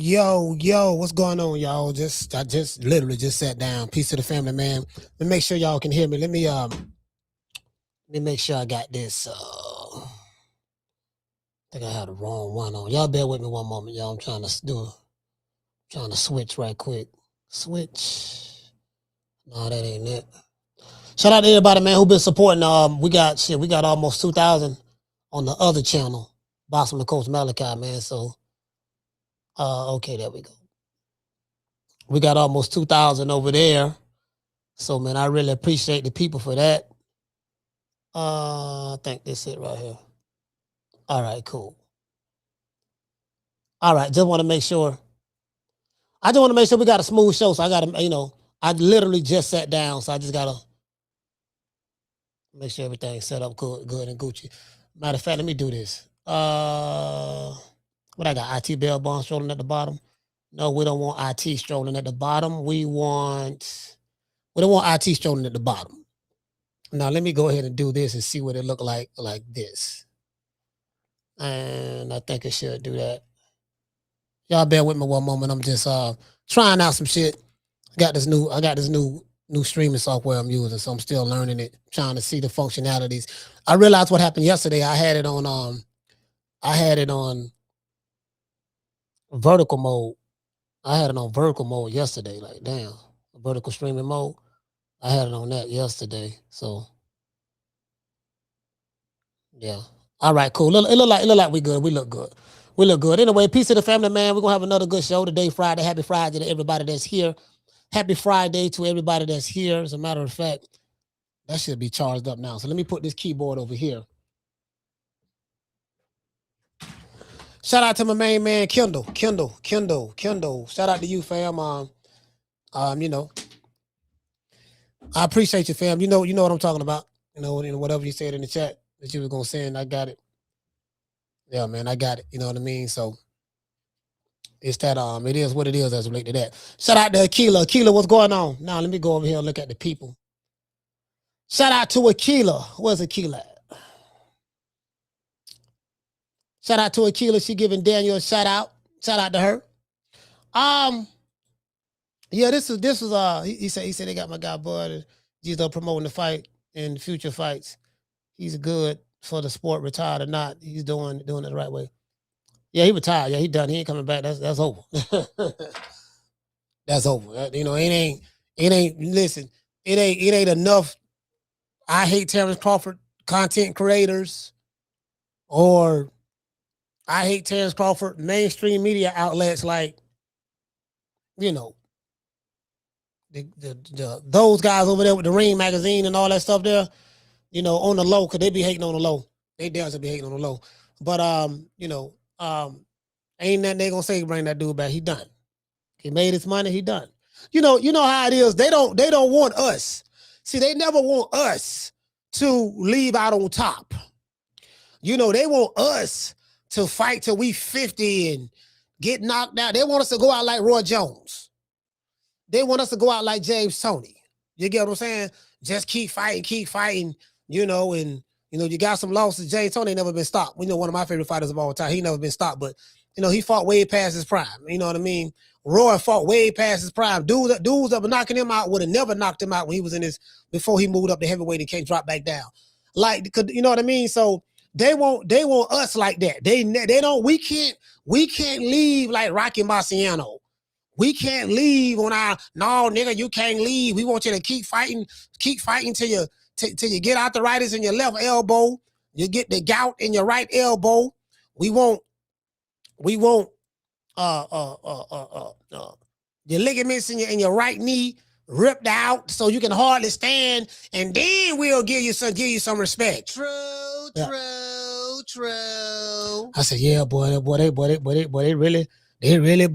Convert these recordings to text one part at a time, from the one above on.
yo, what's going on, y'all? I just literally just sat down. Peace to the family, man. Let me make sure y'all can hear me. Let me make sure I got this. I think I had the wrong one on. Y'all bear with me one moment, y'all. I'm trying to switch right quick. Switch. No, that ain't it. Shout out to everybody, man, who been supporting. We got almost 2,000 on the other channel, Bossman the Coach Malachi, man. So, okay, there we go. We got almost 2,000 over there. So, man, I really appreciate the people for that. I think this it right here. All right, cool. All right, just want to make sure. I just want to make sure we got a smooth show. So I got to, I literally just sat down. So I just got to make sure everything's set up good and Gucci. Matter of fact, let me do this. What I got? IT Bell Bond strolling at the bottom. No, we don't want IT strolling at the bottom. We don't want IT strolling at the bottom. Now let me go ahead and do this and see what it look like this. And I think it should do that. Y'all bear with me one moment. I'm just trying out some shit. I got this new streaming software I'm using, so I'm still learning it, trying to see the functionalities. I realized what happened yesterday. I had it on vertical mode. I had it on vertical mode yesterday. Like, damn, vertical streaming mode. I had it on that yesterday. So, yeah. All right, cool. It look like we good. We look good. We look good. Anyway, peace to the family, man. We're gonna have another good show today, Friday. Happy Friday to everybody that's here. Happy Friday to everybody that's here. As a matter of fact, that should be charged up now. So let me put this keyboard over here. Shout out to my main man, Kendall. Shout out to you, fam. I appreciate you, fam. You know what I'm talking about. Whatever you said in the chat that you were gonna send, I got it. Yeah, man, I got it. You know what I mean? So it's that it is what it is as related to that. Shout out to Akila. Akila, what's going on? Now let me go over here and look at the people. Shout out to Akila. Where's Akila at? Shout out to Akila. She giving Daniel a shout out. Shout out to her. Yeah, this is he said they got my guy Bud. He's promoting the fight and future fights. He's good for the sport, retired or not. He's doing it the right way. Yeah, he retired. Yeah, he done. He ain't coming back. That's over. That's over. It ain't. Listen, it ain't enough. I hate Terence Crawford content creators, or I hate Terence Crawford mainstream media outlets like, those guys over there with the Ring magazine and all that stuff there, on the low, because they be hating on the low. They definitely be hating on the low. But ain't nothing they gonna say bring that dude back. He done. He made his money, he done. You know how it is. They don't want us. See, they never want us to leave out on top. They want us to fight till we 50 and get knocked out. They want us to go out like Roy Jones. They want us to go out like James Toney. You get what I'm saying? Just keep fighting, and you got some losses. James Toney ain't never been stopped. One of my favorite fighters of all time. He never been stopped, but he fought way past his prime. You know what I mean? Roy fought way past his prime. Dudes that were knocking him out would have never knocked him out when he was before he moved up to heavyweight and can't drop back down. Like, you know what I mean? So they want us like that. They don't. We can't leave like Rocky Marciano. We can't leave on our, no, nigga, you can't leave. We want you to keep fighting till you get arthritis in your left elbow. You get the gout in your right elbow. We want your ligaments in your right knee ripped out so you can hardly stand, and then we'll give you some respect. True. I said, yeah, boy, they really,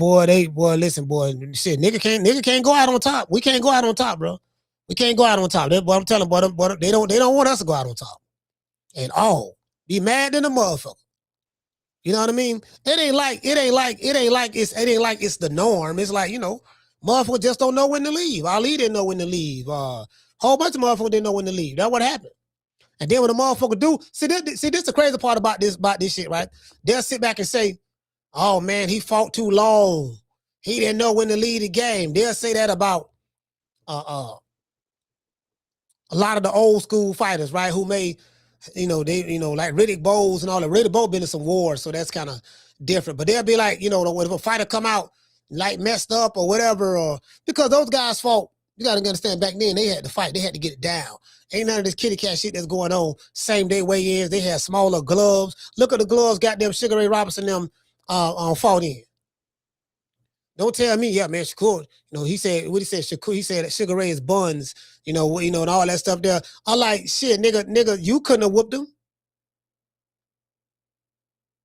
listen, boy, shit, nigga can't go out on top. We can't go out on top, bro. We can't go out on top. I'm telling them, boy, they don't want us to go out on top at all. Be mad than a motherfucker. You know what I mean? It ain't like it's the norm. It's like, motherfuckers just don't know when to leave. Ali didn't know when to leave. Whole bunch of motherfuckers didn't know when to leave. That's what happened. And then when the motherfucker do, see this the crazy part about this shit, right? They'll sit back and say, oh man, he fought too long. He didn't know when to lead the game. They'll say that about a lot of the old school fighters, right? Who made, like Riddick Bowles and all that. Riddick Bowe been in some wars, so that's kind of different. But they'll be like, if a fighter come out like messed up or whatever, or because those guys fought, you got to understand back then they had to fight. They had to get it down. Ain't none of this kitty cat shit that's going on. Same day weigh-ins. They had smaller gloves. Look at the gloves goddamn Sugar Ray Robinson them fought in. Don't tell me, yeah, man, Shakur, he said, what he said, Shakur, he said that Sugar Ray's buns, and all that stuff there. I'm like, shit, nigga, you couldn't have whooped him.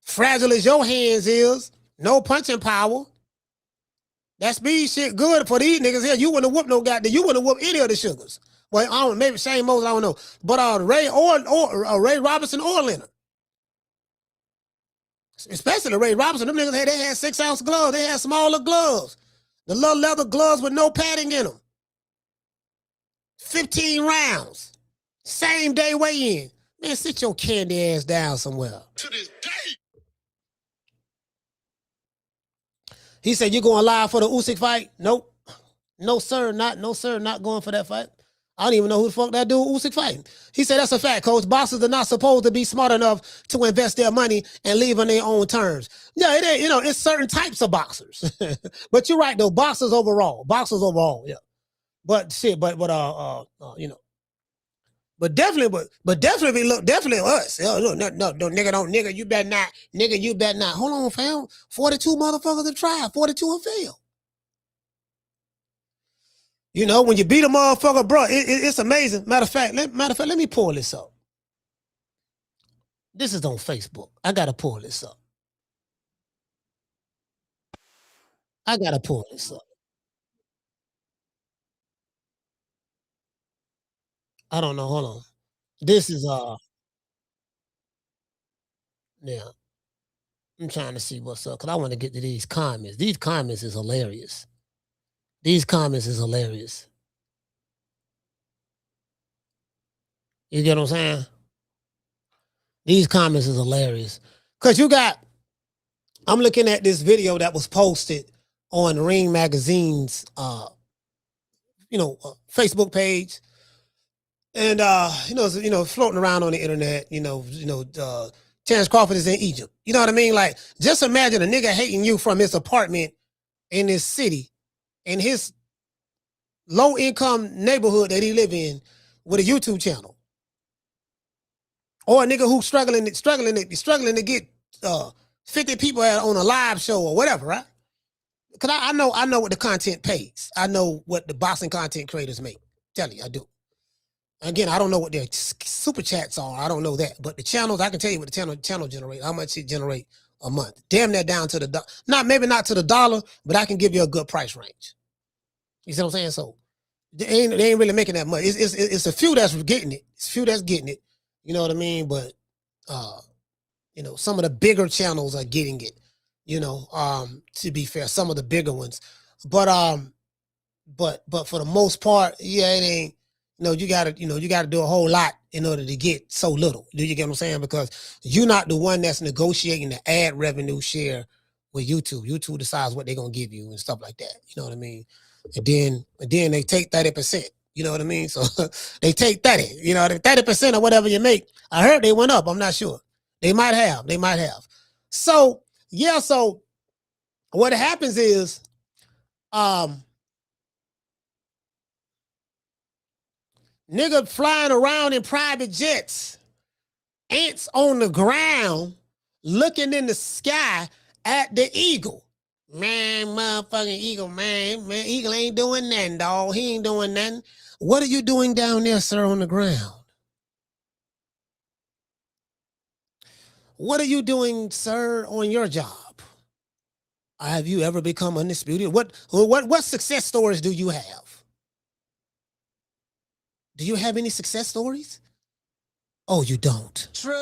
Fragile as your hands is, no punching power. That speed shit good for these niggas here. You wouldn't have whooped no goddamn, you wouldn't have whooped any of the Sugars. Well, I don't, maybe Shane Moses, I don't know. But Ray Ray Robinson or Leonard. Especially Ray Robinson, them niggas they had 6-ounce gloves. They had smaller gloves. The little leather gloves with no padding in them. 15 rounds. Same day weigh-in. Man, sit your candy ass down somewhere. To this day. He said, you going live for the Usyk fight? Nope. No, sir, not going for that fight. I don't even know who the fuck that dude Usyk fighting. He said, that's a fact, coach. Boxers are not supposed to be smart enough to invest their money and leave on their own terms. Yeah, it ain't, it's certain types of boxers. But you're right, though. Boxers overall, yeah. But shit, but definitely look, definitely us. Look, no, nigga, you better not. Hold on, fam. 42 motherfuckers have tried, 42 have failed. When you beat a motherfucker, bro, it's amazing. Matter of fact, let me pull this up. This is on Facebook. I gotta pull this up. I don't know. Hold on. This is yeah. I'm trying to see what's up because I want to get to these comments. These comments is hilarious. You get what I'm saying? These comments is hilarious. Because I'm looking at this video that was posted on Ring Magazine's Facebook page. And floating around on the internet, Terence Crawford is in Egypt. You know what I mean? Like, just imagine a nigga hating you from his apartment in this city, in his low-income neighborhood that he live in with a YouTube channel. Or a nigga who's struggling to get 50 people on a live show or whatever, right? Because I know what the content pays. I know what the boxing content creators make. Tell you, I do. Again, I don't know what their super chats are. I don't know that. But the channels, I can tell you what the channel generate, how much it generate a month. Damn that down to the maybe not to the dollar, but I can give you a good price range. You see what I'm saying? So they ain't really making that much. It's a few that's getting it. It's a few that's getting it. You know what I mean? But some of the bigger channels are getting it. To be fair, some of the bigger ones. But for the most part, yeah, it ain't. You gotta do a whole lot in order to get so little. Do you get what I'm saying? Because you're not the one that's negotiating the ad revenue share with YouTube. YouTube decides what they're gonna give you and stuff like that. You know what I mean? And then they take 30%. You know what I mean? So they take 30. 30% of whatever you make. I heard they went up. I'm not sure. They might have. So yeah. So what happens is, nigga flying around in private jets, ants on the ground, looking in the sky at the eagle. Man, motherfucking eagle, man, eagle ain't doing nothing, dog. He ain't doing nothing. What are you doing down there, sir, on the ground? What are you doing, sir, on your job? Have you ever become undisputed? What success stories do you have? Do you have any success stories? Oh, you don't. True.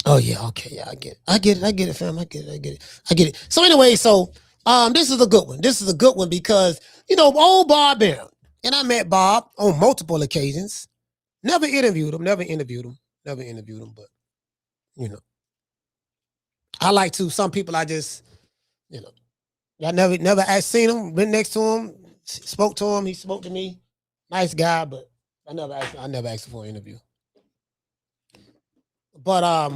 Oh yeah, okay, yeah, I get it, fam. I get it. So anyway, this is a good one. This is a good one because old Bob Barron, and I met Bob on multiple occasions. Never interviewed him, but I like to. Some people I just, you know, I never seen him, been next to him, spoke to him. He spoke to me. Nice guy, but I never asked him for an interview. But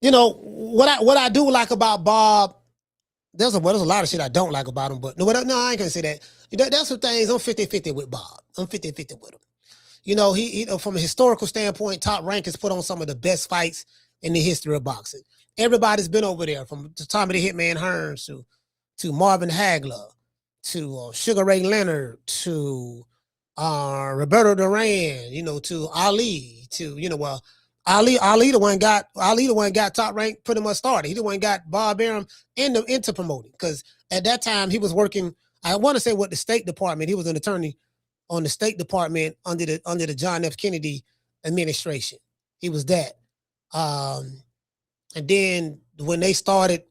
you know what I do like about Bob. There's a lot of shit I don't like about him, but no, I ain't gonna say that. That's some things. I'm 50-50 with Bob. I'm 50-50 with him. You know, he from a historical standpoint, Top Rank has put on some of the best fights in the history of boxing. Everybody's been over there, from the time of the Hitman Hearns to Marvin Hagler, to Sugar Ray Leonard, to Roberto Duran, you know, to Ali, to, you know, Ali the one got Top Rank pretty much started. He the one got Bob Arum into promoting, because at that time he was working, I want to say, with the State Department. He was an attorney on the State Department under the John F. Kennedy administration. He was that. And then when they started,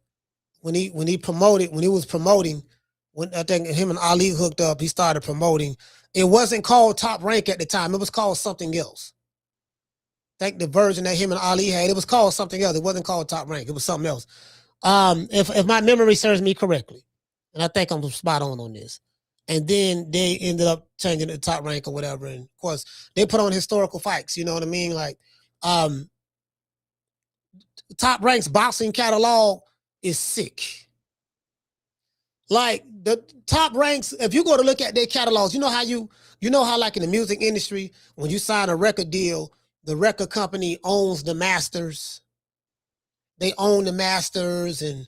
when he was promoting, when I think him and Ali hooked up, he started promoting. It wasn't called Top Rank at the time. It was called something else. I think the version that him and Ali had, it was called something else. It wasn't called Top Rank. It was something else. If my memory serves me correctly, and I think I'm spot on this. And then they ended up changing it to Top Rank or whatever. And of course, they put on historical fights. You know what I mean? Like, Top Rank's boxing catalog is sick. Like, the Top Ranks, if you go to look at their catalogs, you know how like in the music industry, when you sign a record deal, the record company owns the masters. They own the masters, and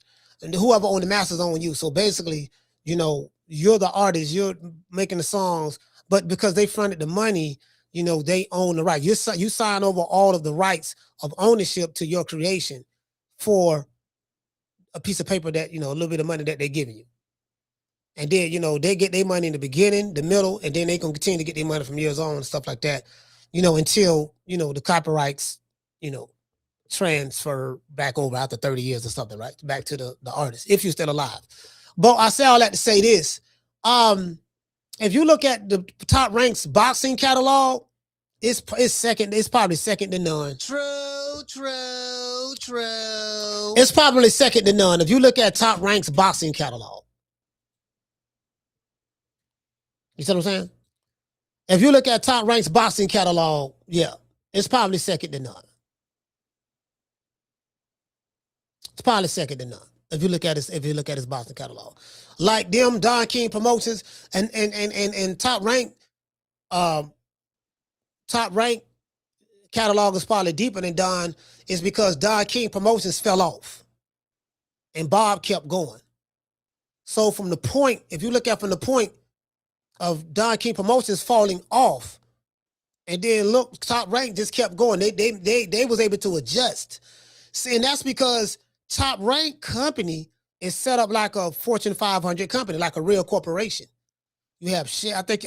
whoever owns the masters own you. So basically, you know, you're the artist, you're making the songs, but because they fronted the money, you know, they own the right. You sign over all of the rights of ownership to your creation for a piece of paper that, you know, a little bit of money that they're giving you. And then, you know, they get their money in the beginning, the middle, and then they can continue to get their money from years on and stuff like that, you know, until, you know, the copyrights, you know, transfer back over after 30 years or something, right? Back to the artist, if you're still alive. But I say all that to say this. If you look at the Top Rank's boxing catalog, it's second. It's probably second to none. True. It's probably second to none. If you look at Top Rank's boxing catalog, you see what I'm saying? If you look at Top Rank's boxing catalog, yeah, it's probably second to none. It's probably second to none. If you look at his boxing catalog, like them Don King Promotions and Top Rank catalog is probably deeper than Don, is because Don King Promotions fell off and Bob kept going. So from the point, if you look at from the point of Don King Promotions falling off, and then look, Top Rank just kept going. They was able to adjust. See, and that's because Top Rank company is set up like a Fortune 500 company, like a real corporation. You have share. I think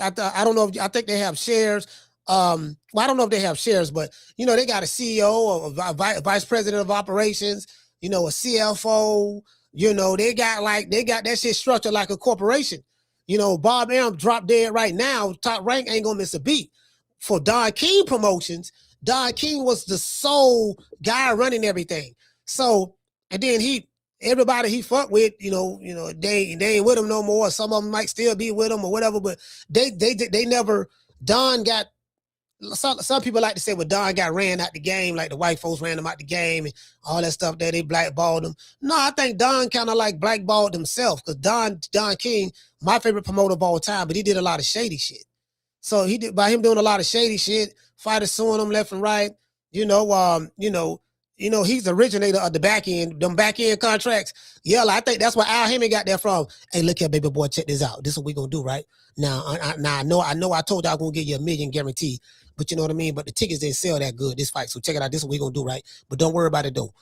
they have shares. Well, I don't know if they have shares, but you know, they got a CEO or a vice president of operations, you know, a CFO, you know, they got that shit structured like a corporation. You know, Bob Arum dropped dead right now. Top Rank ain't gonna miss a beat. For Don King Promotions, Don King was the sole guy running everything. So, and then everybody he fucked with, you know, they ain't with him no more. Some of them might still be with him or whatever, but they never. Don got. Some people like to say, well, Don got ran out the game, like the white folks ran him out the game and all that stuff that they blackballed him. No, I think Don kind of like blackballed himself, because Don King, my favorite promoter of all time, but he did a lot of shady shit. So by him doing a lot of shady shit, fighters suing him left and right. He's the originator of the back end contracts. Yeah, I think that's where Al Heyman got that from. Hey, look here, baby boy, check this out. This is what we gonna do, right? Now, I know I told you I was gonna give you $1 million guarantee, but you know what I mean? But the tickets didn't sell that good this fight. So check it out. This is what we gonna do, right? But don't worry about it though.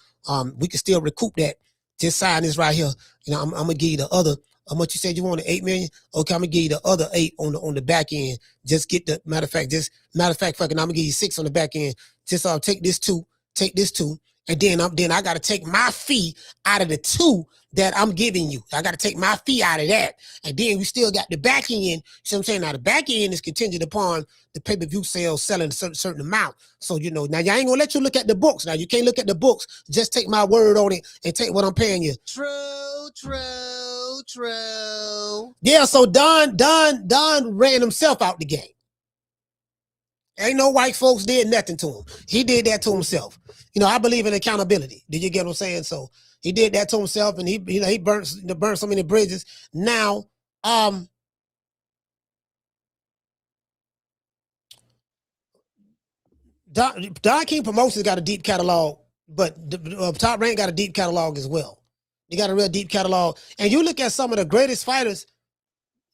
We can still recoup that. Just sign this right here. You know, I'm gonna give you the other. How much you said you wanted? 8 million? Okay, I'm gonna give you the other 8 on the back end. Just get the matter of fact, fucking, I'm gonna give you 6 on the back end. Just take this 2, and then I gotta take my fee out of the 2 that I'm giving you. I got to take my fee out of that. And then we still got the back end. You see what I'm saying? Now, the back end is contingent upon the pay-per-view sales selling a certain amount. So, you know, now, y'all ain't going to let you look at the books. Now, you can't look at the books. Just take my word on it and take what I'm paying you. True, true, true. Yeah, so Don ran himself out the game. Ain't no white folks did nothing to him. He did that to himself. You know, I believe in accountability. Did you get what I'm saying? So he did that to himself, and he burnt so many bridges. Now, Don King Promotions got a deep catalog, but Top Rank got a deep catalog as well. They got a real deep catalog. And you look at some of the greatest fighters,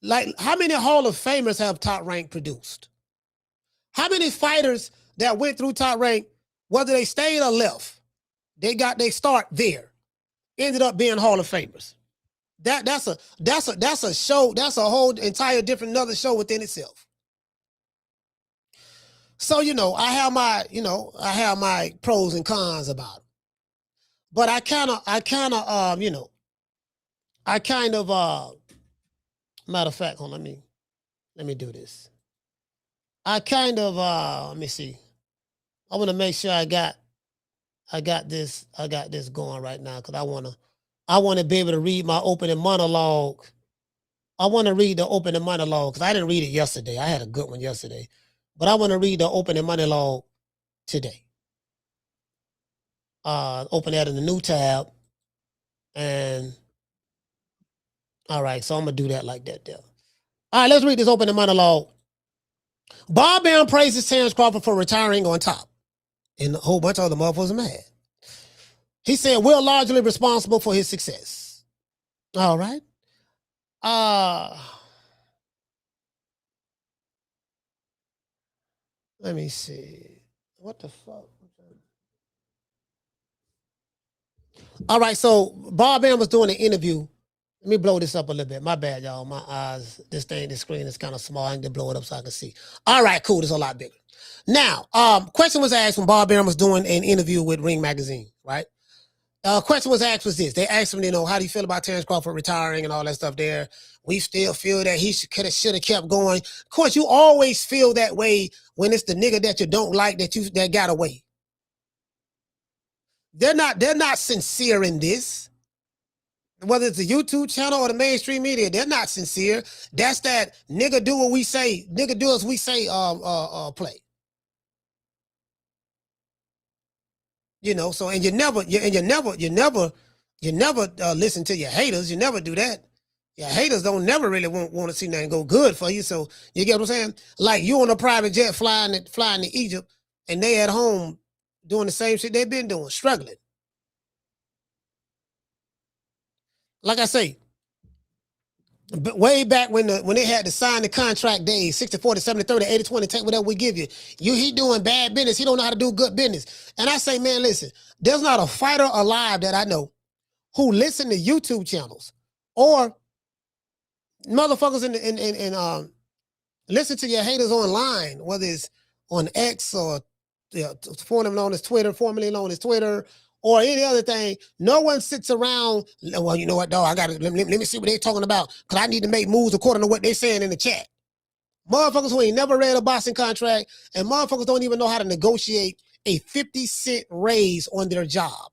like how many Hall of Famers have Top Rank produced? How many fighters that went through Top Rank, whether they stayed or left, they got their start there, ended up being Hall of Famers. That's a show. That's a whole entire different another show within itself. So, you know, I have my pros and cons about it. But I kind of matter of fact, hold on, let me do this. I kind of let me see. I want to make sure I got this going right now, because I want to be able to read my opening monologue. I want to read the opening monologue, because I didn't read it yesterday. I had a good one yesterday. But I want to read the opening monologue today. Open that in the new tab. And all right, so I'm going to do that like that there. All right, let's read this opening monologue. Bob Arum praises Terence Crawford for retiring on top. And a whole bunch of other motherfuckers are mad. He said, we're largely responsible for his success. All right. Let me see. What the fuck? All right, so Bob Arum was doing an interview. Let me blow this up a little bit. My bad, y'all. My eyes, this screen is kind of small. I need to blow it up so I can see. All right, cool. It's a lot bigger. Now, question was asked when Bob Arum was doing an interview with Ring Magazine, right? Question was asked was this. They asked him, you know, how do you feel about Terence Crawford retiring and all that stuff there? We still feel that he should have kept going. Of course, you always feel that way when it's the nigga that you don't like that got away. They're not sincere in this. Whether it's the YouTube channel or the mainstream media, they're not sincere. That's that nigga do what we say, nigga do as we say play. You know, so and you never listen to your haters. You never do that. Your haters don't never really want to see nothing go good for you. So you get what I'm saying? Like you on a private jet flying to Egypt, and they at home doing the same shit they've been doing, struggling. Like I say, way back when they had to sign the contract days, 60-40, 70-30, 80-20, take whatever we give you. He doing bad business. He don't know how to do good business. And I say, man, listen, there's not a fighter alive that I know who listen to YouTube channels or motherfuckers in listen to your haters online, whether it's on X or formerly known as Twitter, or any other thing. No one sits around, well, you know what, dog, let me see what they're talking about, because I need to make moves according to what they're saying in the chat. Motherfuckers who ain't never read a boxing contract, and motherfuckers don't even know how to negotiate a 50-cent raise on their job,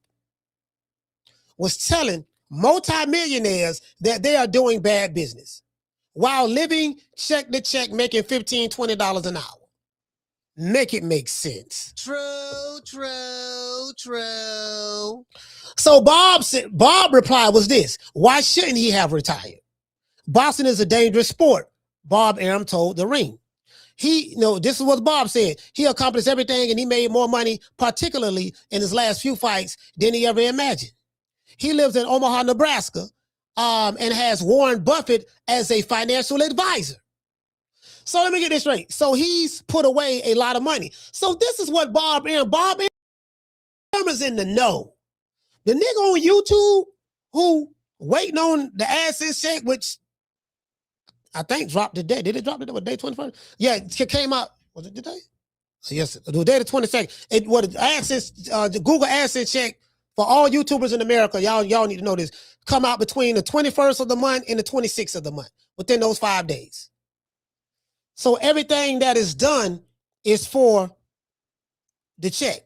was telling multimillionaires that they are doing bad business while living check to check, making $15, $20 an hour. Make it make sense. True. So Bob replied was this: why shouldn't he have retired? Boxing is a dangerous sport, Bob Arum told the Ring. This is what Bob said. He accomplished everything and he made more money, particularly in his last few fights, than he ever imagined. He lives in Omaha, Nebraska, and has Warren Buffett as a financial advisor. So let me get this straight. So he's put away a lot of money. So this is what Bob Arum is in the know. The nigga on YouTube who waiting on the AdSense check, which I think dropped today. Did it drop today? What, day 21st? Yeah, it came out. Was it today? Yes, the day the 22nd. It was AdSense, the Google AdSense check For all YouTubers in America, y'all need to know this. Come out between the 21st of the month and the 26th of the month, within those 5 days. So everything that is done is for the check.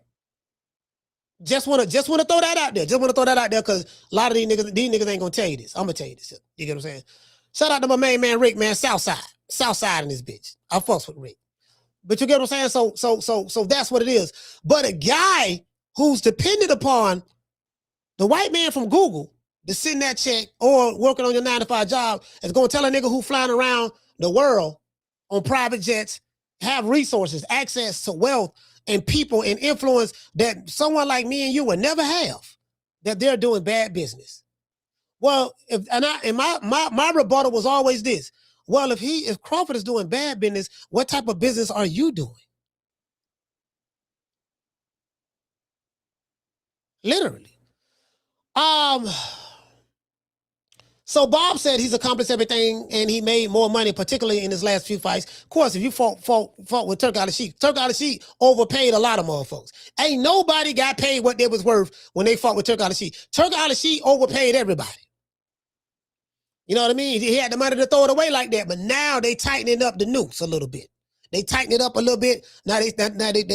Just wanna throw that out there. Just wanna throw that out there because a lot of these niggas ain't gonna tell you this. I'm gonna tell you this. You get what I'm saying? Shout out to my main man Rick, man, Southside in this bitch. I fucks with Rick. But you get what I'm saying? So that's what it is. But a guy who's dependent upon the white man from Google to send that check or working on your 9-to-5 job is going to tell a nigga who flying around the world on private jets, have resources, access to wealth and people and influence that someone like me and you would never have, that they're doing bad business. Well, my rebuttal was always this. Well, if Crawford is doing bad business, what type of business are you doing? Literally. So Bob said he's accomplished everything and he made more money, particularly in his last few fights. Of course, if you fought with Turk Al Sheik overpaid a lot of motherfuckers. Ain't nobody got paid what they was worth when they fought with Turk Al Sheik. Turk Al Sheik overpaid everybody. You know what I mean? He had the money to throw it away like that, but now they tightening up the noose a little bit. They tighten it up a little bit. Now they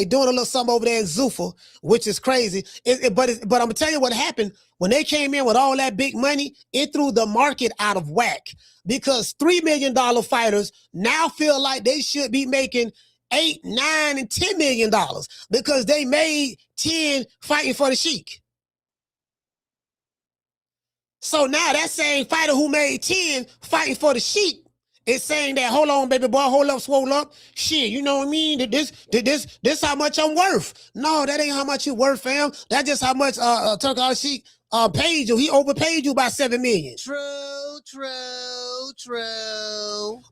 doing a little something over there in Zuffa, which is crazy. But I'm gonna tell you what happened when they came in with all that big money. It threw the market out of whack because $3 million fighters now feel like they should be making $8, $9, and $10 million because they made 10 fighting for the Sheik. So now that same fighter who made 10 fighting for the Sheik is saying that, hold on, baby boy, hold up, swole up. Shit, you know what I mean? This how much I'm worth. No, that ain't how much you worth, fam. That's just how much Turk Al Sheik paid you. He overpaid you by $7 million. True.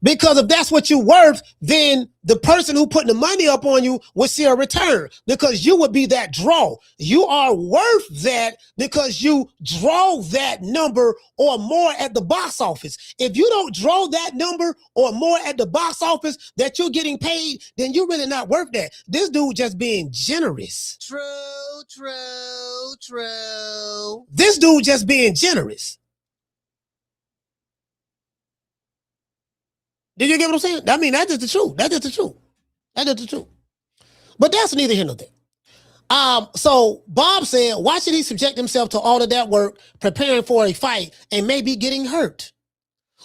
Because if that's what you worth, then the person who put the money up on you will see a return because you would be that draw. You are worth that because you draw that number or more at the box office. If you don't draw that number or more at the box office that you're getting paid, then you're really not worth that. This dude just being generous. True. This dude just being generous. Did you get what I'm saying? I mean, that's just the truth. That's just the truth. But that's neither here nor there. So Bob said, why should he subject himself to all of that work preparing for a fight and maybe getting hurt?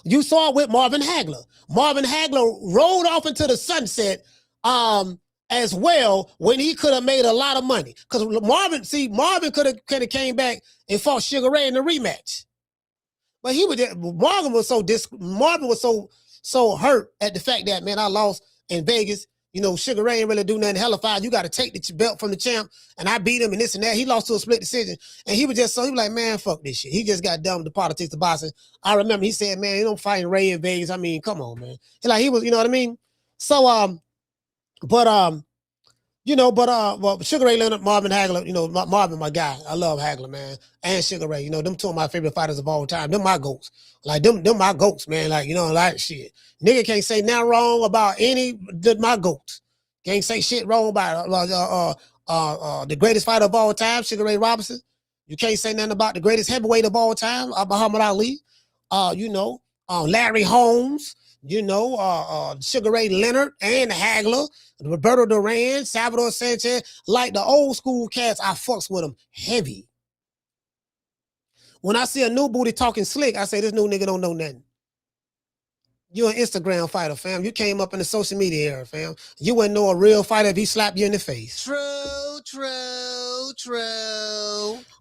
You saw it with Marvin Hagler. Marvin Hagler rolled off into the sunset as well when he could have made a lot of money. Because Marvin could have came back and fought Sugar Ray in the rematch. But Marvin was so hurt at the fact that, man, I lost in Vegas. You know, Sugar Ray ain't really do nothing hellified. You got to take the belt from the champ, and I beat him and this and that. He lost to a split decision, and he was like, man, fuck this shit. He just got done with the politics, the boxing. I remember he said, man, you don't fight Ray in Vegas. I mean, come on, man. He was, you know what I mean? So, well, Sugar Ray Leonard, Marvin Hagler, you know, Marvin, my guy. I love Hagler, man. And Sugar Ray, you know, them two of my favorite fighters of all time. Them my goats. Like, them my goats, man. Like, you know, like shit. Nigga can't say nothing wrong about any of my goats. Can't say shit wrong about the greatest fighter of all time, Sugar Ray Robinson. You can't say nothing about the greatest heavyweight of all time, Muhammad Ali. Larry Holmes. Sugar Ray Leonard and Hagler, Roberto Duran, Salvador Sanchez, like the old school cats, I fucks with them heavy. When I see a new booty talking slick, I say, this new nigga don't know nothing. You an Instagram fighter, fam. You came up in the social media era, fam. You wouldn't know a real fighter if he slapped you in the face. True.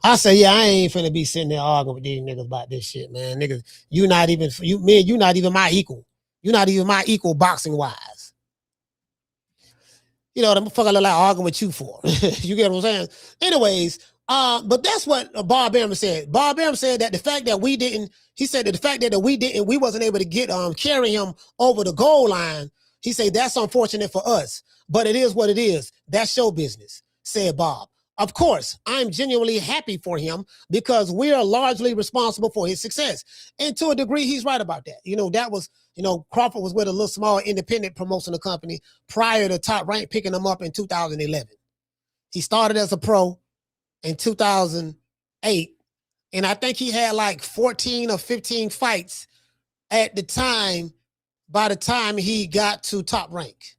I say, yeah, I ain't finna be sitting there arguing with these niggas about this shit, man. Niggas, you not even my equal. You're not even my equal boxing wise. You know what the fuck I look like arguing with you for. You get what I'm saying? Anyways, but that's what Bob Arum said. Bob Arum said that the fact that we wasn't able to get carry him over the goal line, he said that's unfortunate for us. But it is what it is. That's show business, said Bob. Of course, I'm genuinely happy for him because we are largely responsible for his success. And to a degree, he's right about that. You know, Crawford was with a little small independent promotional company prior to Top Rank picking him up in 2011. He started as a pro in 2000. 8. And I think he had like 14 or 15 fights at the time, by the time he got to top rank.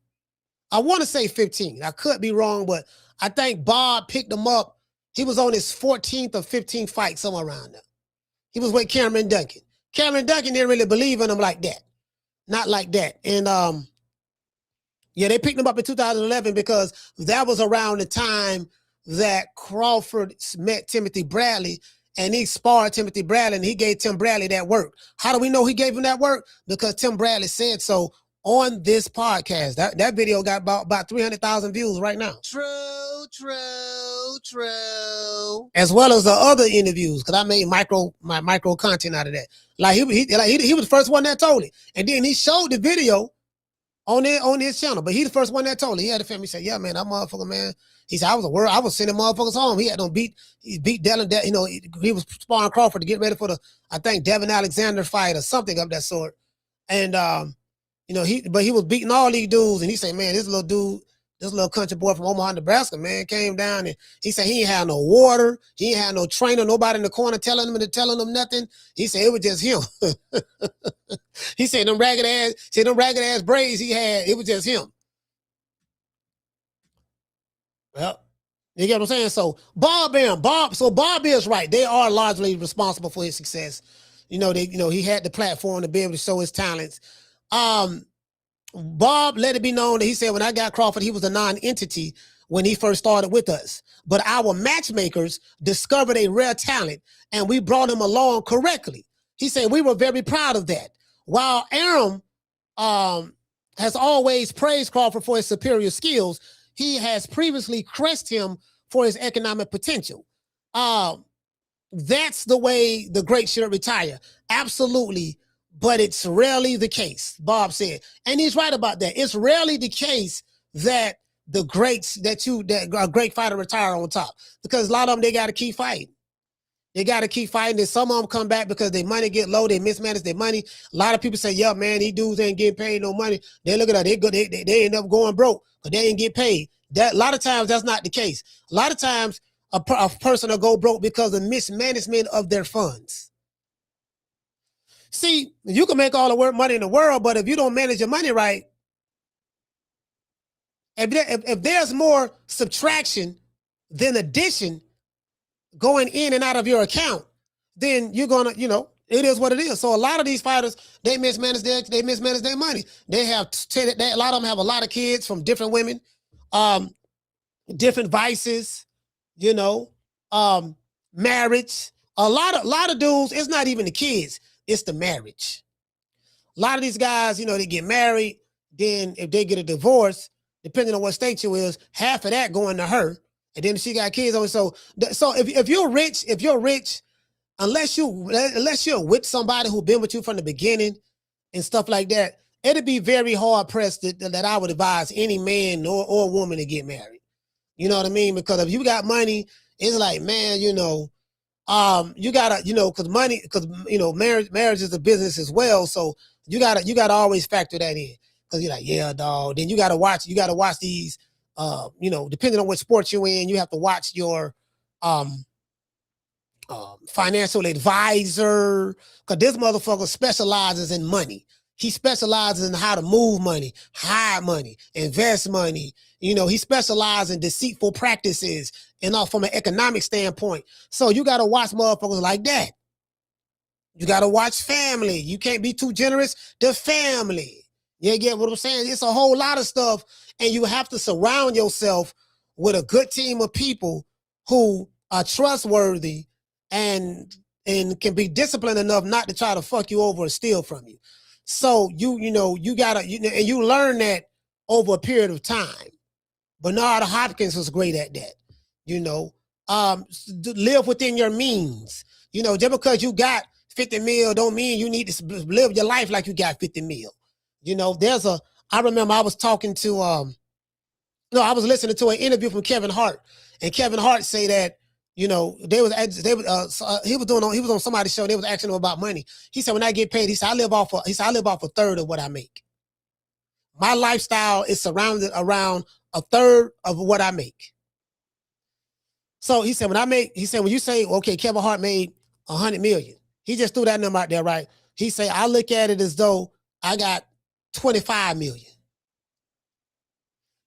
I want to say 15. I could be wrong, but I think Bob picked him up. He was on his 14th or 15th fight, somewhere around there. He was with Cameron Duncan. Cameron Duncan didn't really believe in him like that. Not like that. And yeah, they picked him up in 2011 because that was around the time that Crawford met Timothy Bradley, and he sparred Timothy Bradley, and he gave Tim Bradley that work. How do we know he gave him that work? Because Tim Bradley said so on this podcast. That video got about 300,000 views right now. True. As well as the other interviews, because I made my micro content out of that. Like he was the first one that told it, and then he showed the video on his channel, but he the first one that told it. He had the family say, "Yeah, man, that motherfucker, man." He said, "I was sending motherfuckers home. He had them beat Dylan. You know, he was sparring Crawford to get ready for the, I think, Devin Alexander fight or something of that sort." And you know, he was beating all these dudes, and he said, "Man, this little country boy from Omaha, Nebraska, man, came down, and he said he ain't had no water, he ain't had no trainer, nobody in the corner telling him nothing. He said it was just him." He said them ragged ass braids he had, it was just him. Well, you get what I'm saying? So Bob is right. They are largely responsible for his success. You know, he had the platform to be able to show his talents. Bob let it be known that he said, when I got Crawford, he was a non-entity when he first started with us. But our matchmakers discovered a rare talent, and we brought him along correctly. He said we were very proud of that. While Arum has always praised Crawford for his superior skills, he has previously crushed him for his economic potential. That's the way the great should retire. Absolutely. But it's rarely the case, Bob said. And he's right about that. It's rarely the case that the greats, that a great fighter retire on top. Because a lot of them, they got to keep fighting. They got to keep fighting. And some of them come back because their money get low. They mismanage their money. A lot of people say, yeah, man, these dudes ain't getting paid no money. They look at that. They end up going broke because they ain't get paid. That, a lot of times, that's not the case. A lot of times, a person will go broke because of mismanagement of their funds. See, you can make all the money in the world, but if you don't manage your money right, if there's more subtraction than addition going in and out of your account, then you're gonna, it is what it is. So a lot of these fighters, they mismanage their money. They have a lot of them have a lot of kids from different women, different vices, marriage. A lot of dudes, it's not even the kids. It's the marriage. A lot of these guys, they get married. Then if they get a divorce, depending on what state you is, half of that going to her. And then she got kids on. So if you're rich, unless you're with somebody who's been with you from the beginning and stuff like that, it'd be very hard pressed that I would advise any man or woman to get married. You know what I mean? Because if you got money, it's like, man, you gotta, because marriage is a business as well. So you gotta always factor that in. Because you're like, yeah, dog. Then you gotta watch these, depending on what sport you're in, you have to watch your financial advisor. Because this motherfucker specializes in money. He specializes in how to move money, hide money, invest money. He specializes in deceitful practices and all from an economic standpoint. So you got to watch motherfuckers like that. You got to watch family. You can't be too generous to family. You get what I'm saying? It's a whole lot of stuff. And you have to surround yourself with a good team of people who are trustworthy and can be disciplined enough not to try to fuck you over or steal from you. So you gotta, and you learn that over a period of time. Bernard Hopkins was great at that. Live within your means. Just because you got 50 mil don't mean you need to live your life like you got 50 mil. I remember I was talking to, I was listening to an interview from Kevin Hart, and Kevin Hart say that, he was on somebody's show. They was asking him about money. He said, when I get paid, I live off a third of what I make. My lifestyle is surrounded around a third of what I make. So he said, when you say, okay, Kevin Hart made 100 million, he just threw that number out there, right? He said, I look at it as though I got 25 million.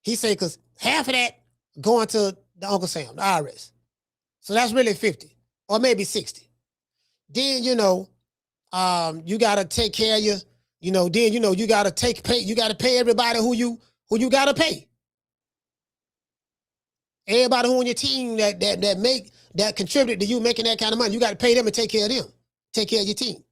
He said, because half of that going to the Uncle Sam, the IRS. So that's really 50 or maybe 60. Then, you got to take care of you. Then, you got to pay everybody who you got to pay. Everybody who on your team that contributed to you making that kind of money, you got to pay them and take care of them. Take care of your team.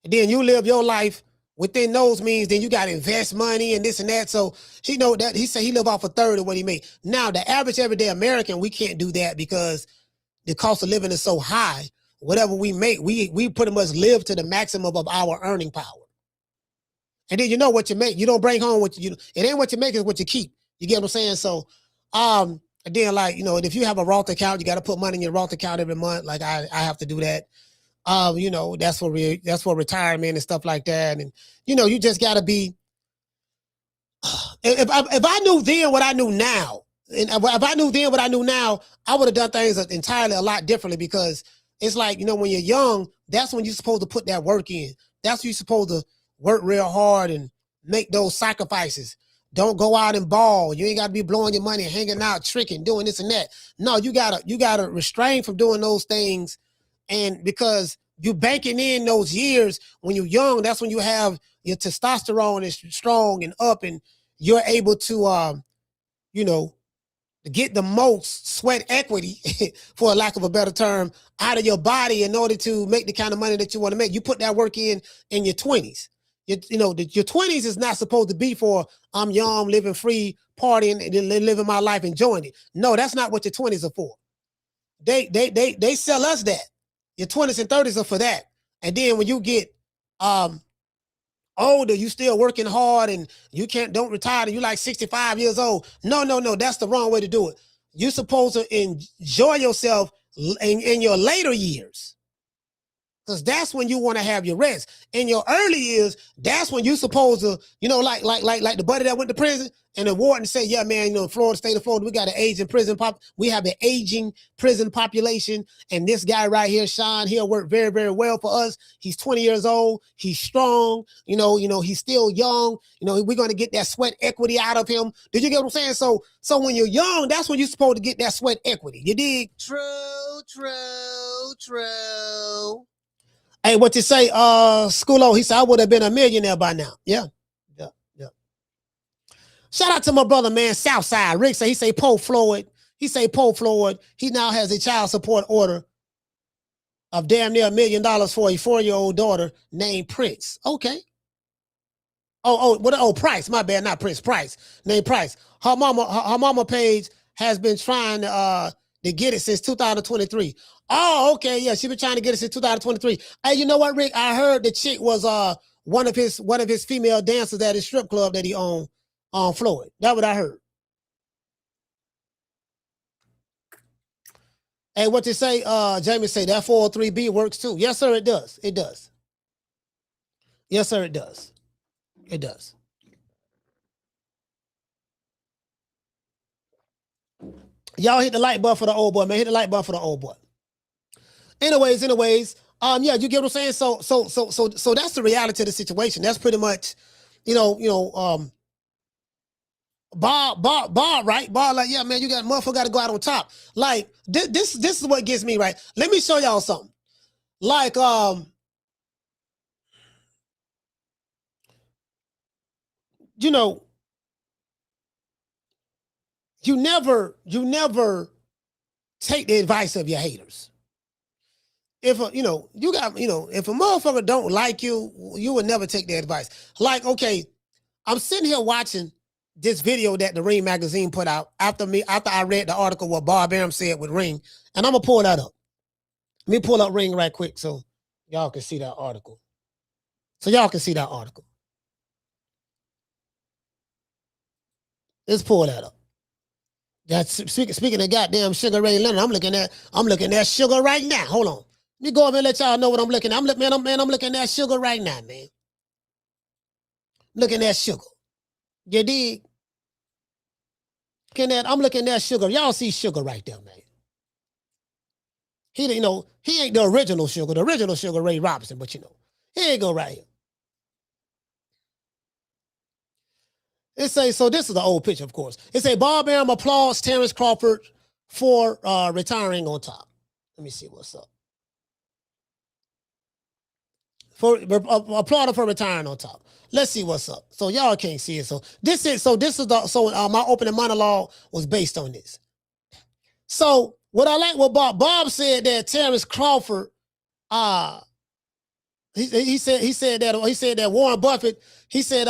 And then you live your life within those means, then you got to invest money and this and that. So he know that he said he live off a third of what he made. Now, the average everyday American, we can't do that because the cost of living is so high. Whatever we make, we pretty much live to the maximum of our earning power. And then you know what you make. You don't bring home what it ain't what you make, it's what you keep. You get what I'm saying? So, and then if you have a Roth account, you got to put money in your Roth account every month. Like I have to do that. That's for retirement and stuff like that. And, you just got to be, if I knew then what I knew now, and if I knew then what I knew now, I would have done things entirely a lot differently, because it's like, when you're young, that's when you're supposed to put that work in. That's when you're supposed to work real hard and make those sacrifices. Don't go out and ball. You ain't got to be blowing your money, hanging out, tricking, doing this and that. No, you gotta refrain from doing those things. And because you're banking in those years when you're young, that's when you have your testosterone is strong and up, and you're able to, get the most sweat equity, for a lack of a better term, out of your body in order to make the kind of money that you want to make. You put that work in your 20s. Your 20s is not supposed to be for I'm young, living free, partying, and living my life, enjoying it. No, that's not what your 20s are for. They sell us that. Your 20s and 30s are for that. And then when you get older, you still working hard and you don't retire and you like 65 years old. No, that's the wrong way to do it. You're supposed to enjoy yourself in your later years, because that's when you want to have your rest. In your early years, that's when you're supposed to, like the buddy that went to prison, and the warden said, yeah, man, Florida, state of Florida, we got an aging prison we have an aging prison population, and this guy right here, Sean, he'll work very, very well for us. He's 20 years old. He's strong. He's still young. We're going to get that sweat equity out of him. Did you get what I'm saying? So when you're young, that's when you're supposed to get that sweat equity. You dig? True. Hey, what you say, Schoolo? He said, I would have been a millionaire by now. Yeah. Shout out to my brother, man, Southside. Rick say, Floyd. He now has a child support order of damn near $1 million for a 4-year-old daughter named Prince. Okay. Price. My bad, not Prince. Price. Named Price. Her mama page has been trying to get it since 2023. Oh, okay, yeah, she been trying to get it since 2023. Hey, you know what, Rick? I heard the chick was one of his female dancers at his strip club that he owned on Floyd. That's what I heard. Hey, what you say? Jamie say that 403B works too. Yes, sir, it does. It does. Yes, sir, it does. It does. Y'all hit the like button for the old boy, man. Hit the like button for the old boy. Anyways, yeah, you get what I'm saying? So that's the reality of the situation. That's pretty much, Bob, right? Bob, like, yeah, man, you got motherfucker got to go out on top. Like, this is what gets me, right? Let me show y'all something. Like, you never take the advice of your haters. If if a motherfucker don't like you, you would never take their advice. Like, okay, I'm sitting here watching this video that the Ring magazine put out after I read the article what Bob Arum said with Ring, and I'm gonna pull that up. Let me pull up Ring right quick so y'all can see that article. Let's pull that up. That's speaking of goddamn Sugar Ray Leonard. I'm looking at Sugar right now. Hold on. Let me go over and let y'all know what I'm looking at. I'm looking at Sugar right now, man. Looking at Sugar. You dig? I'm looking at Sugar. Y'all see Sugar right there, man. He ain't the original Sugar. The original Sugar Ray Robinson, but he ain't go right here. It say, so this is the old picture, of course. It say, Bob Arum applauds Terence Crawford for retiring on top. Let me see what's up. Applaud for retiring on top. Let's see what's up. So y'all can't see it. So my opening monologue was based on this. So what I like what Bob said that Terence Crawford, he said that Warren Buffett, he said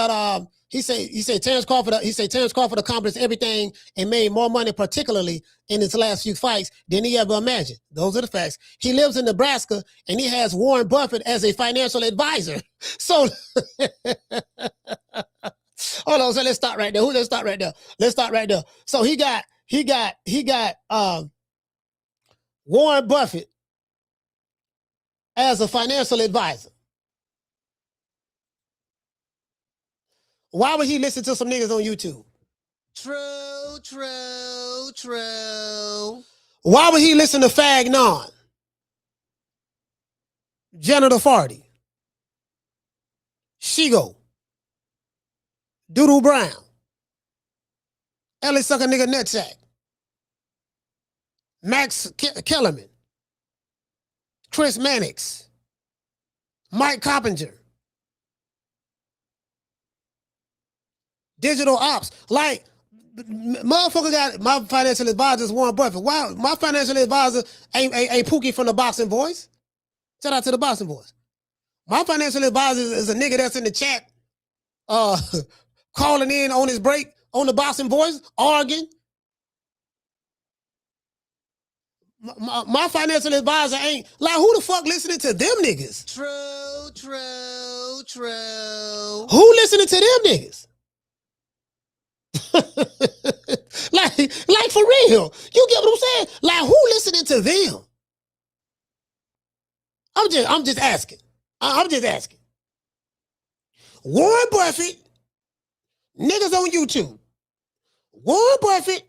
Terence Crawford accomplished everything and made more money, particularly in his last few fights, than he ever imagined. Those are the facts. He lives in Nebraska and he has Warren Buffett as a financial advisor. So hold on, so let's stop right there. Let's stop right there. So he got Warren Buffett as a financial advisor. Why would he listen to some niggas on YouTube? True. Why would he listen to Fag Non? Janitor Farty? Shigo? Doodoo Brown? Ellie Sucker Nigga Nutsack? Max Kellerman? Chris Mannix? Mike Coppinger? Digital Ops. Like, motherfucker got my financial advisor is Warren Buffett. Why my financial advisor ain't Pookie from the Boxing Boys? Shout out to the Boxing Boys. My financial advisor is a nigga that's in the chat calling in on his break on the Boxing Boys, arguing. My financial advisor ain't like, who the fuck listening to them niggas? True. Who listening to them niggas? like for real. You get what I'm saying? Like, who listening to them? I'm just asking. I'm just asking. Warren Buffett, niggas on YouTube. Warren Buffett,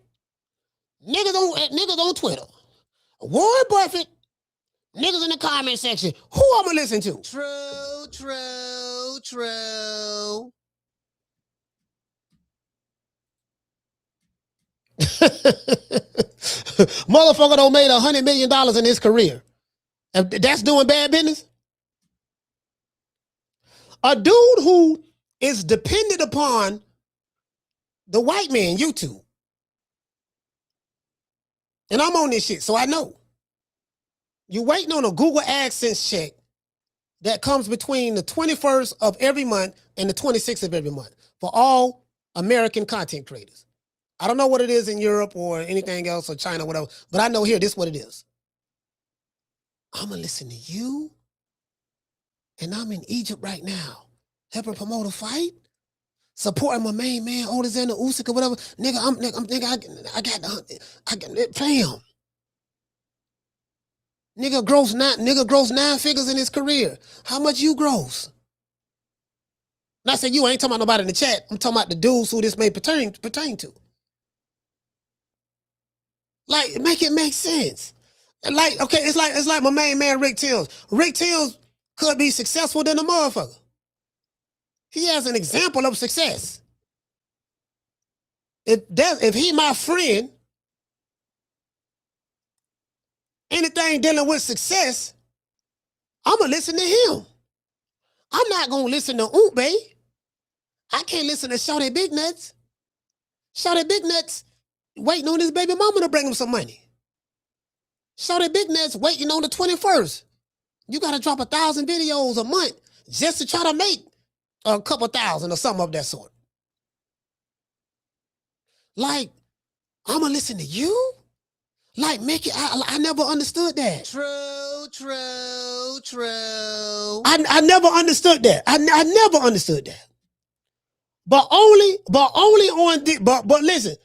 niggas on Twitter. Warren Buffett, niggas in the comment section. Who I'm gonna listen to? True. Motherfucker don't made $100 million in his career. That's doing bad business. A dude who is dependent upon the white man, YouTube. And I'm on this shit, so I know. You waiting on a Google AdSense check that comes between the 21st of every month and the 26th of every month for all American content creators. I don't know what it is in Europe or anything else or China, whatever, but I know here, this is what it is. I'm going to listen to you, and I'm in Egypt right now, helping promote a fight, supporting my main man, Alexander Usyk or whatever. Nigga, I got fam. Nigga gross 9 figures in his career. How much you gross? And I said, you ain't talking about nobody in the chat. I'm talking about the dudes who this may pertain to. Like, make it make sense. Like, okay, it's like my main man, Rick Tills. Rick Tills could be successful than a motherfucker. He has an example of success. If he my friend, anything dealing with success, I'm going to listen to him. I'm not going to listen to Oompe. I can't listen to Shawty Big Nuts. Shawty Big Nuts waiting on his baby mama to bring him some money. Shawty Big Nuts waiting on the 21st. You got to drop 1,000 videos a month just to try to make a couple thousand or something of that sort. Like, I'm going to listen to you? Like, make it, I never understood that. True. I never understood that. I never understood that. But only on the, but listen,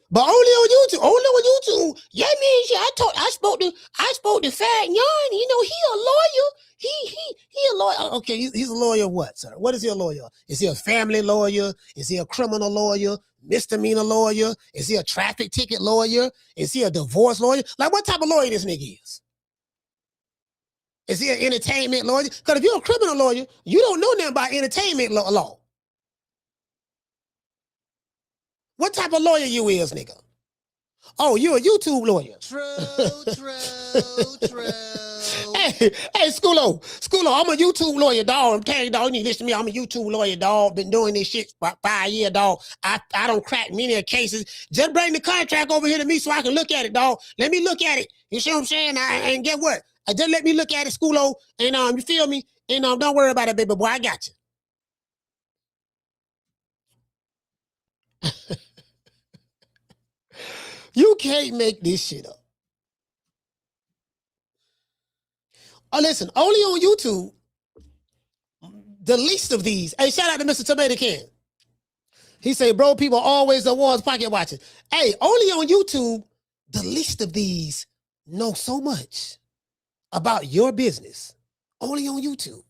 but only on YouTube. Yeah, man, I spoke to Fat Yarn. You know, he a lawyer. He a lawyer. Okay, he's a lawyer. What, sir? What is he a lawyer? Is he a family lawyer? Is he a criminal lawyer? Misdemeanor lawyer? Is he a traffic ticket lawyer? Is he a divorce lawyer? Like, what type of lawyer this nigga is? Is he an entertainment lawyer? Because if you're a criminal lawyer, you don't know nothing about entertainment law. What type of lawyer you is, nigga? Oh, you a YouTube lawyer. True. Hey, Schoolo, I'm a YouTube lawyer, dog. I'm telling you, dog, you need to listen to me. I'm a YouTube lawyer, dog. Been doing this shit for 5 years, dog. I don't crack many cases. Just bring the contract over here to me so I can look at it, dog. Let me look at it. You see what I'm saying? And get what? Just let me look at it, Schoolo. And you feel me? And don't worry about it, baby boy. I got you. You can't make this shit up. Oh, listen, only on YouTube, the least of these. Hey, shout out to Mr. Tomato Can. He said, bro, people always the ones pocket watching. Hey, only on YouTube, the least of these know so much about your business. Only on YouTube.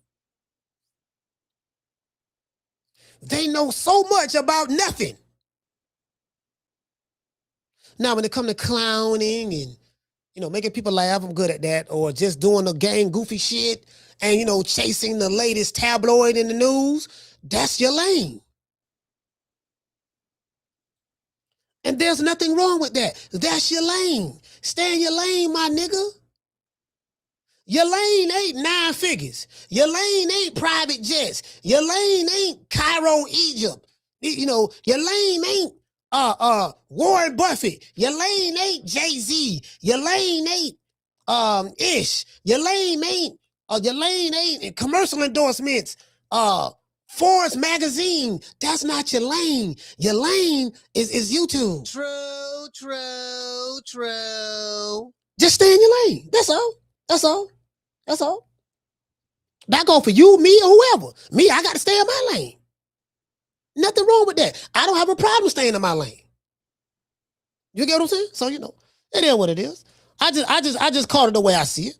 They know so much about nothing. Now, when it comes to clowning and, making people laugh, I'm good at that. Or just doing the gang goofy shit and, chasing the latest tabloid in the news, that's your lane. And there's nothing wrong with that. That's your lane. Stay in your lane, my nigga. Your lane ain't 9 figures. Your lane ain't private jets. Your lane ain't Cairo, Egypt. Your lane ain't Warren Buffett. Your lane ain't Jay-Z. Your lane ain't Ish. Your lane ain't commercial endorsements. Forbes magazine. That's not your lane. Your lane is YouTube. True. Just stay in your lane. That's all. That go for you, me, or whoever. Me, I got to stay in my lane. Nothing wrong with that. I don't have a problem staying in my lane. You get what I'm saying? So, it is what it is. I just called it the way I see it.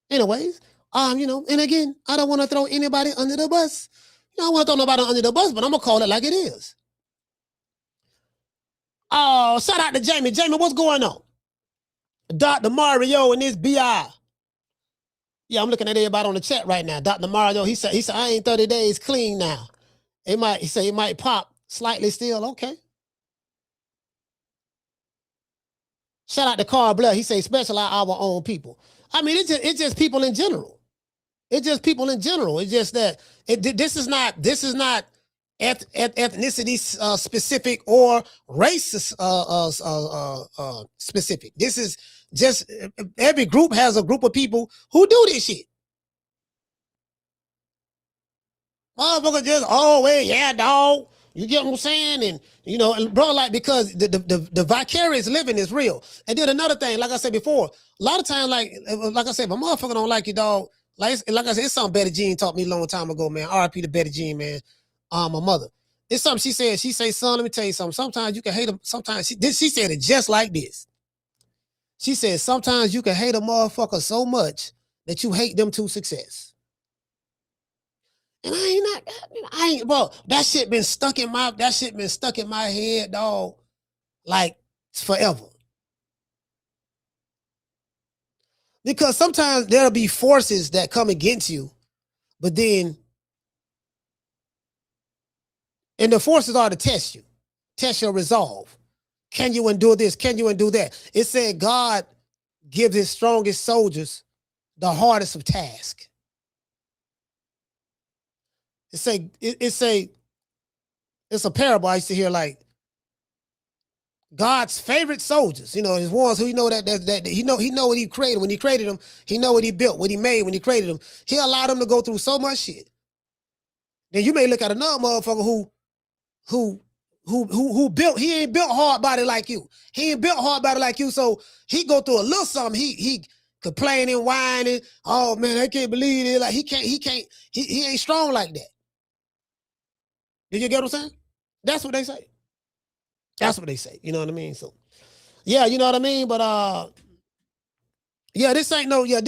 Anyways, and again, I don't want to throw anybody under the bus. I don't want to throw nobody under the bus, but I'm going to call it like it is. Oh, shout out to Jamie. Jamie, what's going on? Dr. Mario and this BI. Yeah, I'm looking at everybody on the chat right now. Dr. Mario, he said, I ain't 30 days clean now. He might pop slightly still. Okay. Shout out to Carl Blood. He say, especially our own people. I mean, it's just people in general. It's just people in general. It's just that this is not ethnicity specific or race specific. This is just every group has a group of people who do this shit. Motherfucker just, yeah, dog. You get what I'm saying? And, bro, like, because the vicarious living is real. And then another thing, like I said before, a lot of times, like I said, if a motherfucker don't like you, dog, like I said, it's something Betty Jean taught me a long time ago, man. R.I.P. to Betty Jean, man. My mother. It's something she said. She say, son, let me tell you something. Sometimes you can hate them. Sometimes she said it just like this. She said, sometimes you can hate a motherfucker so much that you hate them to success. And bro, that shit been stuck in my head, dog, like forever. Because sometimes there'll be forces that come against you, but then, and the forces are to test you, test your resolve. Can you endure this? Can you endure that? It said God gives his strongest soldiers the hardest of tasks. It's a parable I used to hear, like God's favorite soldiers, his ones who that he know what he created. When he created them, he know what he built, what he made when he created them. He allowed them to go through so much shit. Then you may look at another motherfucker who built, he ain't built hard body like you. He ain't built hard body like you. So he go through a little something. He complaining, whining. Oh man, I can't believe it. Like he ain't strong like that. Did you get what I'm saying? That's what they say. That's what they say. You know what I mean? So, yeah, you know what I mean? But, this ain't no, you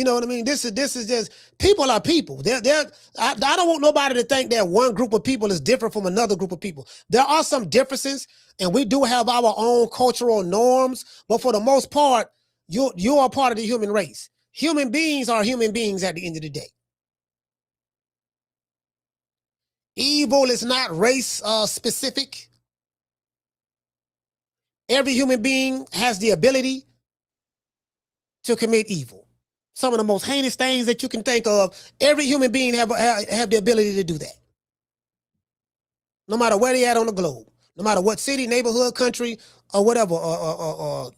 know what I mean? This is just, people are people. I don't want nobody to think that one group of people is different from another group of people. There are some differences, and we do have our own cultural norms, but for the most part, you are part of the human race. human beings are human beings at the end of the day. Evil is not race specific. Every human being has the ability to commit evil. Some of the most heinous things that you can think of, every human being have the ability to do that. No matter where they at on the globe, no matter what city, neighborhood, country, or whatever, or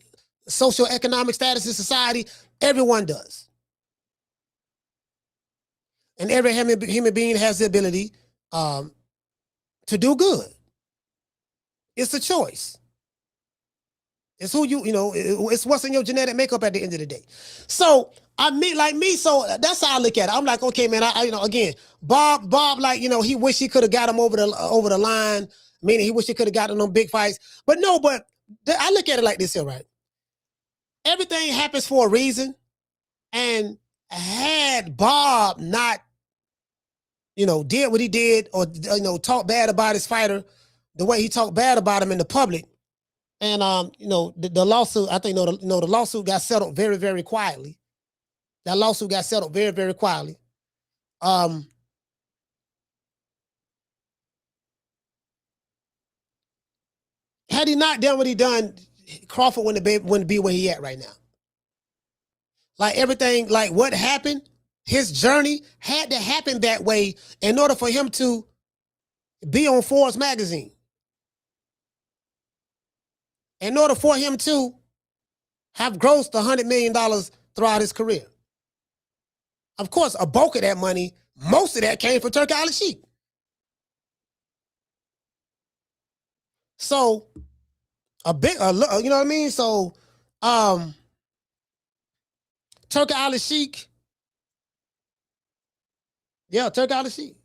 socioeconomic status in society, everyone does. And every human being has the ability to do good. It's a choice. It's who it's what's in your genetic makeup at the end of the day. So so that's how I look at it. I'm like, okay, man, again, Bob, like, he wish he could have got him over the line, meaning he wish he could have gotten them big fights. But I look at it like this here, right? Everything happens for a reason. And had Bob not, did what he did, or, talk bad about his fighter the way he talked bad about him in the public, and the lawsuit, I think the lawsuit got settled very, very quietly. That lawsuit got settled very, very quietly. Had he not done what he done, Crawford wouldn't be where he at right now. Like everything, like what happened, his journey had to happen that way in order for him to be on Forbes magazine. In order for him to have grossed $100 million throughout his career. Of course, a bulk of that money, most of that came from Turkey Island Sheik. So, you know what I mean? So, Turkey Island Sheik. Yeah, Turkey Island Sheik.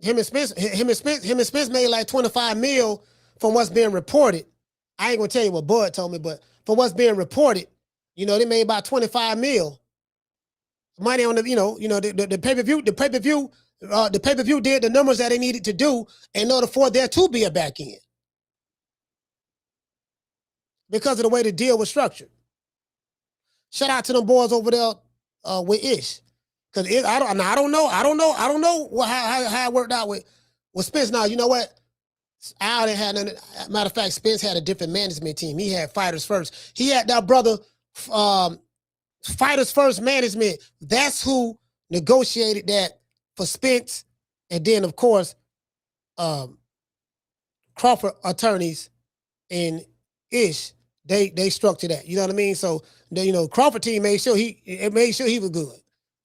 Him and Spence made like 25 mil from what's being reported. I ain't gonna tell you what Bud told me, but from what's being reported, they made about 25 mil money on the pay-per-view. The pay-per-view did the numbers that they needed to do in order for there to be a back end. Because of the way the deal was structured. Shout out to them boys over there with Ish. Because I don't know how it worked out with Spence. Now, you know what? I didn't have nothing. Matter of fact, Spence had a different management team. He had Fighters First. He had that brother, Fighters First Management. That's who negotiated that for Spence. And then, of course, Crawford attorneys and Ish, they struck to that. You know what I mean? So, Crawford team made sure he was good.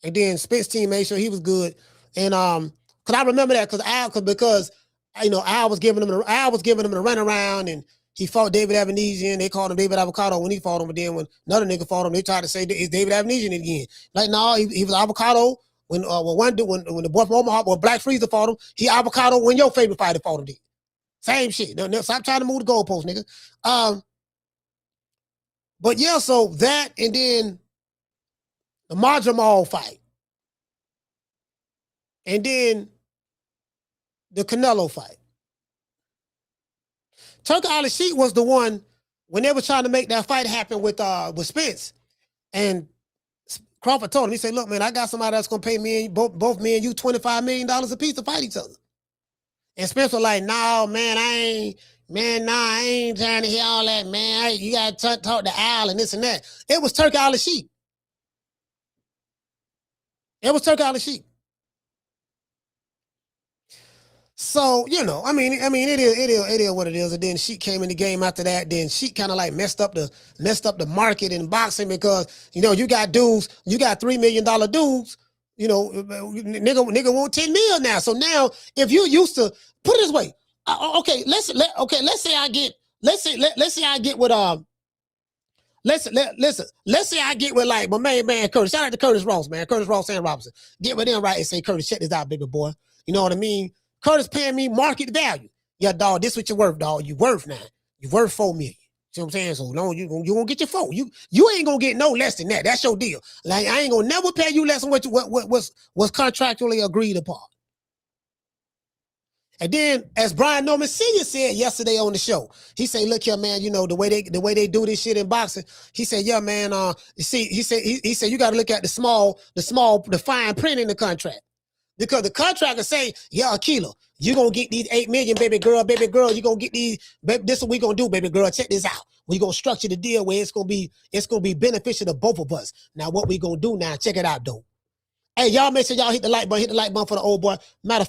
And then Spence team made sure he was good. And because I remember that because Al was giving him the runaround, and he fought David Avanesian. They called him David Avocado when he fought him, but then when another nigga fought him, they tried to say it's David Avanesian again. Like, no, he was Avocado when the boy from Omaha, when Black Freezer fought him. He Avocado when your favorite fighter fought him. Did same shit. No, stop trying to move the goalpost, nigga. But yeah, so that, and then the Majamal fight. And then the Canelo fight. Turkey Island Sheik was the one when they were trying to make that fight happen with Spence. And Crawford told him, he said, look, man, I got somebody that's going to pay me, both me and you $25 million a piece to fight each other. And Spence was like, no, man, I ain't trying to hear all that, man. You got to talk to Al and this and that. It was Turkey Island Sheik. It was Turkey Island Sheik. So, I mean, it is what it is. And then Sheik came in the game after that. Then Sheik kind of like messed up the market in boxing because, you got dudes, you got $3 million dudes, nigga want 10 mil now. So now if you used to put it this way, let's say I get with like my main man Curtis. Shout out to Curtis Ross, man. Curtis Ross and Robinson. Get with them right and say, Curtis, check this out, baby boy. You know what I mean? Curtis paying me market value. Yeah, dog, this what you worth, dog. You worth now. You worth $4 million. See what I'm saying? So long you gonna get your $4. You ain't gonna get no less than that. That's your deal. Like, I ain't gonna never pay you less than what's contractually agreed upon. And then, as Brian Norman Sr. said yesterday on the show, he said, "Look here, man. You know the way they do this shit in boxing." He said, "Yeah, man. You see, he said you got to look at the fine print in the contract, because the contractor say, yeah, Akila, you gonna get these 8 million, baby girl. You gonna get these. Baby, this is what we gonna do, baby girl. Check this out. We gonna structure the deal where it's gonna be beneficial to both of us. Now, what we gonna do now? Check it out, though. Hey, y'all make sure y'all hit the like button. Hit the like button for the old boy. Matter of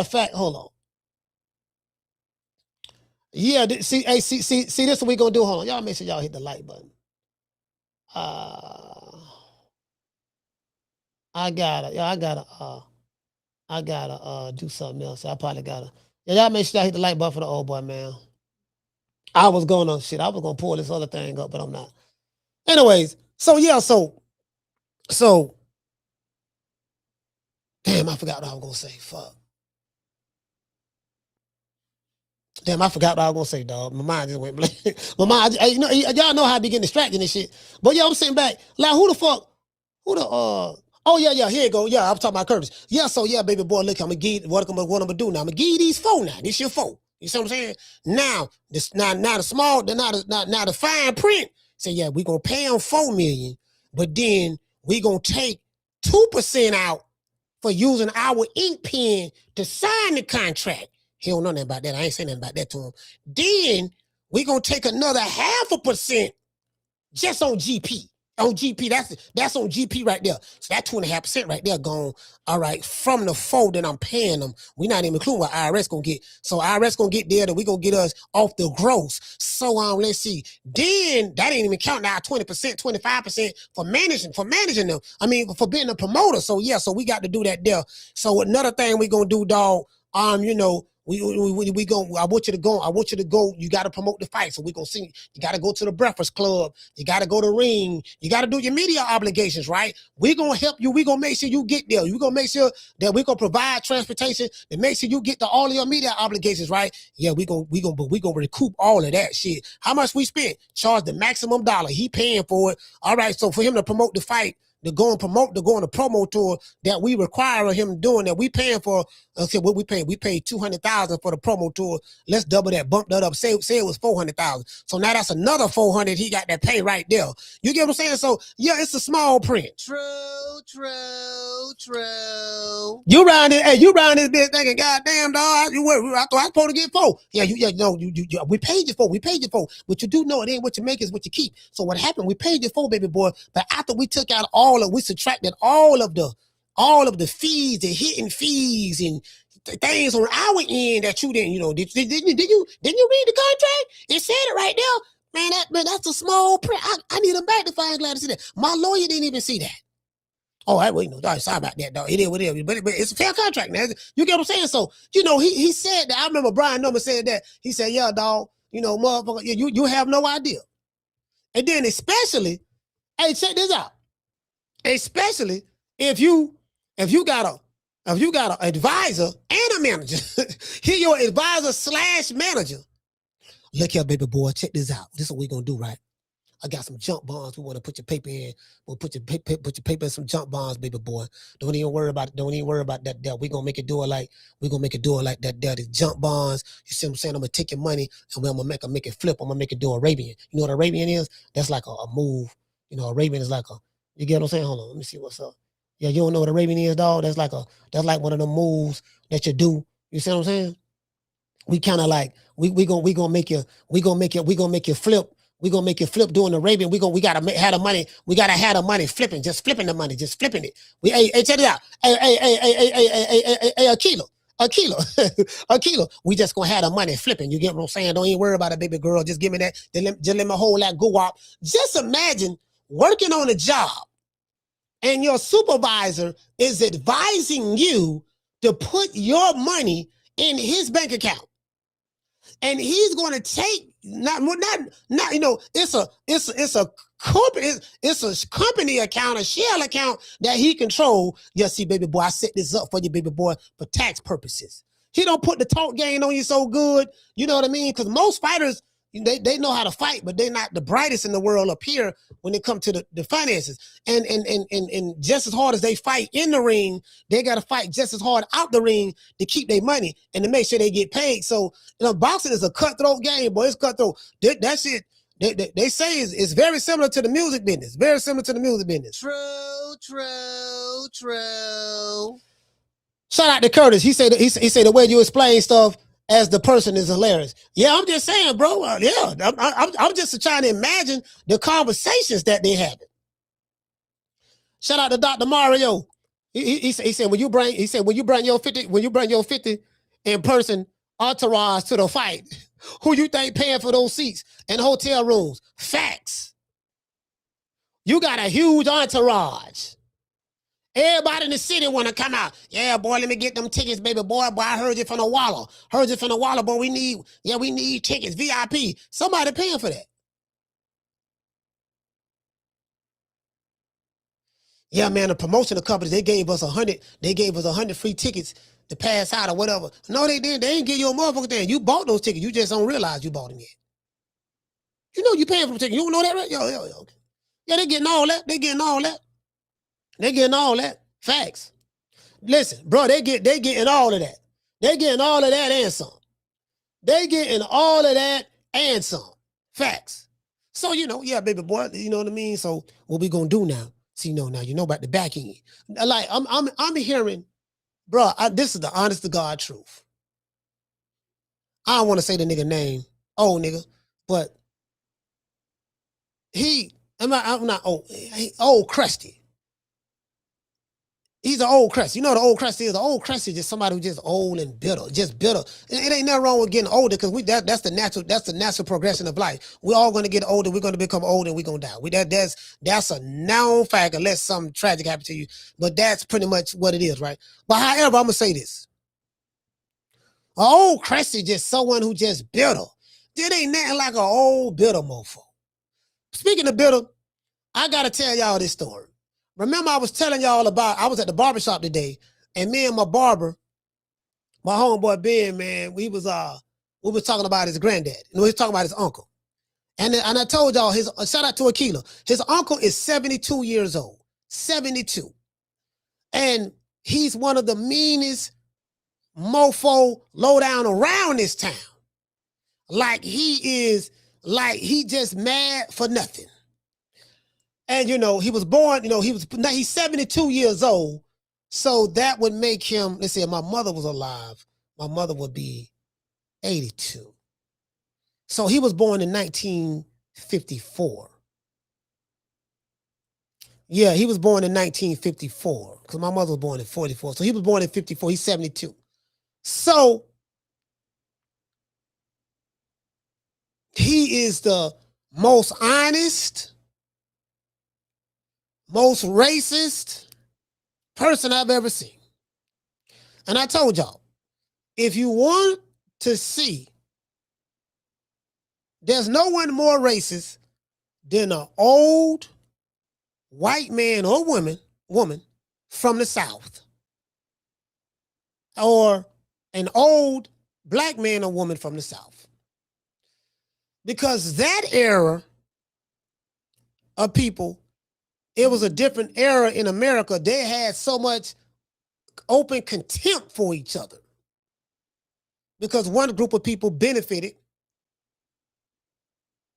fact, hold on. Yeah, see, this is what we gonna do. Hold on, y'all make sure y'all hit the like button. I gotta do something else. I probably gotta. Yeah, y'all make sure y'all hit the like button for the old boy, man. I was gonna pull this other thing up, but I'm not. Anyways, so damn, I forgot what I was gonna say. Fuck. Damn, I forgot what I was gonna say, dog. My mind just went blank. My mind, y'all know how I be getting distracted and shit. But yeah, I'm sitting back. Like, oh yeah, here you go. Yeah, I'm talking about Curtis. Yeah, so yeah, baby boy, look, I'm gonna give what I'm gonna do now. I'm gonna give you these 4 now. This your 4. You see what I'm saying? Now, now the fine print. Say, yeah, we gonna pay him 4 million, but then we gonna take 2% out for using our ink pen to sign the contract. He don't know nothing about that. I ain't saying nothing about that to him. Then we gonna take another 0.5% just on GP. On GP, that's on GP right there. So that 2.5% right there gone. All right, from the 4 that I'm paying them, we not even including what IRS gonna get. So IRS gonna get there, that we gonna get us off the gross. So let's see. Then that ain't even counting our 20%, 25% for managing them. I mean, for being a promoter. So yeah, so we got to do that there. So another thing we gonna do, dog. We I want you to go. You got to promote the fight. So we gonna see. You got to go to the Breakfast Club. You got to go to ring. You got to do your media obligations, right? We gonna help you. We gonna make sure you get there. We gonna make sure that we gonna provide transportation and make sure you get to all of your media obligations, right? Yeah, we gonna recoup all of that shit. How much we spent? Charge the maximum dollar. He paying for it. All right. So for him to promote the fight, to go on the promo tour that we require him doing, that we paying for. Okay, what we paid? We paid $200,000 for the promo tour. Let's double that, bump that up. Say it was $400,000. So now that's another $400 he got that pay right there. You get what I'm saying? So yeah, it's a small print. True. You round this bitch thinking, goddamn dog, I thought I was supposed to get 4. Yeah, we paid you 4. But you do know it ain't what you make, is what you keep. So what happened? We paid you 4, baby boy. But after we took out we subtracted all of the fees, the hidden fees and things on our end that you didn't, did you read the contract? It said it right there. Man, that's a small print. I need a magnifying glass to see that. My lawyer didn't even see that. Oh, sorry about that, dog. It is what it is. But it's a fair contract, man. You get what I'm saying? So, he said that. I remember Brian Norman said that. He said, yeah, dog, motherfucker, you have no idea. And then especially, hey, check this out. Especially if you got an advisor and a manager. He your advisor / manager. Look here, baby boy, check this out. This is what we're gonna do, right? I got some junk bonds. We want to put your paper in. We'll put your paper in some junk bonds, baby boy. Don't even worry about that debt. We're gonna make it do it like that debt. It's junk bonds. You see what I'm saying? I'm gonna take your money and I'm gonna make it flip. I'm gonna make it do Arabian. You know what Arabian is? That's like a move. Arabian is like you get what I'm saying? Hold on, let me see what's up. Yeah, you don't know what Arabian is, dog? That's like one of the moves that you do. You see what I'm saying? We kind of like we gonna make you flip. We gonna make you flip doing Arabian. We gotta have the money. We gotta have the money flipping, just flipping the money, just flipping it. Hey, check it out. Hey, a kilo. We just gonna have the money flipping. You get what I'm saying? Don't even worry about it, baby girl. Just give me that. Just let me hold that go up. Just imagine working on a job and your supervisor is advising you to put your money in his bank account. And he's going to take it's a company account, a shell account that he control. Yeah, see, baby boy, I set this up for you, baby boy, for tax purposes. He don't put the talk game on you so good. You know what I mean? Because most fighters, They know how to fight, but they're not the brightest in the world up here when it comes to the finances. And just as hard as they fight in the ring, they got to fight just as hard out the ring to keep their money and to make sure they get paid. So, boxing is a cutthroat game, boy. It's cutthroat. That shit, they say is very similar to the music business. Very similar to the music business. True. Shout out to Curtis. He said the way you explain stuff as the person is hilarious. Yeah, I'm just saying, bro. I'm just trying to imagine the conversations that they have. Shout out to Dr. Mario. He said when you bring your 50 in person entourage to the fight, who you think paying for those seats and hotel rooms? Facts. You got a huge entourage. Everybody in the city want to come out. Yeah, boy, let me get them tickets, baby boy. Boy, I heard you from the Waller. Boy, we need tickets, VIP. Somebody paying for that. Yeah, man, the promotional companies, they gave us 100 free tickets to pass out or whatever. No, they didn't. They ain't give you a motherfucker thing. You bought those tickets. You just don't realize you bought them yet. You know you paying for the ticket. You don't know that, right? Yo. Yeah, they getting all that. They getting all that. Facts. Listen, bro, they getting all of that. They getting all of that and some. They getting all of that and some. Facts. So, yeah, baby boy, you know what I mean? So what we gonna do now? See, now you know about the back end. Like, I'm hearing, bro, this is the honest to God truth. I don't want to say the nigga name, old nigga, but I'm not old, old crusty. He's an old crusty. You know what an old crusty is? The old crusty is just somebody who's just old and bitter, just bitter. It ain't nothing wrong with getting older because that's the natural progression of life. We're all going to get older. We're going to become old and we're going to die. That's a known fact unless something tragic happens to you. But that's pretty much what it is, right? But however, I'm going to say this. An old crusty is just someone who just bitter. It ain't nothing like an old bitter mofo. Speaking of bitter, I got to tell y'all this story. Remember, I was telling y'all I was at the barbershop today, and me and my barber, my homeboy Ben, man, we was talking about his granddad. We was talking about his uncle. And I told y'all, shout out to Aquila. His uncle is 72 years old. 72. And he's one of the meanest mofo lowdown around this town. He just mad for nothing. And, he was born, he's 72 years old. So that would make him, let's say if my mother was alive, my mother would be 82. So he was born in 1954. Yeah, he was born in 1954 because my mother was born in 44. So he was born in 54. He's 72. So he is the most honest, most racist person I've ever seen. And I told y'all, if you want to see, there's no one more racist than an old white man or woman from the South, or an old black man or woman from the South. Because that era of people, it was a different era in America. They had so much open contempt for each other because one group of people benefited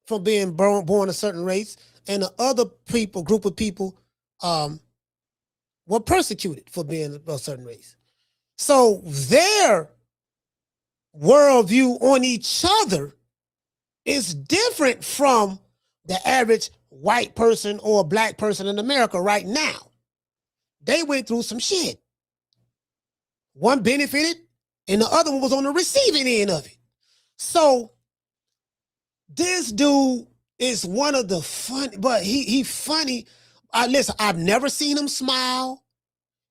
from being born a certain race, and the other group of people were persecuted for being a certain race. So their worldview on each other is different from the average white person or black person in America right now. They went through some shit. One benefited and the other one was on the receiving end of it. So this dude is one of the funny, but he funny. Listen, I've never seen him smile.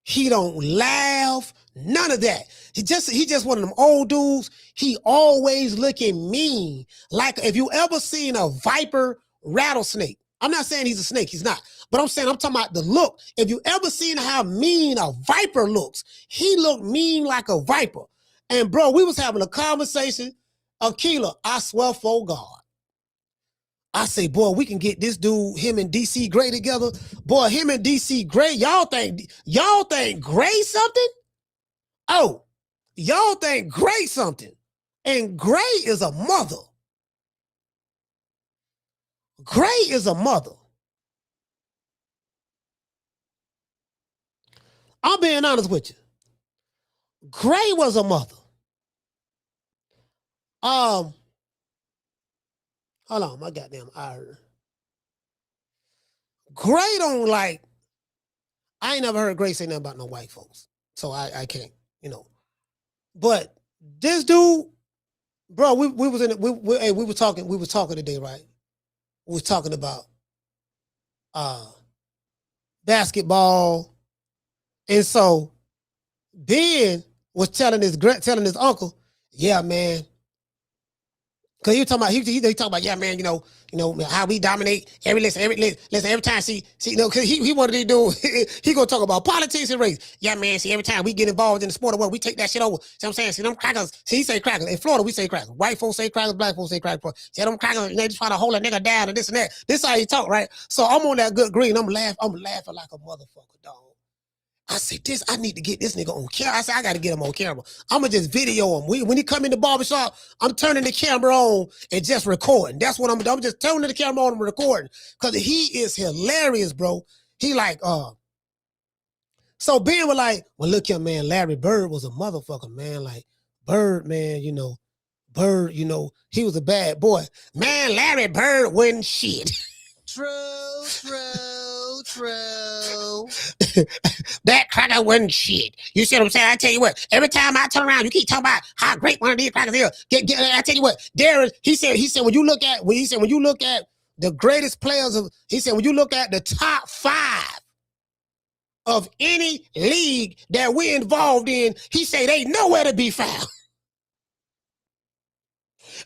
He don't laugh, none of that. He just one of them old dudes. He always looking mean. Like if you ever seen a viper rattlesnake. I'm not saying he's a snake, he's not. But I'm talking about the look. If you ever seen how mean a viper looks, he looked mean like a viper. And bro, we was having a conversation. Aquila, I swear for God, I say, boy, we can get this dude, him and DC Gray together. Boy, him and DC Gray, y'all think Gray something? Oh, y'all think Gray something. And Gray is a mother. Gray is a mother. I'm being honest with you. Gray was a mother. Hold on, my goddamn eye. Gray don't like. I ain't never heard Gray say nothing about no white folks, so I can't, you know. But this dude, bro, we was in we was talking today, right? We was talking about basketball, and so Ben was telling his uncle, yeah, man. Cause he was talking about he talking about, yeah, man, you know how we dominate every time see you know, cause he wanted to do he gonna talk about politics and race. Yeah, man, see every time we get involved in the sport of world, we take that shit over. See what I'm saying? See them crackers, he say crackers. In Florida, we say crackers. White folks say crackers, black folks say crackers. See them crackers, they just try to hold a nigga down and this and that. This how he talk, right? So I'm on that good green. I'm laughing like a motherfucker, dog. I said, I need to get this nigga on camera. I said, I got to get him on camera. I'm going to just video him. When he come in the barbershop, I'm turning the camera on and just recording. That's what I'm doing. I'm just turning the camera on and recording. Because he is hilarious, bro. He like, so Ben was like, well, look here, man, Larry Bird was a motherfucker, man. Like, Bird, man, Bird, he was a bad boy. Man, Larry Bird wasn't shit. True. That cracker wasn't shit. You see what I'm saying? I tell you what, every time I turn around, you keep talking about how great one of these crackers is. I tell you what, Darren, he said when you look at the greatest players when you look at the top 5 of any league that we're involved in, he said they nowhere to be found.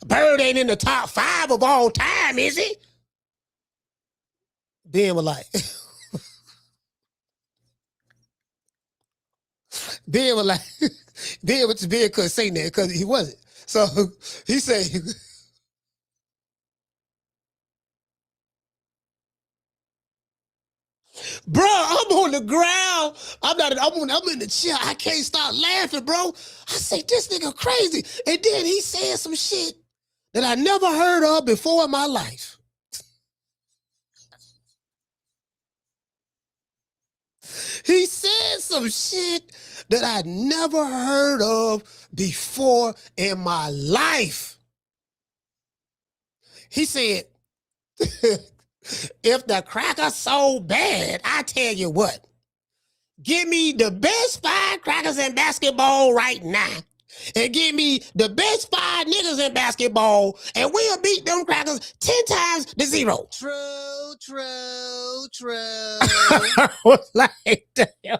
Bird ain't in the top 5 of all time, is he? Ben was like, Ben couldn't say that because he wasn't. So he said, bro, I'm on the ground. I'm in the chair. I can't stop laughing, bro. I say, this nigga crazy. And then he said some shit that I never heard of before in my life. He said some shit that I never heard of before in my life. He said, if the crackers so bad, I tell you what, give me the best 5 crackers in basketball right now. And give me the best 5 niggas in basketball, and we'll beat them crackers 10 times to 0. True. I was like, damn.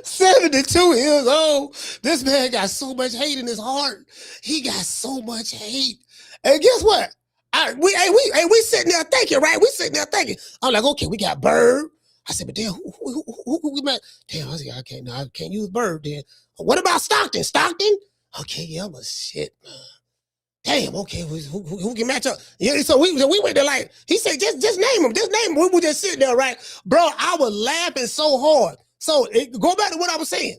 72 years old. This man got so much hate in his heart. He got so much hate. And guess what? We sitting there thinking, right? We sitting there thinking. I'm like, okay, we got Bird. I said, but damn, who we met? Damn, I said, I can't use Bird then. What about Stockton? Stockton? Okay, yeah, but shit. Damn, okay, who can match up? Yeah, so we went there like, he said, just name them. Just name them. We were just sitting there, right? Bro, I was laughing so hard. So go back to what I was saying.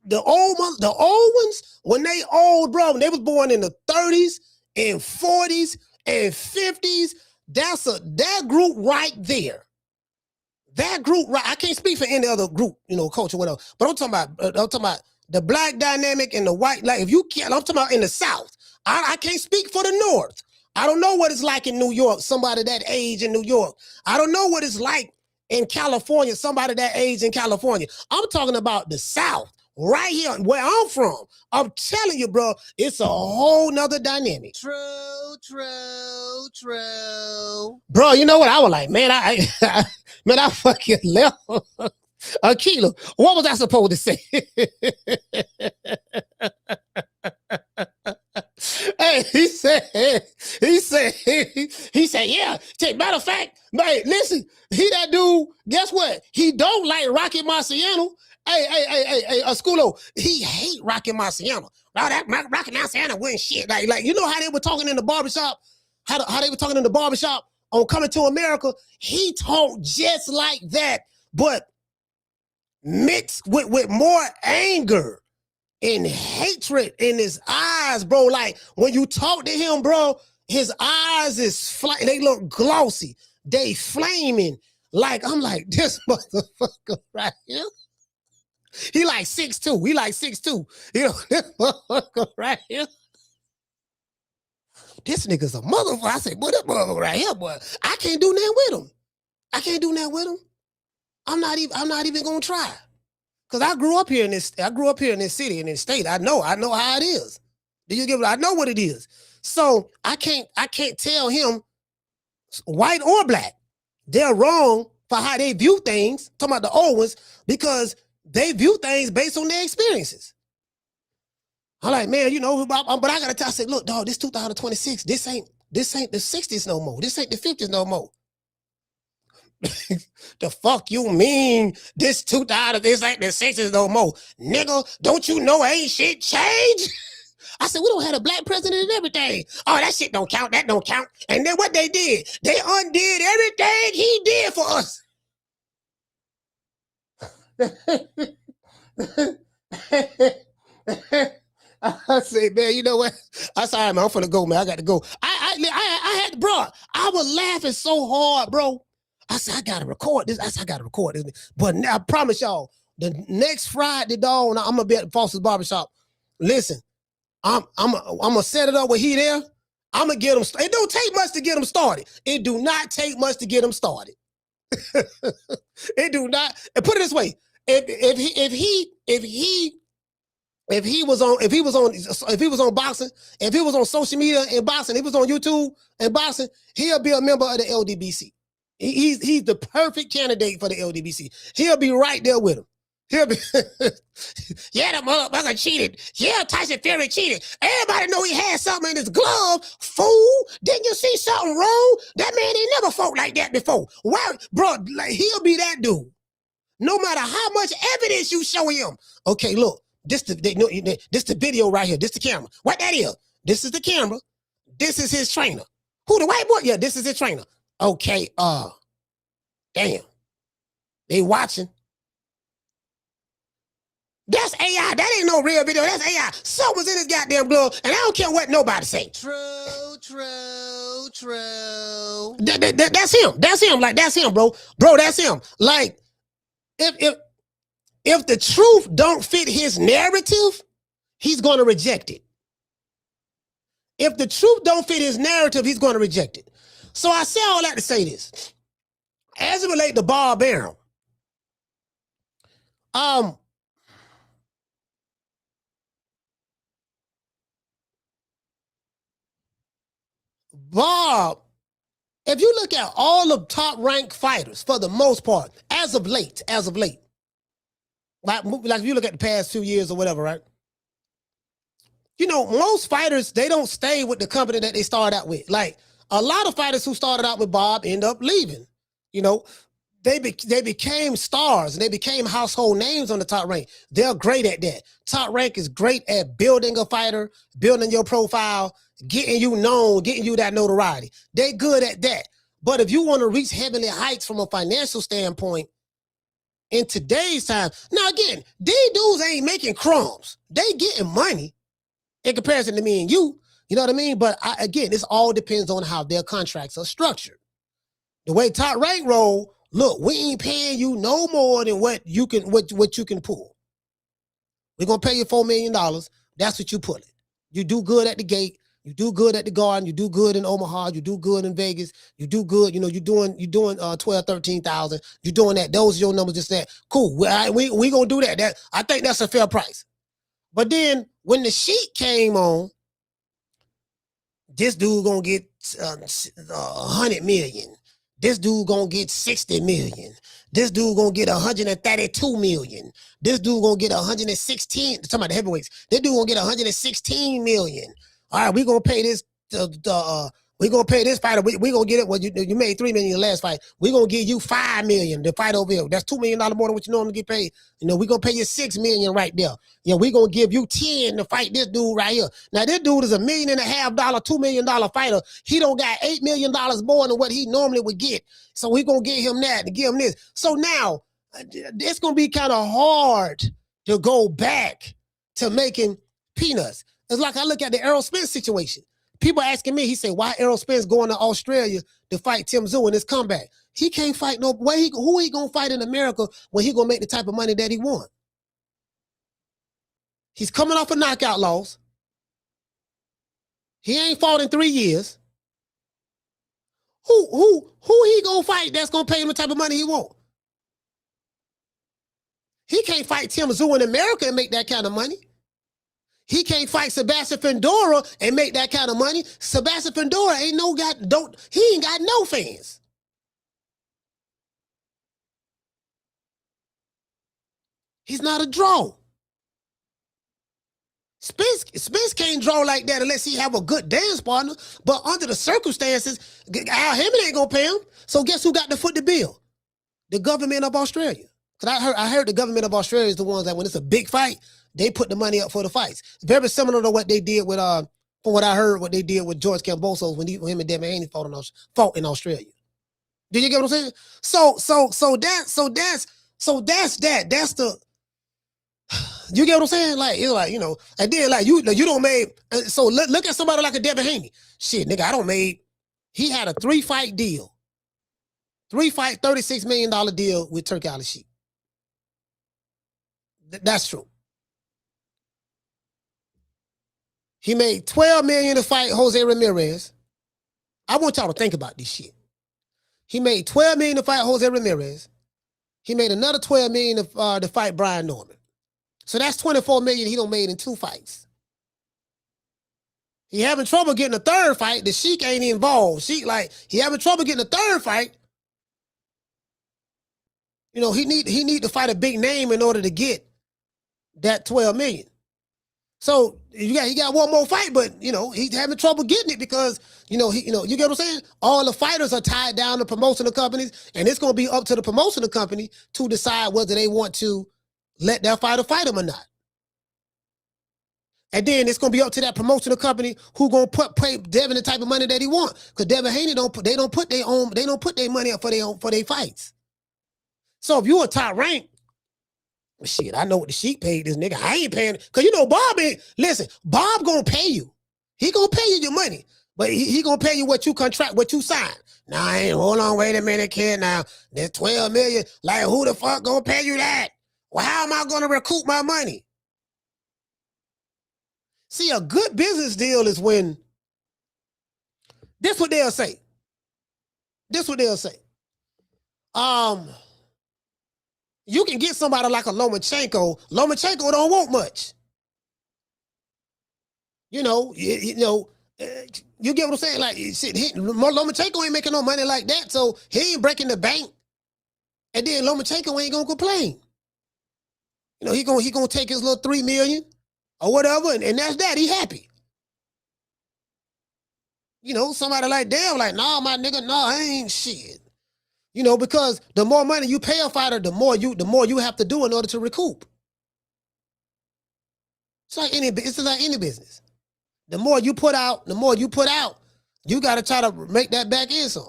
The old ones, when they old, bro, when they was born in the 30s and 40s and 50s, that group right there. That group, right? I can't speak for any other group, culture, whatever. But I'm talking about the black dynamic and the white. Like, if you can't, I'm talking about in the South. I can't speak for the North. I don't know what it's like in New York. Somebody that age in New York. I don't know what it's like in California. Somebody that age in California. I'm talking about the South, right here where I'm from. I'm telling you, bro, it's a whole nother dynamic. True. Bro, you know what? I was like, man, I fucking left Akila. What was I supposed to say? Hey, he said, yeah. Matter of fact, man, listen, he that dude, guess what? He don't like Rocky Marciano. Hey, Schoolo, he hate Rocky Marciano. Rocky Marciano wasn't shit. Like, you know how they were talking in the barbershop? How they were talking in the barbershop on Coming to America? He talked just like that, but mixed with more anger and hatred in his eyes, bro. Like, when you talk to him, bro, his eyes they look glossy. They flaming. Like, I'm like, this motherfucker right here. He like 6'2". He like 6'2". You know, this motherfucker right here. This nigga's a motherfucker. I say, boy, this motherfucker right here, boy. I can't do nothing with him. I can't do nothing with him. I'm not even gonna try. Cause I grew up here in this city, in this state. I know how it is. Do you get it? I know what it is. So I can't tell him, white or black, they're wrong for how they view things. Talking about the old ones, because they view things based on their experiences. I'm like, man, you know, but I gotta tell. I said, look, dog, this 2026. This ain't the 60s no more. This ain't the 50s no more. The fuck you mean this ain't the 60s no more? Nigga, don't you know ain't shit changed? I said, we don't have a black president and everything. Oh, that shit don't count. That don't count. And then what they did? They undid everything he did for us. I say, man, you know what? I'm sorry, man. I'm finna go, man. I got to go. I had, bro, I was laughing so hard, bro. I said, I gotta record this. But now, I promise y'all, the next Friday, dog, I'm gonna be at Foster's Barbershop. Listen, I'm gonna set it up with he there. I'm gonna get him. It don't take much to get him started. It do not take much to get him started. It do not. And put it this way: if he was on boxing, if he was on social media and boxing, if he was on YouTube and boxing, he'll be a member of the LDBC. He's the perfect candidate for the LDBC. He'll be right there with him. He'll be, yeah, the motherfucker cheated. Yeah, Tyson Fury cheated. Everybody know he had something in his glove. Fool, didn't you see something wrong? That man ain't never fought like that before. Why, bro? Like, he'll be that dude. No matter how much evidence you show him. Okay, look, this the video right here. This the camera. What that is? This is the camera. This is his trainer. Who, the white boy? Yeah, this is his trainer. Okay, damn. They watching. That's AI. That ain't no real video. That's AI. Something's in his goddamn glove, and I don't care what nobody say. True. That's him. That's him. Like, that's him, bro. Bro, that's him. Like, if the truth don't fit his narrative, he's going to reject it. If the truth don't fit his narrative, he's going to reject it. So I say all that to say this. As it relates to Bob Arum, Bob, if you look at all the top ranked fighters, for the most part, as of late, like if you look at the past 2 years or whatever, right? You know, most fighters, they don't stay with the company that they started out with. Like, a lot of fighters who started out with Bob end up leaving. You know, they became stars and they became household names on the top rank. They're great at that. Top rank is great at building a fighter, building your profile, getting you known, getting you that notoriety. They good at that. But if you want to reach heavenly heights from a financial standpoint, in today's time, now again, these dudes ain't making crumbs. They getting money in comparison to me and you. You know what I mean? But again, this all depends on how their contracts are structured. The way top rank roll, look, we ain't paying you no more than what you can pull. We're gonna pay you $4 million. That's what you pull it. You do good at the gate. You do good at the Garden. You do good in Omaha. You do good in Vegas. You do good. You know, you're doing 12, 13,000. You're doing that. Those are your numbers. Just that. Cool. We gonna do that. I think that's a fair price. But then when the sheet came on, this dude gonna get 100 million. This dude gonna get 60 million. This dude gonna get 132 million. This dude gonna get 116. Talking about the heavyweights. This dude gonna get 116 million. All right, we gonna pay this We're going to pay this fighter. We're going to get it. Well, you made $3 million in the last fight. We're going to give you $5 million to fight over here. That's $2 million more than what you normally get paid. You know, we're going to pay you $6 million right there. You know, we're going to give you 10 to fight this dude right here. Now, this dude is $1.5 million, $2 million fighter. He don't got $8 million more than what he normally would get. So we're going to give him that and give him this. So now, it's going to be kind of hard to go back to making peanuts. It's like I look at the Errol Spence situation. People asking me, he said, why Errol Spence going to Australia to fight Tim Tszyu in his comeback? He can't fight no way. Who he going to fight in America when he going to make the type of money that he want? He's coming off a knockout loss. He ain't fought in 3 years. Who he going to fight that's going to pay him the type of money he want? He can't fight Tim Tszyu in America and make that kind of money. He can't fight Sebastian Fundora and make that kind of money. Sebastian Fundora ain't he ain't got no fans. He's not a draw. Spence can't draw like that unless he have a good dance partner. But under the circumstances, Al Hammond ain't gonna pay him. So guess who got to foot the bill? The government of Australia. Because I heard the government of Australia is the ones that when it's a big fight, they put the money up for the fights. Very similar to what they did with, from what I heard, what they did with George Kambosos when him and Devin Haney fought in Australia. Did you get what I'm saying? So that's that. That's the, you get what I'm saying? Like, it's like, you know, and then like you don't make, so look at somebody like a Devin Haney. Shit, nigga, he had a 3-fight deal. 3-fight, $36 million deal with Turk Al-Sheikh. That's true. He made $12 million to fight Jose Ramirez. I want y'all to think about this shit. He made $12 million to fight Jose Ramirez. He made another $12 million to fight Brian Norman. So that's $24 million he done made in 2 fights. He having trouble getting a third fight. The Sheik ain't involved. He having trouble getting a third fight. You know, he need to fight a big name in order to get that $12 million. So he got one more fight, but you know, he's having trouble getting it because, you get what I'm saying? All the fighters are tied down to promotional companies, and it's gonna be up to the promotional company to decide whether they want to let that fighter fight him or not. And then it's gonna be up to that promotional company who gonna pay Devin the type of money that he want. Because Devin Haney don't put their money up for their fights. So if you a top rank, shit, I know what the Sheik paid this nigga. I ain't paying, because you know Bob gonna pay you. He gonna pay you your money, but he gonna pay you what you sign. Now, hold on, wait a minute, kid. Now, there's $12 million. Like, who the fuck gonna pay you that? Well, how am I gonna recoup my money? See, a good business deal is when, this what they'll say. You can get somebody like a Lomachenko. Lomachenko don't want much. You get what I'm saying? Like, shit, Lomachenko ain't making no money like that, so he ain't breaking the bank. And then Lomachenko ain't gonna complain. You know, he gonna take his little $3 million or whatever, and that's that. He happy. You know, somebody like Dale, like, nah, my nigga, nah, I ain't shit. You know, because the more money you pay a fighter, the more you have to do in order to recoup. It's like any business. The more you put out, you got to try to make that back in some.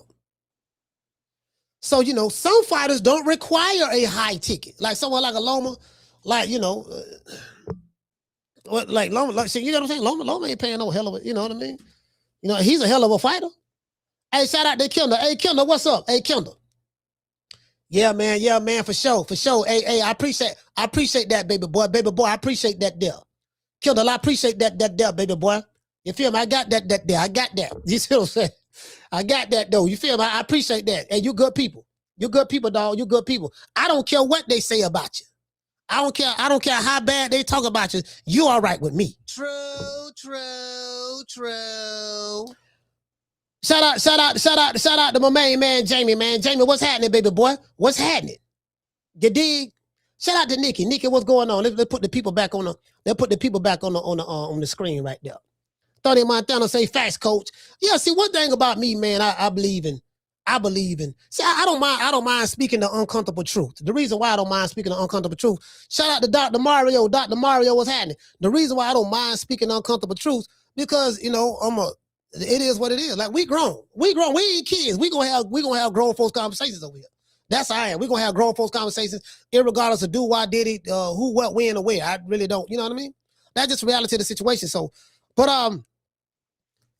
So, you know, some fighters don't require a high ticket. Like someone like a Loma, like, you know, like Loma, like, you know what I'm saying? Loma ain't paying no hell of a, you know what I mean? You know, he's a hell of a fighter. Hey, shout out to Kendall. Hey, Kendall, what's up? Hey, Kendall. Yeah, man, for sure. Hey, I appreciate that, baby boy, I appreciate that deal. Kendall, I appreciate that deal, baby boy. You feel me? I got that deal. I got that. You see what I'm saying? I got that though. You feel me? I appreciate that. Hey, you good people. You good people, dog. You good people. I don't care what they say about you. I don't care how bad they talk about you. You all right with me. True. Shout out to my main man, Jamie, man. Jamie, what's happening, baby boy? What's happening? You dig? Shout out to Nikki. Nikki, what's going on? Let's put the people back on the screen right there. Tony Montana say facts, coach. Yeah, see, one thing about me, man, I believe in. See, I don't mind speaking the uncomfortable truth. The reason why I don't mind speaking the uncomfortable truth, shout out to Dr. Mario. Dr. Mario, what's happening? The reason why I don't mind speaking the uncomfortable truth, because, it is what it is. Like, we grown. We ain't kids. We gonna have grown folks conversations over here. That's how I am. We're gonna have grown folks conversations, irregardless of do, why, did it, who, what, when, or where. I really don't, you know what I mean? That's just reality of the situation. So, but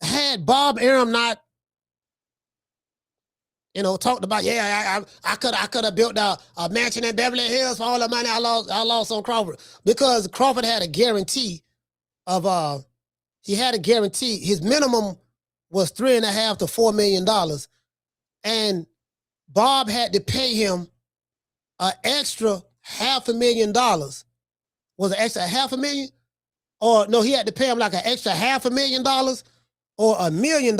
had Bob Arum not, talked about, I could have built a mansion in Beverly Hills for all the money I lost on Crawford, because Crawford had a guarantee of his minimum was $3.5 to $4 million, and Bob had to pay him an extra $500,000. Was it extra $500,000? Or no, he had to pay him like an extra $500,000 or $1 million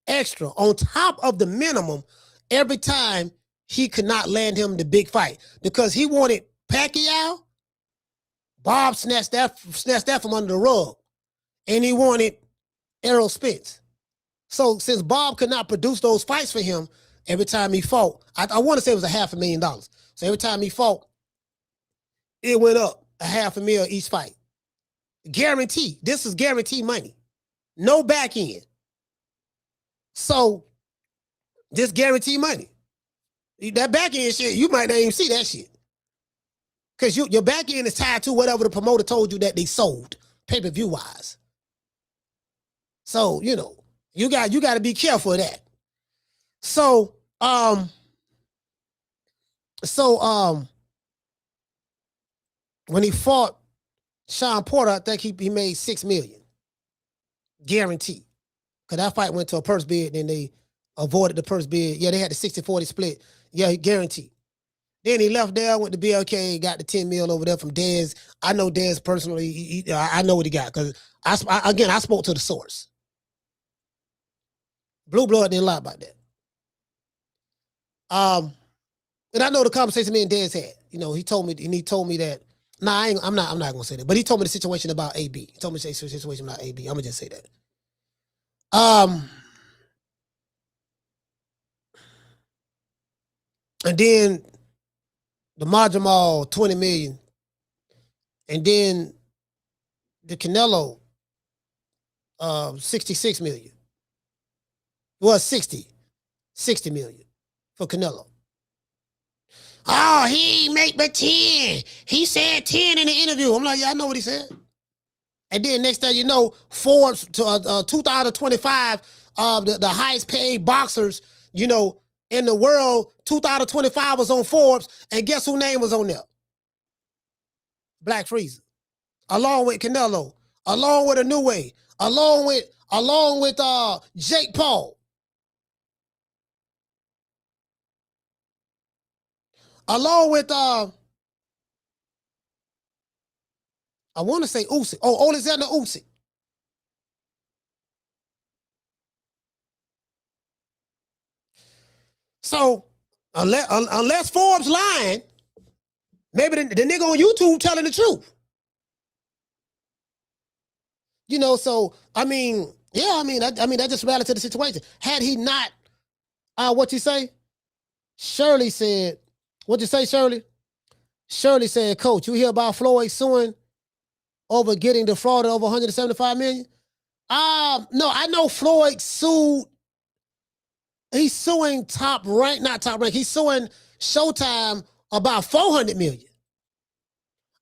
extra on top of the minimum every time he could not land him the big fight, because he wanted Pacquiao. Bob snatched that from under the rug, and he wanted Errol Spence. So since Bob could not produce those fights for him every time he fought, I want to say it was $500,000. So every time he fought, it went up $500,000 each fight. Guarantee. This is guaranteed money. No back end. So this guaranteed money. That back end shit, you might not even see that shit. Because your back end is tied to whatever the promoter told you that they sold, pay-per-view wise. So, you got to be careful of that. So, when he fought Sean Porter, I think he made $6 million. Guaranteed. Because that fight went to a purse bid, then they avoided the purse bid. Yeah, they had the 60-40 split. Yeah, guaranteed. Then he left there, went to BLK, got the $10 million over there from Dez. I know Dez personally. I know what he got, because I spoke to the source. Blue Blood didn't lie about that. And I know the conversation me and Dez had. He told me that. Nah, I'm not gonna say that. But he told me the situation about AB. He told me the situation about AB. I'm gonna just say that. And then the Majamal, $20 million. And then the Canelo, $66 million. Well, $60 million for Canelo. Oh, he ain't make but 10. He said 10 in the interview. I'm like, yeah, I know what he said. And then next thing you know, Forbes, 2025, the highest paid boxers, in the world, 2025 was on Forbes, and guess whose name was on there? Black Freezer, along with Canelo, along with Inoue, along with Jake Paul, along with I want to say Usyk. Oh, Alexander Usyk. So unless Forbes lying, maybe the nigga on YouTube telling the truth. So I mean, that's just reality to the situation. Had he not, what you say? Shirley said, what'd you say, Shirley? Shirley said, Coach, you hear about Floyd suing over getting defrauded over $175 million? No, I know Floyd sued. He's suing Top Rank, not Top Rank. He's suing Showtime about $400 million.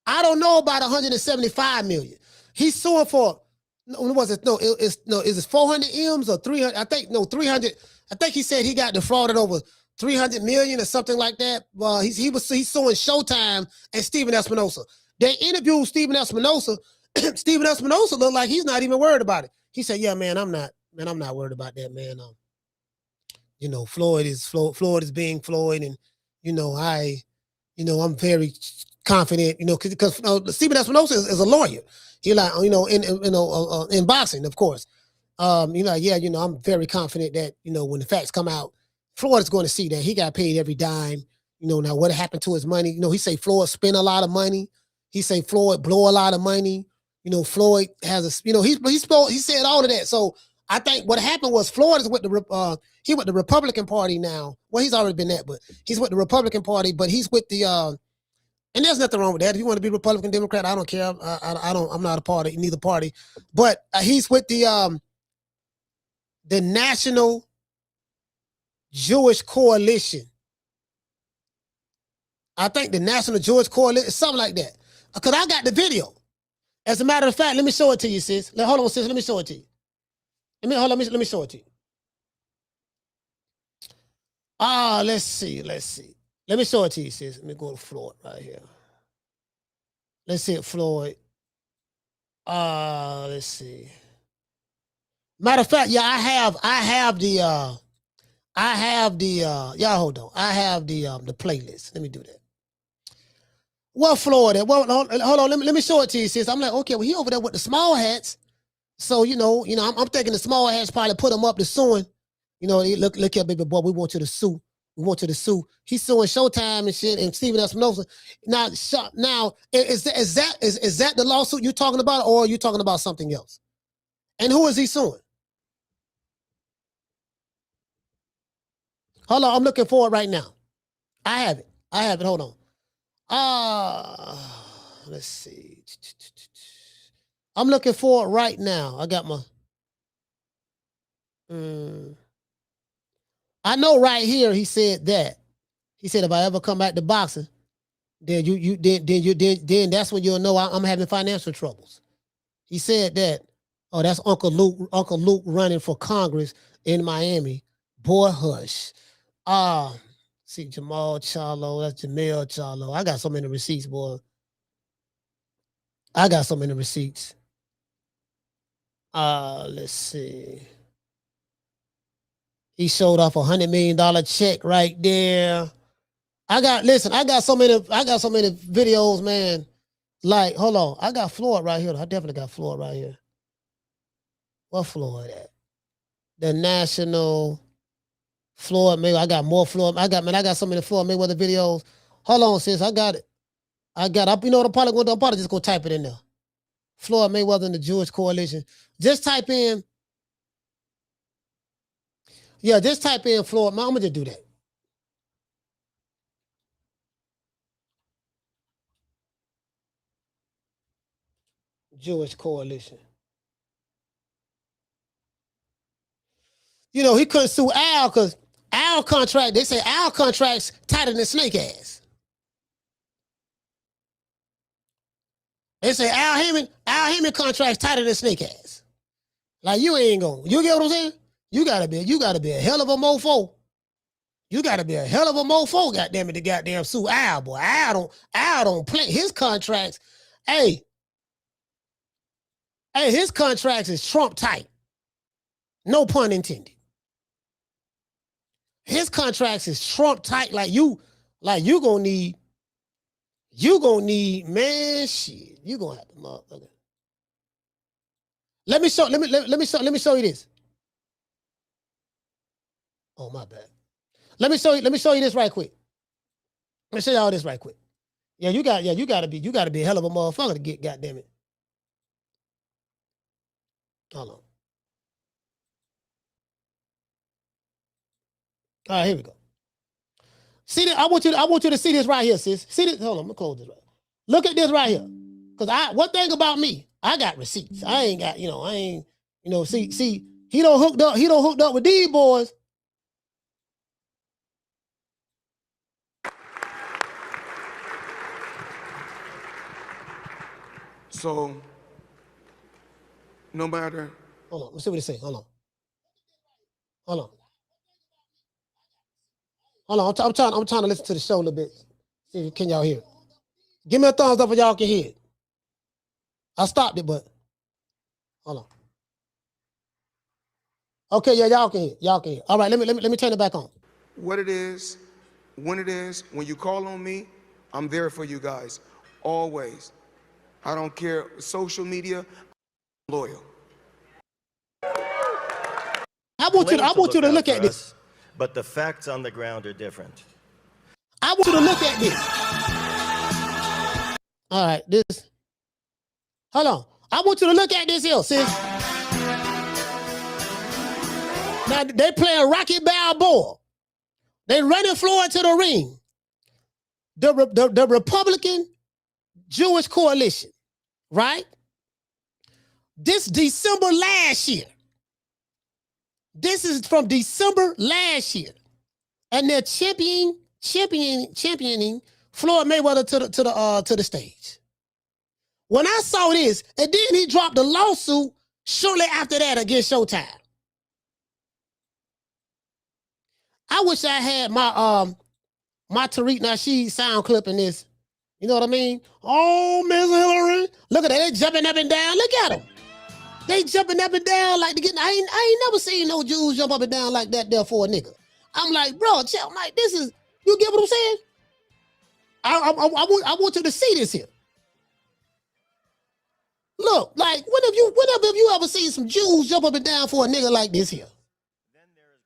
I don't know about $175 million. He's suing for, is it 400 M's or 300? I think 300. I think he said he got defrauded over 300 million or something like that. He's suing Showtime and Steven Espinosa. They interviewed Steven Espinosa. Steven Espinosa looked like he's not even worried about it. He said, "Yeah, man, I'm not worried about that, man. Floyd is being Floyd, and I'm very confident, because Steven Espinosa is a lawyer. He in boxing, of course. I'm very confident that when the facts come out, Floyd is going to see that he got paid every dime. Now what happened to his money? He say Floyd spent a lot of money. He say Floyd blow a lot of money. Floyd has a, he said all of that. So I think what happened was Floyd is with he with the Republican Party now. Well, he's already been that, but he's with the Republican Party, but he's with the, and there's nothing wrong with that. If you want to be Republican, Democrat, I don't care. I'm not a party, neither party, but he's with the National Jewish Coalition. I think the National Jewish Coalition, something like that. Because I got the video. As a matter of fact, let me show it to you, sis. Hold on, sis. Let me show it to you. Let me show it to you. Let's see. Let me show it to you, sis. Let me go to Floyd right here. Let's see it, Floyd. Let's see. Matter of fact, yeah, I have the y'all hold on. I have the playlist. Let me do that. What Florida? Well, hold on. Let me show it to you, sis. I'm like, okay, well, he over there with the small hats. So, I'm thinking the small hats probably put him up to suing. Look here, baby boy, we want you to sue. We want you to sue. He's suing Showtime and shit and Steven Espinosa. Now, is that the lawsuit you're talking about, or are you talking about something else? And who is he suing? Hold on, I'm looking for it right now. I have it. Hold on. Let's see. I'm looking for it right now. I got my. I know right here he said that. He said if I ever come back to boxing, then then that's when you'll know I'm having financial troubles. He said that. Oh, that's Uncle Luke running for Congress in Miami. Boy, hush. See Jamal Charlo. That's Jamel Charlo. I got so many receipts, boy. I got so many receipts. Let's see. He showed off $100 million check right there. I got so many videos, man. Like, hold on. I got Floyd right here. I definitely got Floyd right here. What Floyd at? The National Floyd Mayweather. I got more Floyd. I got so many Floyd Mayweather videos. Hold on, sis. I got it. What I'm probably just gonna type it in there. Floyd Mayweather and the Jewish Coalition. Just type in. Yeah, just type in Floyd. I'm gonna just do that. Jewish Coalition. He couldn't sue Al because Al contract, they say Al contract's tighter than snake ass. They say Al Heyman contract's tighter than snake ass. Like you get what I'm saying? You gotta be a hell of a mofo. You gotta be a hell of a mofo, goddamn it, to goddamn sue Al, boy. Al don't play his contracts. Hey, his contracts is Trump tight. No pun intended. His contracts is Trump tight. Like you gonna need, man, shit. You gonna have to motherfucker. Let me show you this. Oh, my bad. Let me show you this right quick. Let me show y'all this right quick. Yeah, you gotta be a hell of a motherfucker to get, goddamn it. Hold on. All right, here we go. See this? I want you to see this right here, sis. See this? Hold on, I'm gonna close this right. Look at this right here. Cause one thing about me, I got receipts. I ain't got, see, he don't hooked up with these boys. So, no matter. Hold on, let's see what they say. Hold on. I'm trying to listen to the show a little bit. See, can y'all hear it? Give me a thumbs up if y'all can hear it. I stopped it, but hold on. Okay, yeah, y'all can hear. All right, let me turn it back on. What it is, when you call on me, I'm there for you guys, always. I don't care, social media, I'm loyal. I want you to look at this. But the facts on the ground are different. I want you to look at this. All right, this. Hold on. I want you to look at this here, sis. Now, they playing Rocky Balboa. They running Floyd to the ring. The Republican Jewish coalition, right? This December last year. This is from December last year. And they're championing Floyd Mayweather to the stage. When I saw this, and then he dropped a lawsuit shortly after that against Showtime. I wish I had my Tariq Nasheed sound clip in this. You know what I mean? Oh, Miss Hillary. Look at that. They jumping up and down. Look at them. They jumping up and down like to get. I ain't never seen no Jews jump up and down like that there for a nigga. I'm like, bro, I'm like, this is, you get what I'm saying? I want you to see this here. Look, like, whenever have you ever seen some Jews jump up and down for a nigga like this here?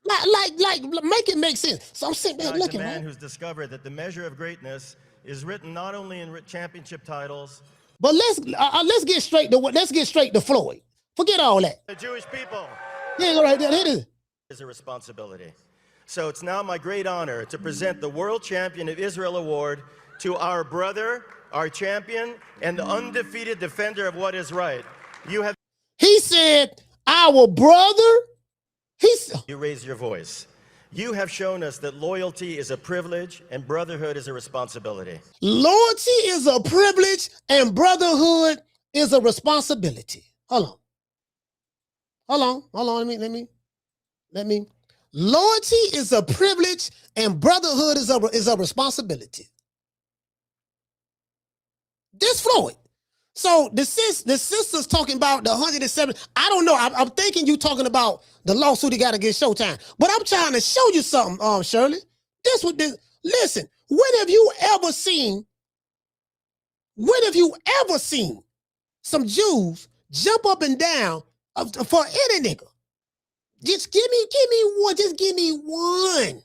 Like, make it make sense. So I'm sitting there looking, a man who's discovered that the measure of greatness is written not only in championship titles, but let's get straight to Floyd. Forget all that. The Jewish people. Yeah, right there. It is. Is a responsibility. So it's now my great honor to present the World Champion of Israel Award to our brother, our champion, and the undefeated defender of what is right. He said, our brother. You raise your voice. You have shown us that loyalty is a privilege and brotherhood is a responsibility. Loyalty is a privilege and brotherhood is a responsibility. Hold on. Let me. Loyalty is a privilege and brotherhood is a responsibility. This Floyd. So the sister's talking about the 107. I don't know. I'm thinking you talking about the lawsuit he got against Showtime. But I'm trying to show you something, Shirley. Listen, when have you ever seen some Jews jump up and down for any nigga? Just give me one.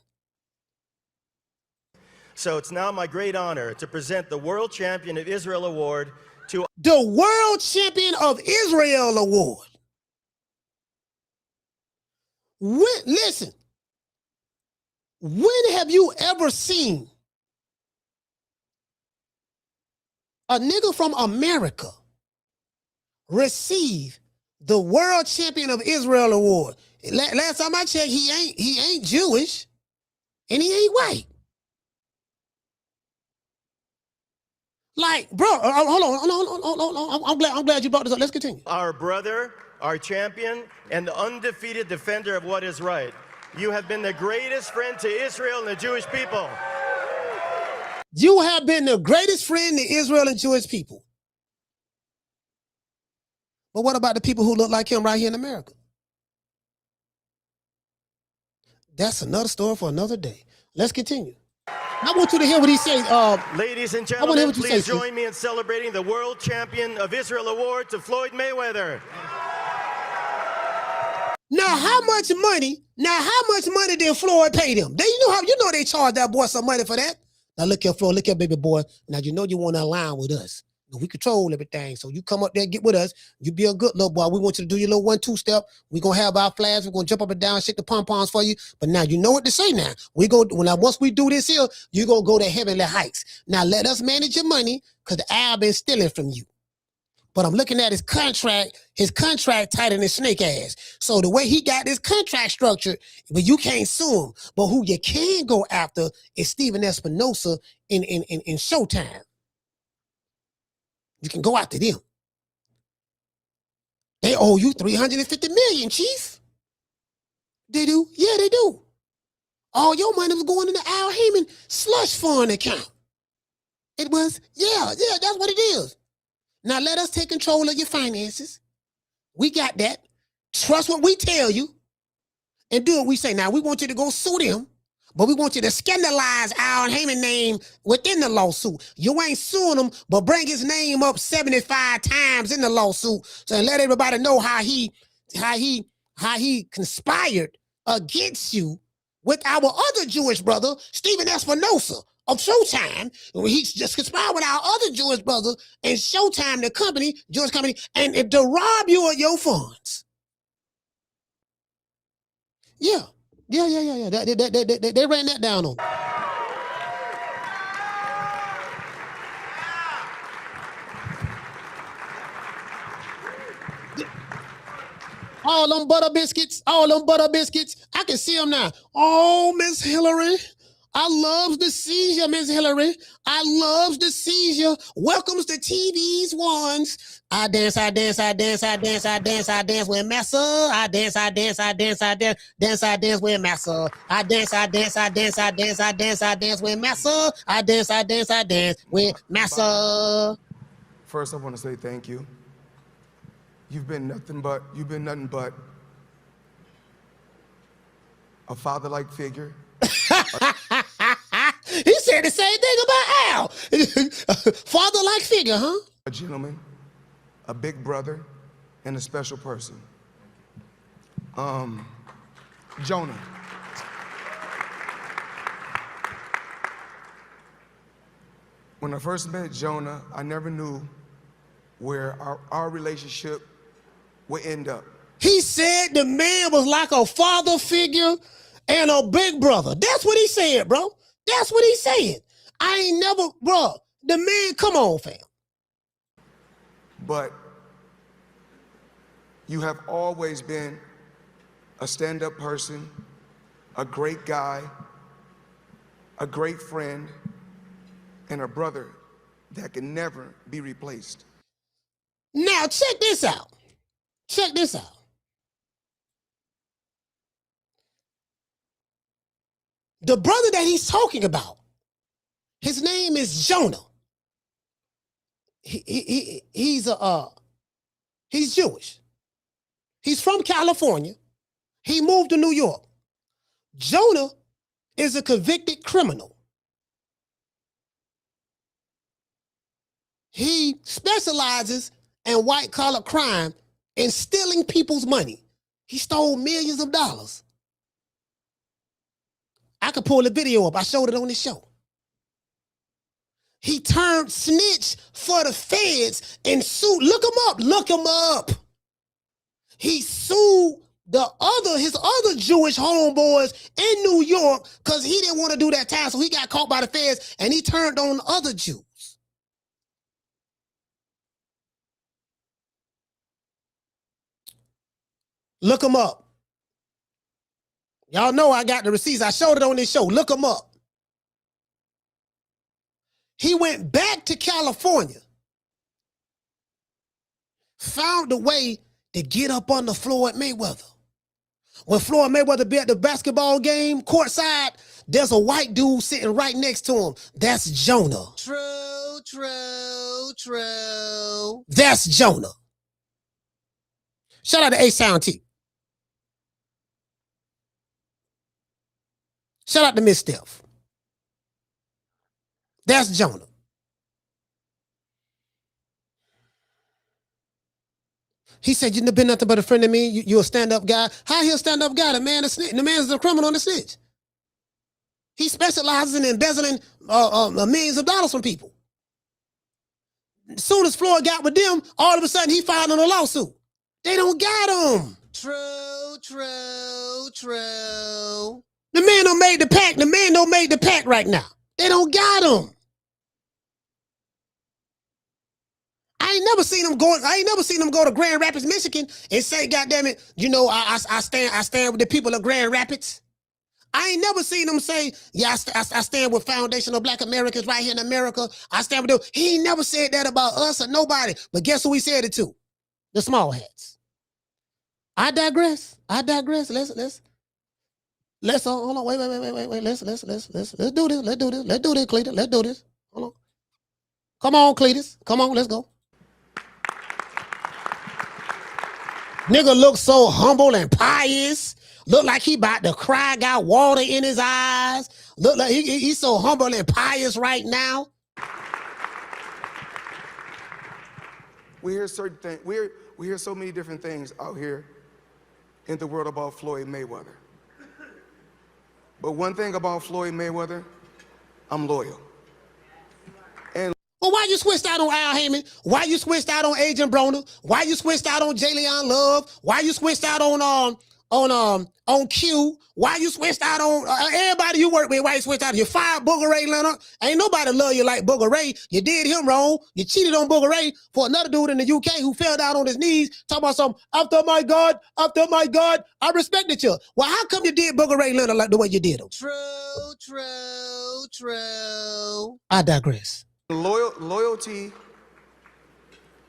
So it's now my great honor to present the World Champion of Israel Award to the World Champion of Israel Award. Listen, when have you ever seen a nigga from America receive the World Champion of Israel Award? Last time I checked, he ain't Jewish and he ain't white. Like, bro, hold on. I'm glad you brought this up. Let's continue. Our brother, our champion, and the undefeated defender of what is right. You have been the greatest friend to Israel and the Jewish people. You have been the greatest friend to Israel and Jewish people. But what about the people who look like him right here in America? That's another story for another day. Let's continue. I want you to hear what he says. Ladies and gentlemen, please join me in celebrating the World Champion of Israel Award to Floyd Mayweather. Now, how much money did Floyd pay them? You know they charged that boy some money for that. Now look here, Floyd, look here, baby boy. Now you know you want to align with us. We control everything. So you come up there, get with us. You be a good little boy. We want you to do your little 1-2 step. We're gonna have our flags. We're gonna jump up and down, shake the pom-poms for you. But now you know what to say now. Once we do this here, you're gonna go to heavenly heights. Now let us manage your money because the Al been stealing from you. But I'm looking at his contract tighter than his snake ass. So the way he got this contract structured, but you can't sue him. But who you can go after is Steven Espinosa in Showtime. You can go after them. They owe you $350 million, Chief. They do? Yeah, they do. All your money was going in the Al Heyman slush fund account. It was, yeah, that's what it is. Now let us take control of your finances. We got that. Trust what we tell you and do what we say. Now we want you to go sue them, but we want you to scandalize Al Heyman's name within the lawsuit. You ain't suing him, but bring his name up 75 times in the lawsuit so let everybody know how he conspired against you with our other Jewish brother, Stephen Espinosa of Showtime. He just conspired with our other Jewish brother and Showtime, the company, Jewish company, and to rob you of your funds. Yeah. They ran that down on me. All them butter biscuits, I can see them now. Oh, Miss Hillary, I loves to see you, Miss Hillary. I loves to see you. Welcomes to TV's ones. I dance with Massa. I dance with Massa. I dance with Massa. I dance with Massa. First, I want to say thank you. You've been nothing but a father-like figure. He said the same thing about Al. Father-like figure, huh? A gentleman, a big brother, and a special person. Jonah. When I first met Jonah, I never knew where our relationship would end up. He said the man was like a father figure and a big brother. That's what he said, bro. That's what he said. I ain't never, bro. The man, come on, fam. But you have always been a stand-up person, a great guy, a great friend, and a brother that can never be replaced. Now, check this out. Check this out. The brother that he's talking about, his name is Jonah. He's Jewish. He's from California. He moved to New York. Jonah is a convicted criminal. He specializes in white-collar crime and stealing people's money. He stole millions of dollars. I could pull the video up. I showed it on this show. He turned snitch for the feds and sued. Look him up. He sued his other Jewish homeboys in New York because he didn't want to do that time, so he got caught by the feds and he turned on the other Jews. Look him up. Y'all know I got the receipts. I showed it on this show. Look him up. He went back to California, found a way to get up under Floyd Mayweather. When Floyd Mayweather be at the basketball game courtside, there's a white dude sitting right next to him. That's Jonah. True. That's Jonah. Shout out to A-Sound T. Shout out to Miss Steph. That's Jonah. He said, you've been nothing but a friend of me. You're a stand-up guy. How he a stand-up guy? The man's a criminal and a snitch. He specializes in embezzling millions of dollars from people. As soon as Floyd got with them, all of a sudden he filed on a lawsuit. They don't got him. True. The man don't made the pack. The man don't made the pack right now. They don't got him. I ain't never seen him go to Grand Rapids, Michigan and say, goddamn it, you know, I stand with the people of Grand Rapids. I ain't never seen him say, yeah, I stand with Foundational Black Americans right here in America. I stand with them. He ain't never said that about us or nobody. But guess who he said it to? The small hats. I digress. Let's hold on. Wait. Let's do this. Let's do this, Cletus. Let's do this. Hold on. Come on, Cletus. Come on, let's go. Nigga look so humble and pious. Look like he about to cry, got water in his eyes. Look like he's so humble and pious right now. We hear certain things. We hear so many different things out here in the world about Floyd Mayweather. But one thing about Floyd Mayweather, I'm loyal. Well, why you switched out on Al Heyman? Why you switched out on Agent Broner? Why you switched out on Jalen Love? Why you switched out on Q? Why you switched out on everybody you work with? Why you switched out? You fired Booger Ray Leonard. Ain't nobody love you like Booger Ray. You did him wrong. You cheated on Booger Ray for another dude in the UK who fell down on his knees talking about something. After my God, I respected you. Well, how come you did Booger Ray Leonard like the way you did him? True. I digress. Loyalty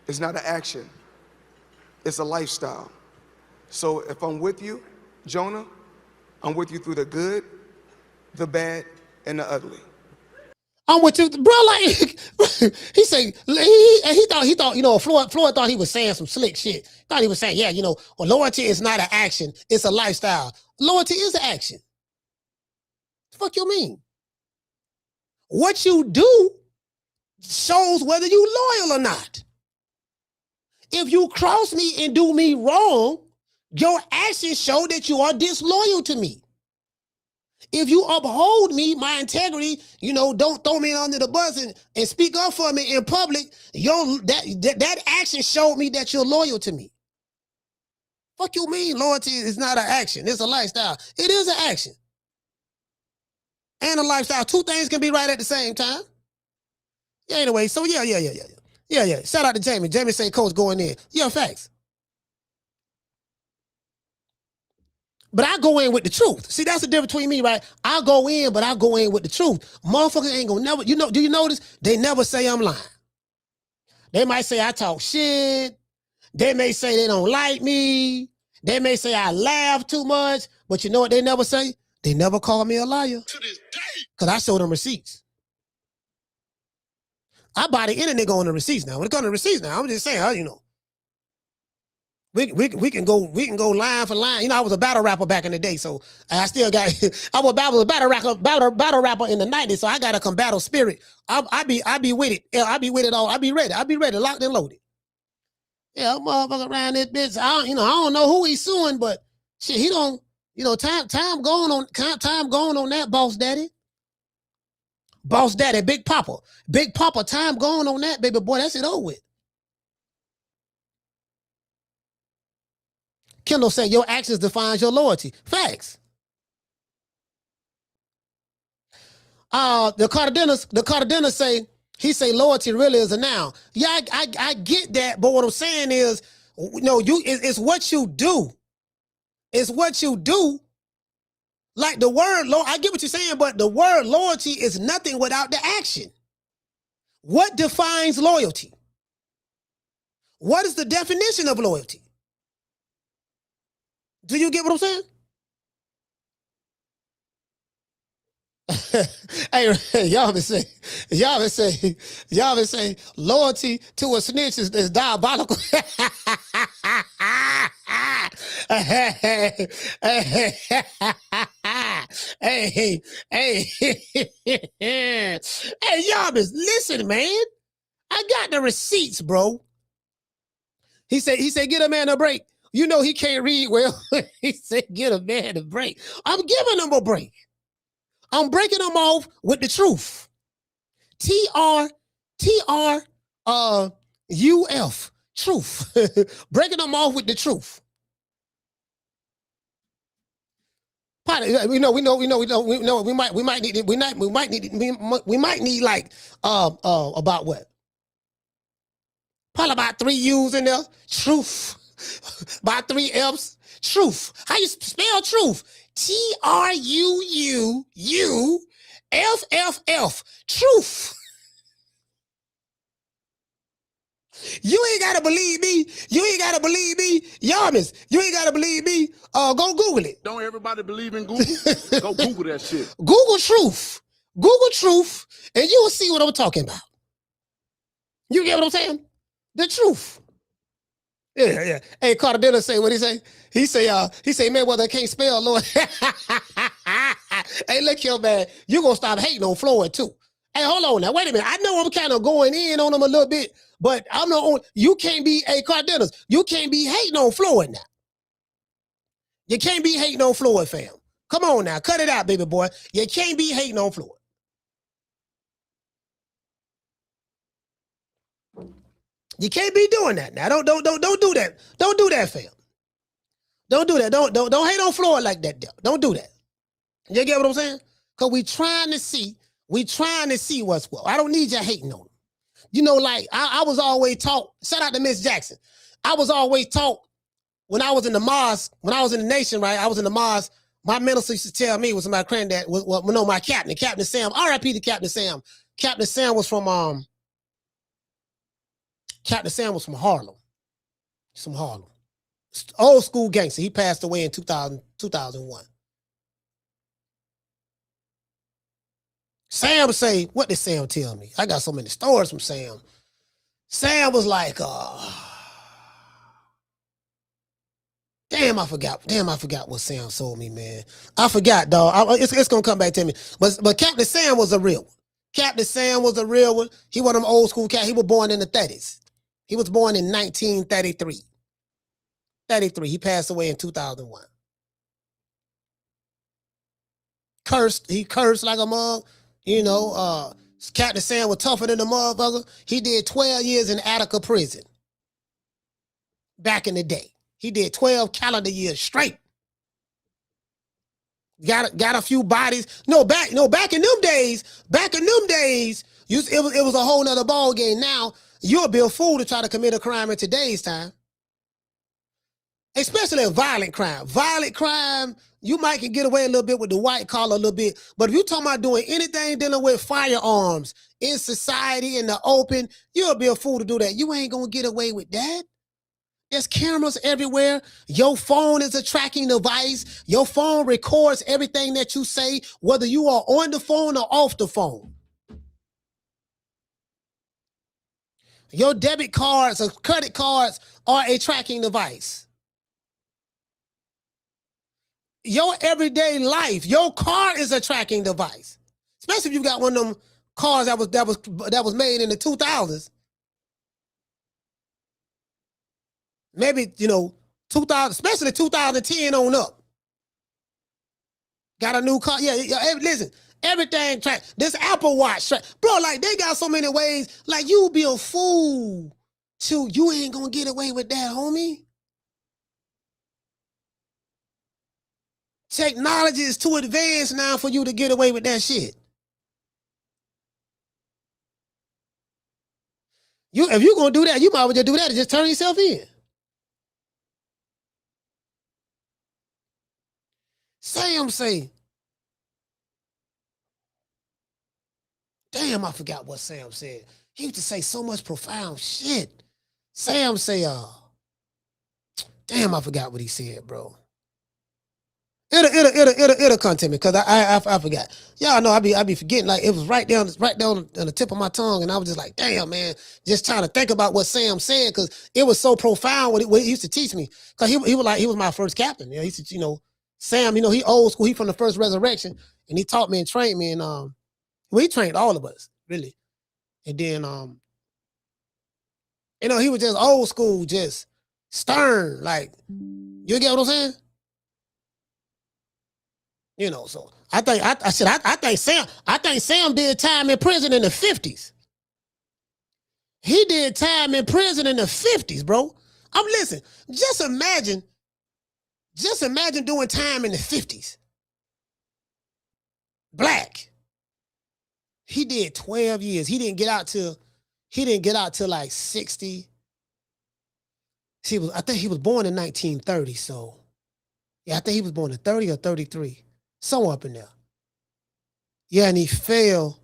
is not an action. It's a lifestyle. So if I'm with you, Jonah, I'm with you through the good, the bad, and the ugly. I'm with you, bro. Like he said, he thought, you know, Floyd thought he was saying some slick shit. Thought he was saying, yeah, you know, well, loyalty is not an action, it's a lifestyle. Loyalty is an action. The fuck you mean? What you do shows whether you loyal or not. If you cross me and do me wrong, your actions show that you are disloyal to me. If you uphold me, my integrity, you know, don't throw me under the bus and speak up for me in public, that action showed me that you're loyal to me. Fuck you mean loyalty is not an action, it's a lifestyle. It is an action and a lifestyle. Two things can be right at the same time. Yeah, anyway, so yeah. Shout out to Jamie. Jamie say coach going in. Yeah, facts. But I go in with the truth. See, that's the difference between me, right? I go in, but I go in with the truth. Motherfucker ain't gonna never, you know, do you notice? They never say I'm lying. They might say I talk shit. They may say they don't like me. They may say I laugh too much. But you know what they never say? They never call me a liar. To this day. Because I show them receipts. I buy the internet on the receipts now. When it comes to receipts now, I'm just saying, you know, we can go line for line. You know, I was a battle rapper back in the day, so I still got I was a battle rapper in the 90s, so I got a combative spirit. I be with it. Yeah, I be with it all. I be ready, locked and loaded. Yeah, I'm motherfucker around this bitch. I don't know who he's suing, but shit, he don't, you know, time going on that boss daddy. Boss daddy, Big Papa, time going on that, baby boy. That's it over with. Kendall said your actions defines your loyalty. Facts. The Cartagenas say, he say loyalty really is a noun. Yeah, I get that, but what I'm saying is, no, it's what you do. It's what you do. Like the word, I get what you're saying, but the word loyalty is nothing without the action. What defines loyalty? What is the definition of loyalty? Do you get what I'm saying? Hey, y'all been say loyalty to a snitch is diabolical. Hey, y'all been listen, man. I got the receipts, bro. He said, get a man a break. You know he can't read well. He said, get a man a break. I'm giving him a break. I'm breaking them off with the truth. TRUF, truth. Breaking them off with the truth. We might need like about what? Probably about 3 U's in there. Truth. About 3 F's. Truth. How you spell truth? TRUUFFF. Truth. You ain't gotta believe me. Yarmus, you ain't gotta believe me. Go Google it. Don't everybody believe in Google? Go Google that shit. Google truth, and you will see what I'm talking about. You get what I'm saying? The truth. Yeah. Hey, Carter say what he say? He say Mayweather can't spell, Lord. Hey, look here, man. You gonna stop hating on Floyd too. Hey, hold on now. Wait a minute. I know I'm kind of going in on him a little bit, but I'm not on. You can't be Cardenas. You can't be hating on Floyd now. You can't be hating on Floyd, fam. Come on now, cut it out, baby boy. You can't be hating on Floyd. You can't be doing that now. Don't do that. Don't do that, fam. Don't do that. Don't hate on Floyd like that. Don't do that. You get what I'm saying? Because we trying to see what's what. I don't need you hating on him. You know, like I was always taught, shout out to Miss Jackson. I was always taught when I was in the mosque, when I was in the nation, right? I was in the mosque. My minister used to tell me, was my granddad, my captain, Captain Sam, R.I.P. to Captain Sam. Captain Sam was from Harlem. He's from Harlem. Old school gangster. He passed away in 2001. Sam say, what did Sam tell me? I got so many stories from Sam. Sam was like, damn, I forgot what Sam told me, man. I forgot, dog. It's gonna come back to me. But Captain Sam was a real one. Captain Sam was a real one. He one of them old school cats. He was born in the 30s. He was born in 1933. 33. He passed away in 2001. He cursed like a mug. You know, Captain Sam was tougher than the motherfucker. He did 12 years in Attica prison. Back in the day. He did 12 calendar years straight. Got a few bodies. Back in them days, it was a whole nother ball game. Now, you'll be a fool to try to commit a crime in today's time. Especially a violent crime. Violent crime, you might can get away a little bit with the white collar a little bit. But if you're talking about doing anything dealing with firearms in society, in the open, you'll be a fool to do that. You ain't going to get away with that. There's cameras everywhere. Your phone is a tracking device. Your phone records everything that you say, whether you are on the phone or off the phone. Your debit cards or credit cards are a tracking device. Your everyday life, your car is a tracking device. Especially if you got one of them cars that was made in the 2000s. Maybe, 2000, especially 2010 on up. Got a new car. Yeah, listen, everything track. This Apple Watch track. Bro, like, they got so many ways. Like, you be a fool you ain't gonna get away with that, homie. Technology is too advanced now for you to get away with that shit. If you're gonna do that, you might as well just do that and just turn yourself in. Sam say, damn, I forgot what Sam said. He used to say so much profound shit. Sam say, damn, I forgot what he said, bro. It'll come to me because I forgot. Y'all know I be forgetting. Like, it was right down on the tip of my tongue, and I was just like, damn, man, just trying to think about what Sam said because it was so profound what he used to teach me. Because he was my first captain. He used to, Sam, he old school. He from the first resurrection, and he taught me and trained me, and he trained all of us really. And then he was just old school, just stern. Like, you get what I'm saying? So I think Sam did time in prison in the 50s. He did time in prison in the 50s, bro. Listen, just imagine doing time in the 50s. Black. He did 12 years. He didn't get out till like 60. I think he was born in 1930, so yeah, I think he was born in 30 or 33. Somewhere up in there. Yeah, and he failed.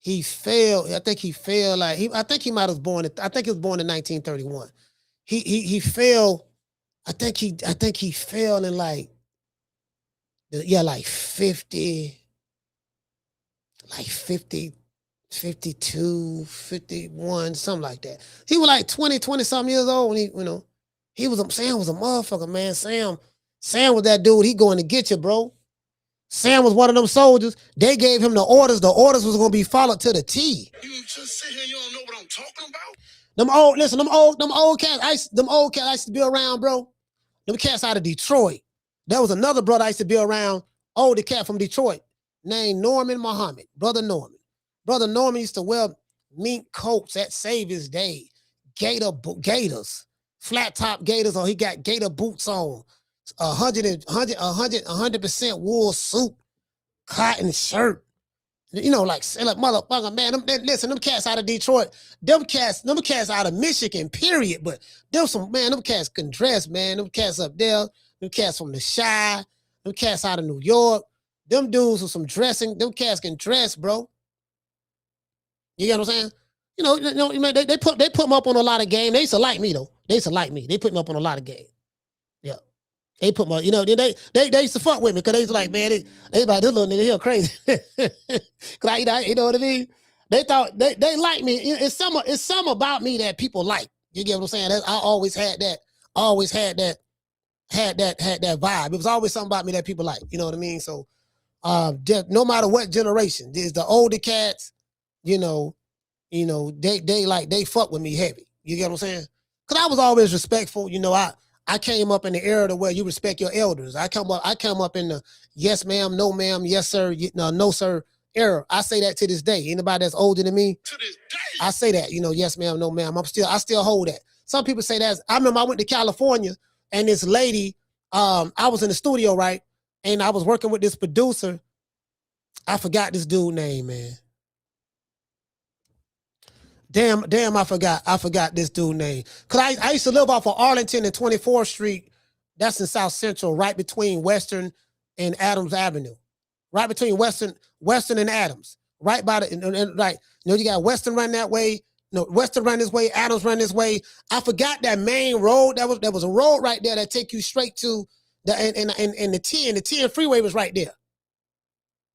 I think he failed. I think he might have born. I think he was born in 1931. He failed. I think he failed in like 50, 52, 51, something like that. He was like 20 something years old when Sam was a motherfucker, man. Sam was that dude. He going to get you, bro. Sam was one of them soldiers. They gave him the orders. The orders was going to be followed to the T. You just sit here, you don't know what I'm talking about? Them old cats I used to be around, bro. Them cats out of Detroit. There was another brother I used to be around, older cat from Detroit, named Norman Muhammad, Brother Norman. Brother Norman used to wear mink coats at Savior's Day, gators, flat top gators, or he got gator boots on, 100% wool suit, cotton shirt. You know, like motherfucker, man. Listen, them cats out of Detroit, them cats out of Michigan, period. But them cats can dress, man. Them cats up there, them cats from the Chi, them cats out of New York. Them dudes with some dressing, them cats can dress, bro. You get what I'm saying? You know, they put them up on a lot of game. They used to like me though. They used to like me. They put me up on a lot of game. Yeah. They put my, they used to fuck with me because they was like, man, they like, this little nigga here crazy. Cause you know what I mean? They thought they like me. It's some about me that people like. You get what I'm saying? I always had that vibe. It was always something about me that people like. You know what I mean? So no matter what generation, there's the older cats, they fuck with me heavy. You get what I'm saying? Cause I was always respectful. I came up in the era to where you respect your elders. I come up in the yes ma'am, no ma'am, yes sir, no sir era. I say that to this day. Anybody that's older than me, To this day. I say that, yes ma'am, no ma'am. I still hold that. Some people say that. I remember I went to California and this lady, I was in the studio, right? And I was working with this producer. I forgot this dude's name, man. Damn, I forgot this dude's name. Cause I used to live off of Arlington and 24th Street. That's in South Central, right between Western and Adams Avenue. Right between Western and Adams. Right by the, right. You got Western run that way. Western run this way, Adams run this way. I forgot that main road. There was a road right there that take you straight to the 10. The 10 freeway was right there.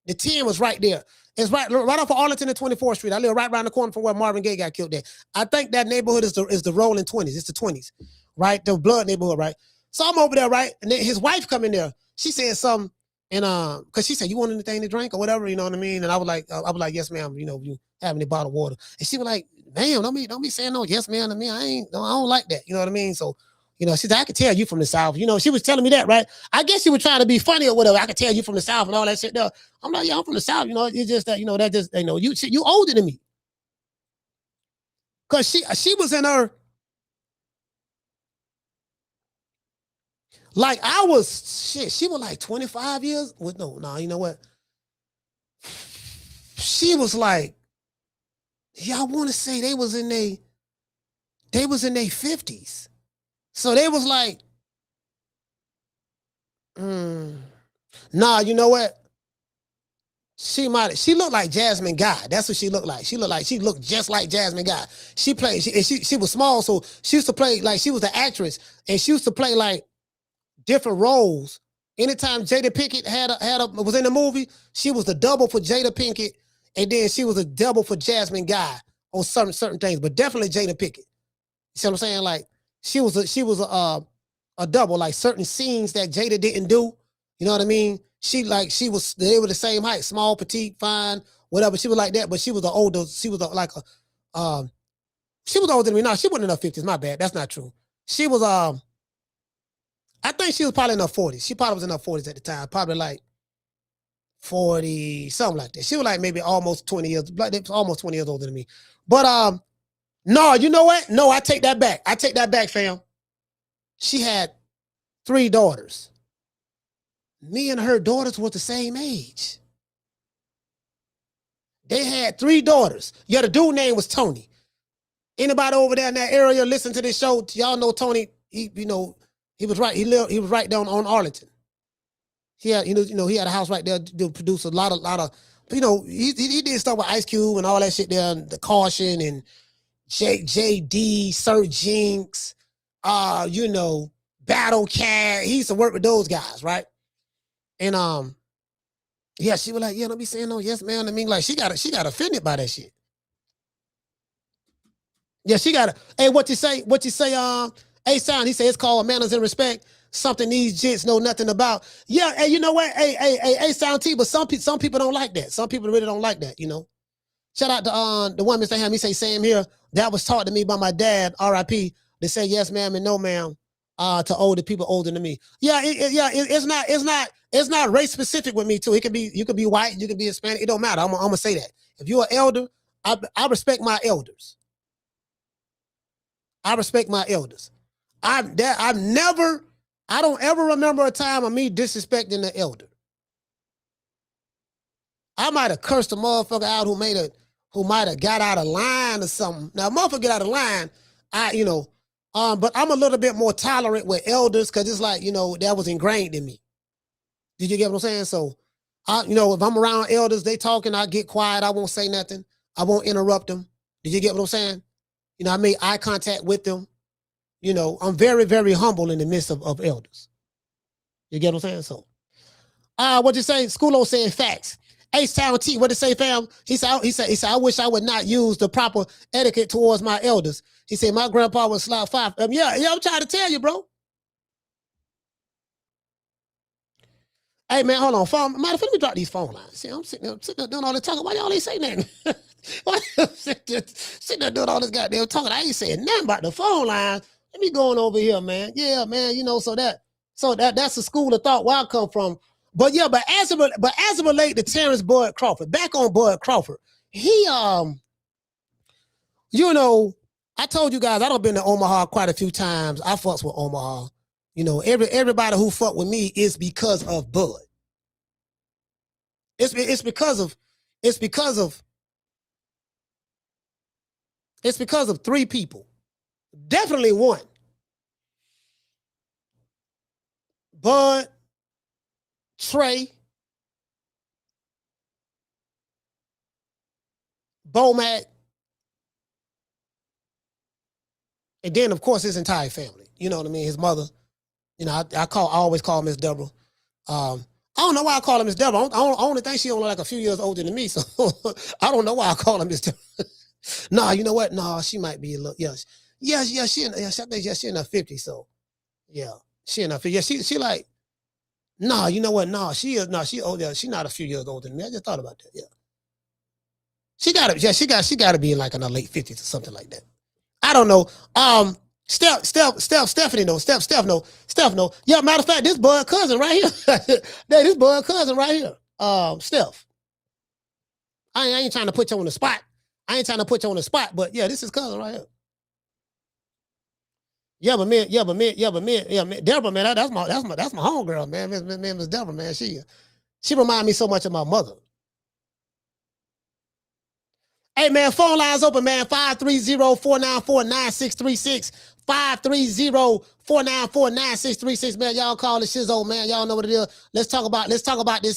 The 10 was right there. It's right off of Arlington and 24th Street. I live right around the corner from where Marvin Gaye got killed there. I think that neighborhood is the rolling 20s. It's the 20s, right? The blood neighborhood, right? So I'm over there, right? And then his wife come in there. She said something, and because she said, "You want anything to drink or whatever?" You know what I mean? And I was like, "Yes, ma'am. You have any bottled water?" And she was like, "Damn, don't be saying no yes, ma'am to me. I don't like that." You know what I mean? So, she said, "I could tell you from the South." She was telling me that, right? I guess she was trying to be funny or whatever. I could tell you from the South and all that shit. I'm like, yeah, I'm from the South. It's just that, that just, you older than me. Cause she was in her, like I was, she was like 25 years. No, you know what? She was like, yeah, I want to say they was in their 50s. So they was like, nah, you know what? She looked like Jasmine Guy. That's what she looked like. She looked just like Jasmine Guy. She was small, so she used to play like she was an actress, and she used to play like different roles. Anytime Jada Pinkett was in the movie, she was the double for Jada Pinkett, and then she was a double for Jasmine Guy on certain things, but definitely Jada Pinkett. You see what I'm saying? Like she was a double, like certain scenes that Jada didn't do. You know what I mean? They were the same height, small, petite, fine, whatever. She was like that, but she was older than me. No, she wasn't in her 50s. My bad. That's not true. She was, I think she was probably in her 40s. She probably was in her 40s at the time, probably like 40, something like that. She was like maybe almost 20 years older than me. But, no, you know what? No, I take that back, fam. She had 3 daughters. Me and her daughters were the same age. They had 3 daughters. Yeah, the dude name was Tony. Anybody over there in that area listen to this show? Y'all know Tony. He was right. He was right down on Arlington. He had a house right there to produce a lot of. He did stuff with Ice Cube and all that shit there. And the Caution and JD, Sir Jinx, Battle Cat. He used to work with those guys, right? And yeah, she was like, yeah, don't be saying no yes, man. I mean, like she got offended by that shit. Yeah, she got hey, what you say? Hey, Sound, he said it's called manners and respect. Something these gents know nothing about. Yeah, hey, you know what? Hey, Sound T, but some people don't like that. Some people really don't like that, Shout out to the one Mr. Ham. He say, Sam here, that was taught to me by my dad, R.I.P. They say yes, ma'am, and no, ma'am. to older people older than me. Yeah, it's not race specific with me too. It could be, you could be white, you could be Hispanic. It don't matter. I'm gonna say that. If you're an elder, I respect my elders. I respect my elders. I don't ever remember a time of me disrespecting the elder. I might have cursed a motherfucker out who might have got out of line or something. Now, motherfucker get out of line, but I'm a little bit more tolerant with elders because it's like, that was ingrained in me. Did you get what I'm saying? So, if I'm around elders, they talking, I get quiet. I won't say nothing. I won't interrupt them. Did you get what I'm saying? I made eye contact with them. I'm very, very humble in the midst of elders. You get what I'm saying? So, what you say? Schoolo said facts. H-Town T, what did say, fam? He said, I wish I would not use the proper etiquette towards my elders. He said, my grandpa was slap 5. Yeah, I'm trying to tell you, bro. Hey, man, hold on. Matter of fact, let me drop these phone lines. See, I'm sitting there doing all this talking. Why y'all ain't saying nothing? Why sitting there doing all this goddamn talking? I ain't saying nothing about the phone lines. Let me go on over here, man. Yeah, man, so that's the school of thought where I come from. But yeah, but as it relates to Terence Bud Crawford, back on Bud Crawford, he I told you guys I done been to Omaha quite a few times. I fucks with Omaha. Everybody who fuck with me is because of Bud. It's because of 3 people. Definitely 1. Bud, Trey, Bomac, and then of course his entire family. You know what I mean? His mother. I always call Miss Deborah. I don't know why I call her Miss Deborah. I only think she only like a few years older than me, so I don't know why I call her Miss Deborah. Nah, you know what? Nah, she might be a little. I think she in her 50s. So yeah, she in her 50s. Yeah, she like. Nah, you know what? Nah, she is. Nah, she older. She not a few years older than me. I just thought about that. Yeah, she got to be in like in her late 50s or something like that. I don't know. Stephanie no. Steph no. Yeah, matter of fact, this Bud cousin right here. This Bud cousin right here. Steph. I ain't trying to put you on the spot. But yeah, this is cousin right here. Yeah, but man, Deborah, man, that's my homegirl, man. Miss Deborah, man. She remind me so much of my mother. Hey, man, phone lines open, man. 530-494-9636. 530-494-9636, man. Y'all call the shizzo, man. Y'all know what it is. Let's talk about this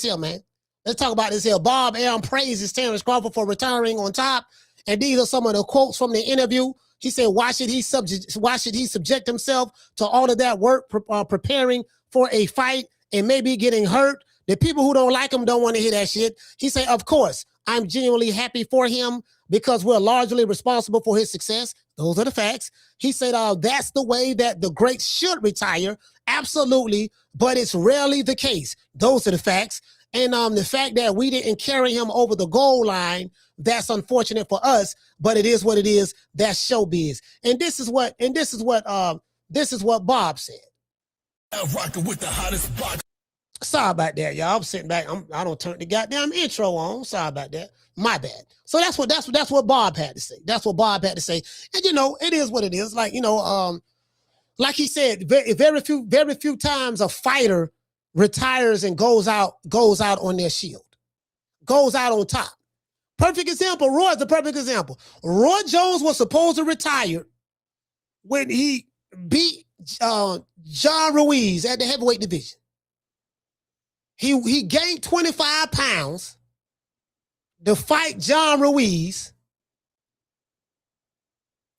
here, man. Let's talk about this here. Bob Arum praises Terence Crawford for retiring on top. And these are some of the quotes from the interview. He said, why should he subject himself to all of that work preparing for a fight and maybe getting hurt? The people who don't like him don't want to hear that shit. He said, of course, I'm genuinely happy for him because we're largely responsible for his success. Those are the facts. He said, that's the way that the greats should retire. Absolutely. But it's rarely the case. Those are the facts. And the fact that we didn't carry him over the goal line, that's unfortunate for us, but it is what it is. That's showbiz. And this is what Bob said. Rocking with the hottest box. Sorry about that, y'all. I'm sitting back. I don't turn the goddamn intro on. Sorry about that. My bad. So that's what Bob had to say. That's what Bob had to say. And it is what it is. Like, like he said, very few times a fighter retires and goes out on their shield, goes out on top. Perfect example. Roy's the perfect example. Roy Jones was supposed to retire when he beat John Ruiz at the heavyweight division. He gained 25 pounds to fight John Ruiz.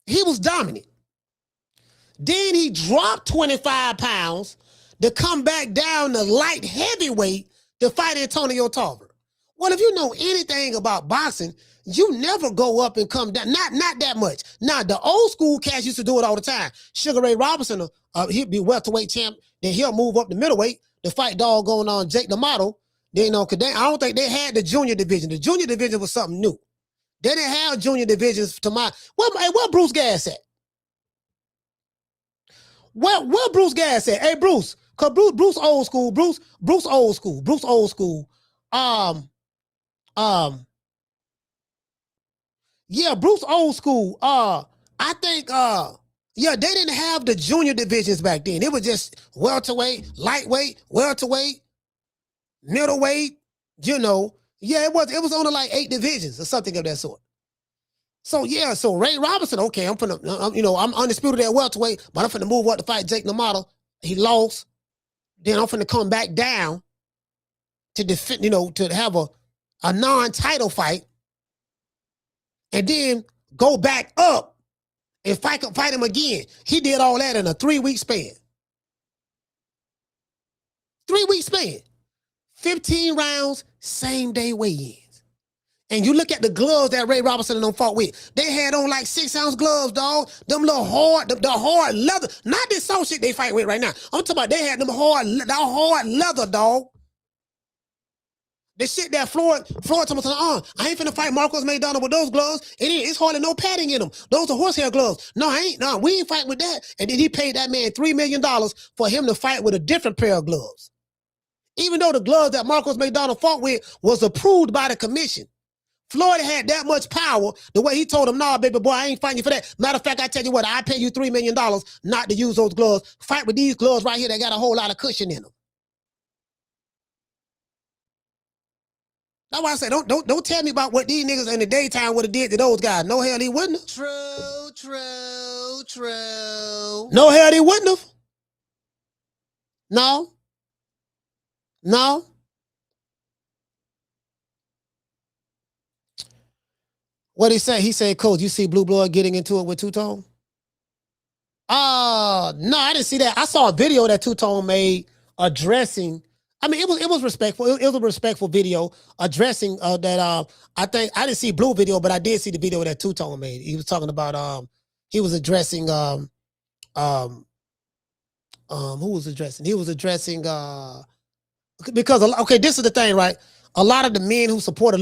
He was dominant. Then he dropped 25 pounds to come back down to light heavyweight to fight Antonio Tarver. Well, if you know anything about boxing, you never go up and come down. Not that much. Now, the old school cats used to do it all the time. Sugar Ray Robinson, he'd be welterweight champ, then he'll move up to middleweight to fight doggone on Jake the Model. I don't think they had the junior division. The junior division was something new. They didn't have junior divisions to my. Where Bruce Gas at? Where Bruce Gas at? Hey, Bruce. Cause Bruce old school. Bruce old school. Bruce old school. Yeah, Bruce old school. I think yeah, they didn't have the junior divisions back then. It was just welterweight, lightweight, welterweight, middleweight, you know. Yeah, it was only like 8 divisions or something of that sort. So yeah, so Ray Robinson, okay, I'm undisputed at welterweight, but I'm finna move up to fight Jake LaMotta. He lost. Then I'm finna come back down to defend, to have a non-title fight, and then go back up and fight him again. He did all that in a 3-week span. 3-week span. 15 rounds, same day weigh-ins. And you look at the gloves that Ray Robinson and them fought with. They had on like 6-ounce gloves, dog. Them little hard, the hard leather. Not this soft shit they fight with right now. I'm talking about they had them hard leather, dog. The shit that Floyd told me, I ain't finna fight Marcos McDonald with those gloves. It's hardly no padding in them. Those are horsehair gloves. No, we ain't fighting with that. And then he paid that man $3 million for him to fight with a different pair of gloves. Even though the gloves that Marcos McDonald fought with was approved by the commission. Floyd had that much power, the way he told him, nah, baby boy, I ain't fighting you for that. Matter of fact, I tell you what, I pay you $3 million not to use those gloves. Fight with these gloves right here that got a whole lot of cushion in them. That's why I say, don't tell me about what these niggas in the daytime would have did to those guys. No hell he wouldn't have. True. No hell he wouldn't have. No. What'd he say? He said, Coach, you see Blue Blood getting into it with Two-Tone? No, I didn't see that. I saw a video that Two-Tone made addressing. I mean, it was respectful. It was a respectful video addressing that. I think I didn't see Blue video, but I did see the video that Two-Tone made. He was talking about he was addressing who was addressing? He was addressing because okay, this is the thing, right? A lot of the men who support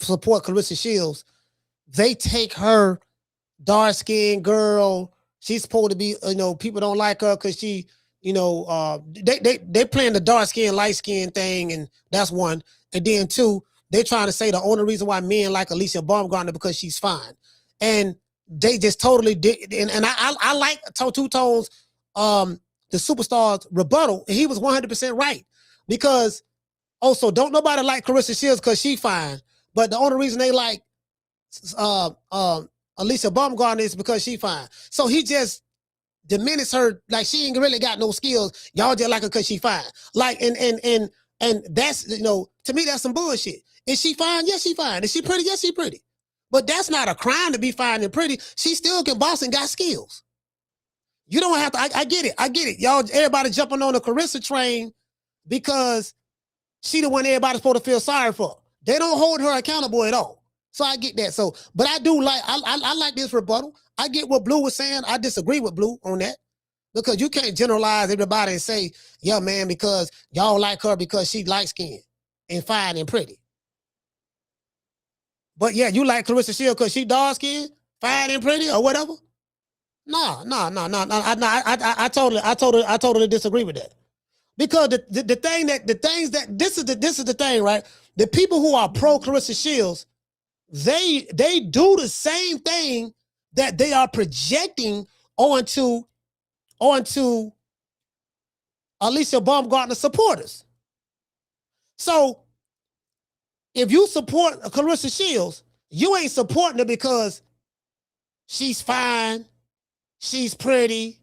support Clarissa Shields, they take her dark-skinned girl. She's supposed to be, people don't like her because she, they playing the dark-skinned, light-skinned thing, and that's one. And then 2, they trying to say the only reason why men like Alicia Baumgartner because she's fine. And they just totally did. And I like Two-Tone's, the Superstar's rebuttal, and he was 100% right. Because, also, don't nobody like Clarissa Shields because she fine. But the only reason they like Alicia Baumgartner is because she fine. So he just diminished her like she ain't really got no skills. Y'all just like her because she fine. Like and that's to me that's some bullshit. Is she fine? Yes, she fine. Is she pretty? Yes, she pretty. But that's not a crime to be fine and pretty. She still can boss and got skills. You don't have to. I get it. Y'all, everybody jumping on the Clarissa train because she the one everybody's supposed to feel sorry for. They don't hold her accountable at all. So I get that. So, but I do like, I like this rebuttal. I get what Blue was saying. I disagree with Blue on that because you can't generalize everybody and say, yeah, man, because y'all like her because she light-skinned and fine and pretty. But yeah, you like Clarissa Shields because she dark-skinned, fine and pretty or whatever? No. I totally disagree with that. Because this is the thing, right? The people who are pro Clarissa Shields, they do the same thing that they are projecting onto Alicia Baumgartner supporters. So if you support Clarissa Shields, you ain't supporting her because she's fine, she's pretty.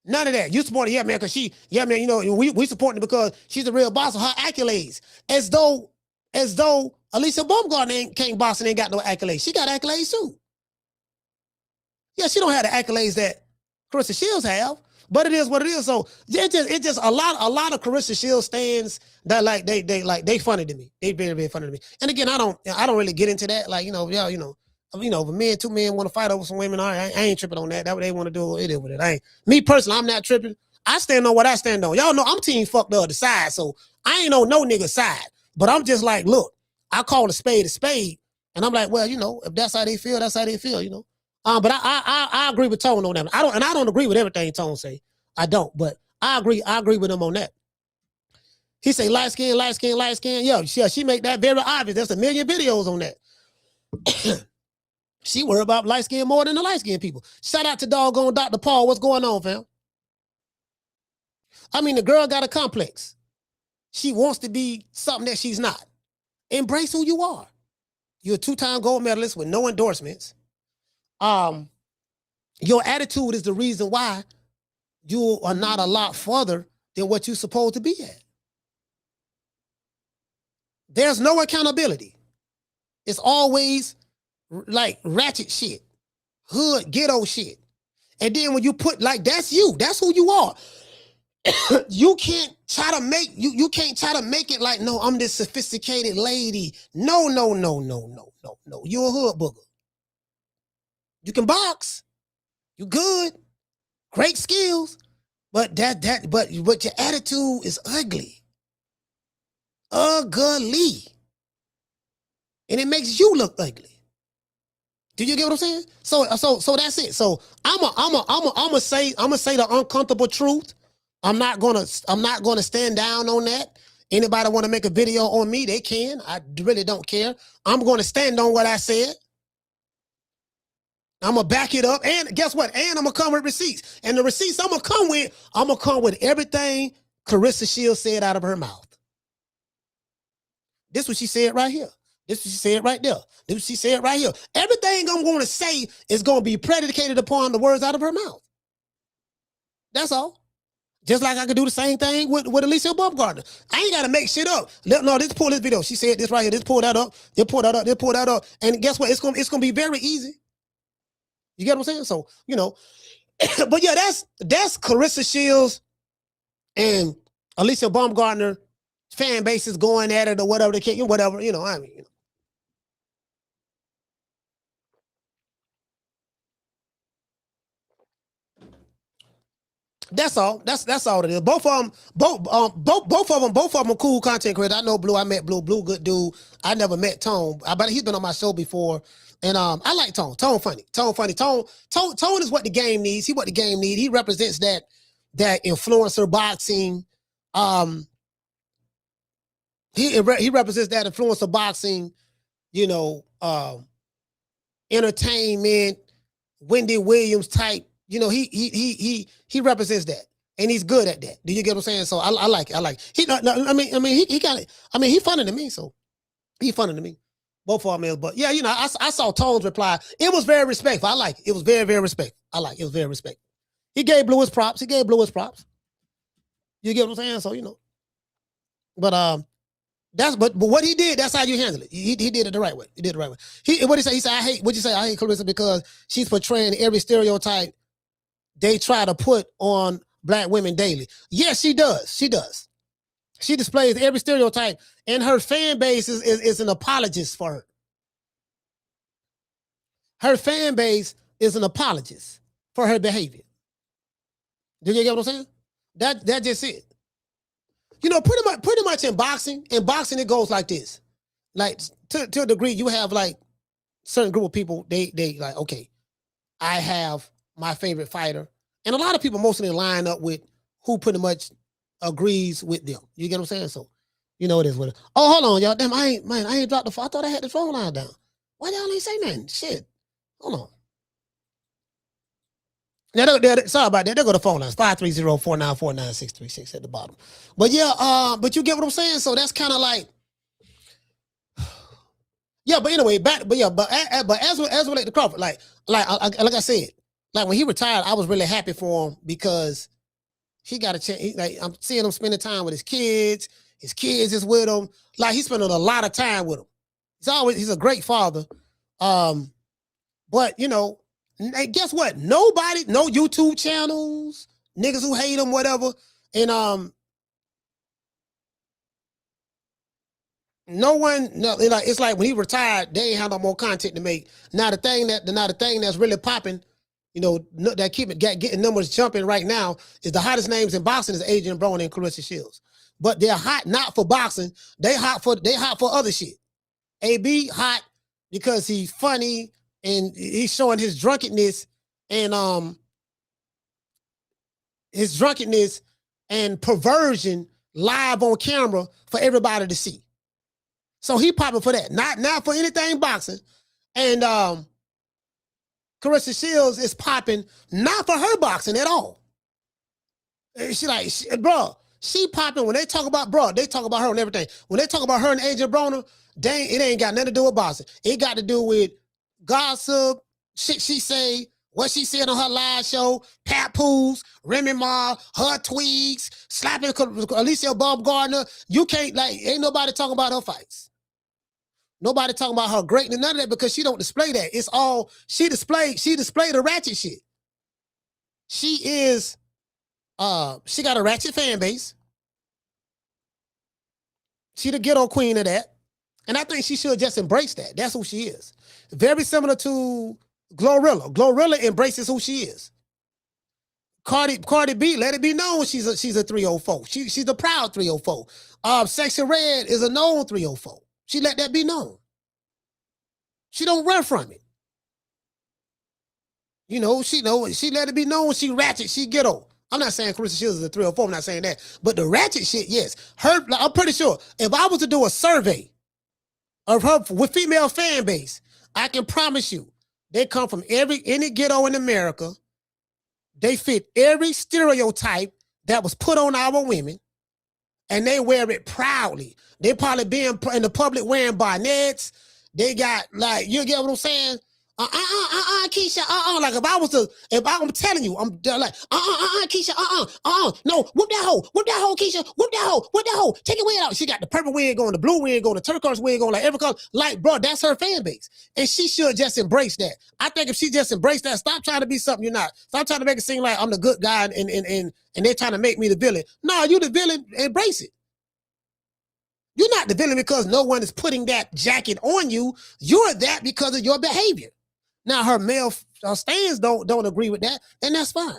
None of that. You support her, yeah, man, because we support her because she's a real boss of her accolades. As though Alicia Baumgartner can't boss and ain't got no accolades. She got accolades too. Yeah, she don't have the accolades that Clarissa Shields have, but it is what it is. So it's just a lot of Clarissa Shields stands that like they funny to me. They very, very funny to me. And again, I don't really get into that. Like, if two men want to fight over some women, I ain't tripping on that. That's what they want to do. It is what it. Me personally, I'm not tripping. I stand on what I stand on. Y'all know I'm team fuck the other side, so I ain't on no nigga side. But I'm just like, look, I call a spade, and I'm like, well, if that's how they feel, that's how they feel. But I agree with Tone on that. I don't agree with everything Tone say. I don't, but I agree with him on that. He say light skin, light skin, light skin. Yeah, she make that very obvious. There's a million videos on that. She worry about light skin more than the light skin people. Shout out to doggone Dr. Paul. What's going on, fam? I mean, the girl got a complex. She wants to be something that she's not. Embrace who you are. You're a 2-time gold medalist with no endorsements. Your attitude is the reason why you are not a lot further than what you're supposed to be at. There's no accountability. It's always like ratchet shit, hood, ghetto shit. And then when you put like, that's you, that's who you are. You can't try to make, you can't try to make it like, no, I'm this sophisticated lady. No. You're a hood booger. You can box. You good. Great skills. But but your attitude is ugly. Ugly. And it makes you look ugly. Do you get what I'm saying? So that's it. So I'ma say the uncomfortable truth. I'm not gonna stand down on that. Anybody want to make a video on me, they can. I really don't care. I'm gonna stand on what I said. I'm gonna back it up, and guess what? And I'm gonna come with receipts. And the receipts I'm gonna come with everything Clarissa Shields said out of her mouth. This is what she said right here. This is what she said right there. This is what she said right here. Everything I'm going to say is going to be predicated upon the words out of her mouth. That's all. Just like I could do the same thing with Alicia Baumgartner. I ain't got to make shit up. No, just pull this video. She said this right here. Just pull that up. Just pull that up. Just pull that up. And guess what? It's going to be very easy. You get what I'm saying? So, you know, but yeah, that's Clarissa Shields and Alicia Baumgartner fan bases going at it or whatever they can, whatever, you know, I mean, you know. That's all. That's all it is. Both of them are cool content creators. I know Blue. I met Blue. Blue, good dude. I never met Tone, but he's been on my show before. And I like Tone. Tone funny. Tone is what the game needs. He what the game needs. He represents that influencer boxing. He represents that influencer boxing, you know, entertainment, Wendy Williams type. You know, he represents that, and he's good at that. Do you get what I'm saying? So I like it. I like it. He funny to me. So he funny to me. Both of them is, but yeah, you know, I saw Tone's reply. It was very respectful. I like it. It was very, very respectful. I like it. It was very respectful. He gave Blue his props. You get what I'm saying? So, you know, but but what he did, that's how you handle it. He did it the right way. He did it the right way. What he say? He said, I hate Clarissa because she's portraying every stereotype they try to put on black women daily. Yes, she does. She does. She displays every stereotype, and her fan base is an apologist for her. Her fan base is an apologist for her behavior. Do you get what I'm saying? That's just it. You know, pretty much in boxing it goes like this. Like to a degree, you have like certain group of people, they like, okay, I have my favorite fighter. And a lot of people mostly line up with who pretty much agrees with them. You get what I'm saying? So, you know, it is what it is. Oh, hold on, y'all. Damn, I ain't dropped the phone. I thought I had the phone line down. Why y'all ain't say nothing? Shit. Hold on. Sorry about that. There go the phone lines. 530-494-9636 at the bottom. But yeah, but you get what I'm saying? So that's kind of like, yeah, but anyway, but as related to Crawford, like I said, like when he retired, I was really happy for him because he got a chance. Like I'm seeing him spending time with his kids. His kids is with him. Like he's spending a lot of time with him. He's a great father. But you know, guess what? No YouTube channels, niggas who hate him, whatever. And it's like when he retired, they ain't have no more content to make. Now the thing that's really popping, you know, that getting numbers jumping right now is the hottest names in boxing is Adrian Broner and Clarissa Shields. But they're hot not for boxing. They hot for other shit. AB hot because he's funny, and he's showing his drunkenness and perversion live on camera for everybody to see. So he popping for that, not for anything boxing. And Carissa Shields is popping not for her boxing at all. And she popping when they talk about, they talk about her and everything. When they talk about her and Adrian Broner, it ain't got nothing to do with boxing. It got to do with gossip, shit she say, what she said on her live show, papoose, Remy Ma, her tweaks, slapping Alicia Baumgardner. You can't, ain't nobody talking about her fights. Nobody talking about her greatness, none of that, because she don't display that. It's all, she displayed the ratchet shit. She is, she got a ratchet fan base. She the ghetto queen of that. And I think she should just embrace that. That's who she is. Very similar to Glorilla. Glorilla embraces who she is. Cardi B, let it be known she's a 304. She's a proud 304. Sexy Red is a known 304. She let that be known. She don't run from it. You know, she let it be known she ratchet, she ghetto. I'm not saying Carissa Shields is a 304, I'm not saying that. But the ratchet shit, yes. I'm pretty sure if I was to do a survey of her with female fan base, I can promise you they come from any ghetto in America. They fit every stereotype that was put on our women, and they wear it proudly. They probably be in the public wearing bonnets. They got, you get what I'm saying? Keisha, like if I'm telling you, I'm like, Keisha, no, whoop that hoe, Keisha, whoop that hoe, take your wig out. She got the purple wig on, the blue wig on, the turquoise wig on, like every color. Like, bro, that's her fan base. And she should just embrace that. I think if she just embraced that, stop trying to be something you're not. Stop trying to make it seem like I'm the good guy and they're trying to make me the villain. No, you the villain, embrace it. You're not the villain because no one is putting that jacket on you. You're that because of your behavior. Now, her male stands don't agree with that, and that's fine.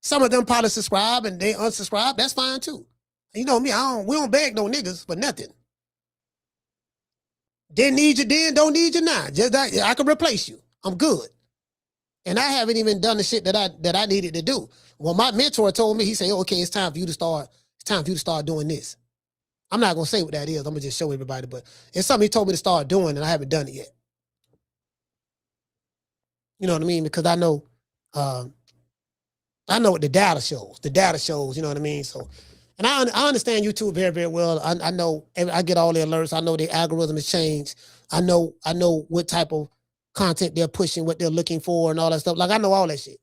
Some of them probably subscribe and they unsubscribe. That's fine too. You know me, we don't beg no niggas for nothing. Didn't need you then, don't need you now. Just I can replace you. I'm good. And I haven't even done the shit that I needed to do. Well, my mentor told me, he said, okay, it's time for you to start doing this. I'm not gonna say what that is. I'm gonna just show everybody, but it's something he told me to start doing and I haven't done it yet. You know what I mean? Because I know what the data shows. The data shows, you know what I mean? So, and I understand YouTube very, very well. I know, I get all the alerts. I know the algorithm has changed. I know what type of content they're pushing, what they're looking for and all that stuff. Like, I know all that shit.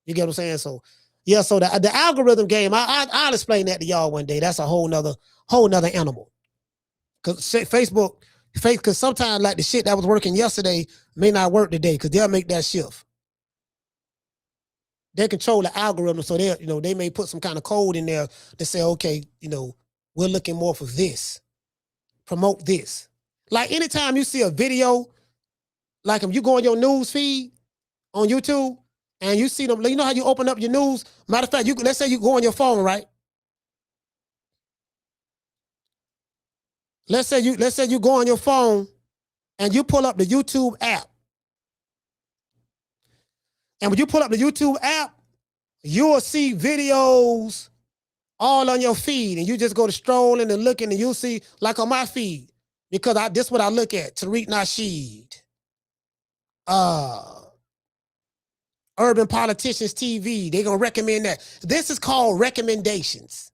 You get what I'm saying? So, yeah, so the algorithm game, I'll explain that to y'all one day. That's a whole nother animal. Because sometimes like the shit that was working yesterday may not work today because they'll make that shift. They control the algorithm, so they may put some kind of code in there to say, okay, we're looking more for this. Promote this. Like anytime you see a video, like if you go on your news feed on YouTube and you see them, you know how you open up your news? Matter of fact, let's say you go on your phone, right? Let's say you go on your phone and you pull up the YouTube app. And when you pull up the YouTube app, you will see videos all on your feed. And you just go to strolling and looking and you'll see, like on my feed, because this is what I look at. Tariq Nasheed. Urban Politicians TV. They're going to recommend that. This is called recommendations.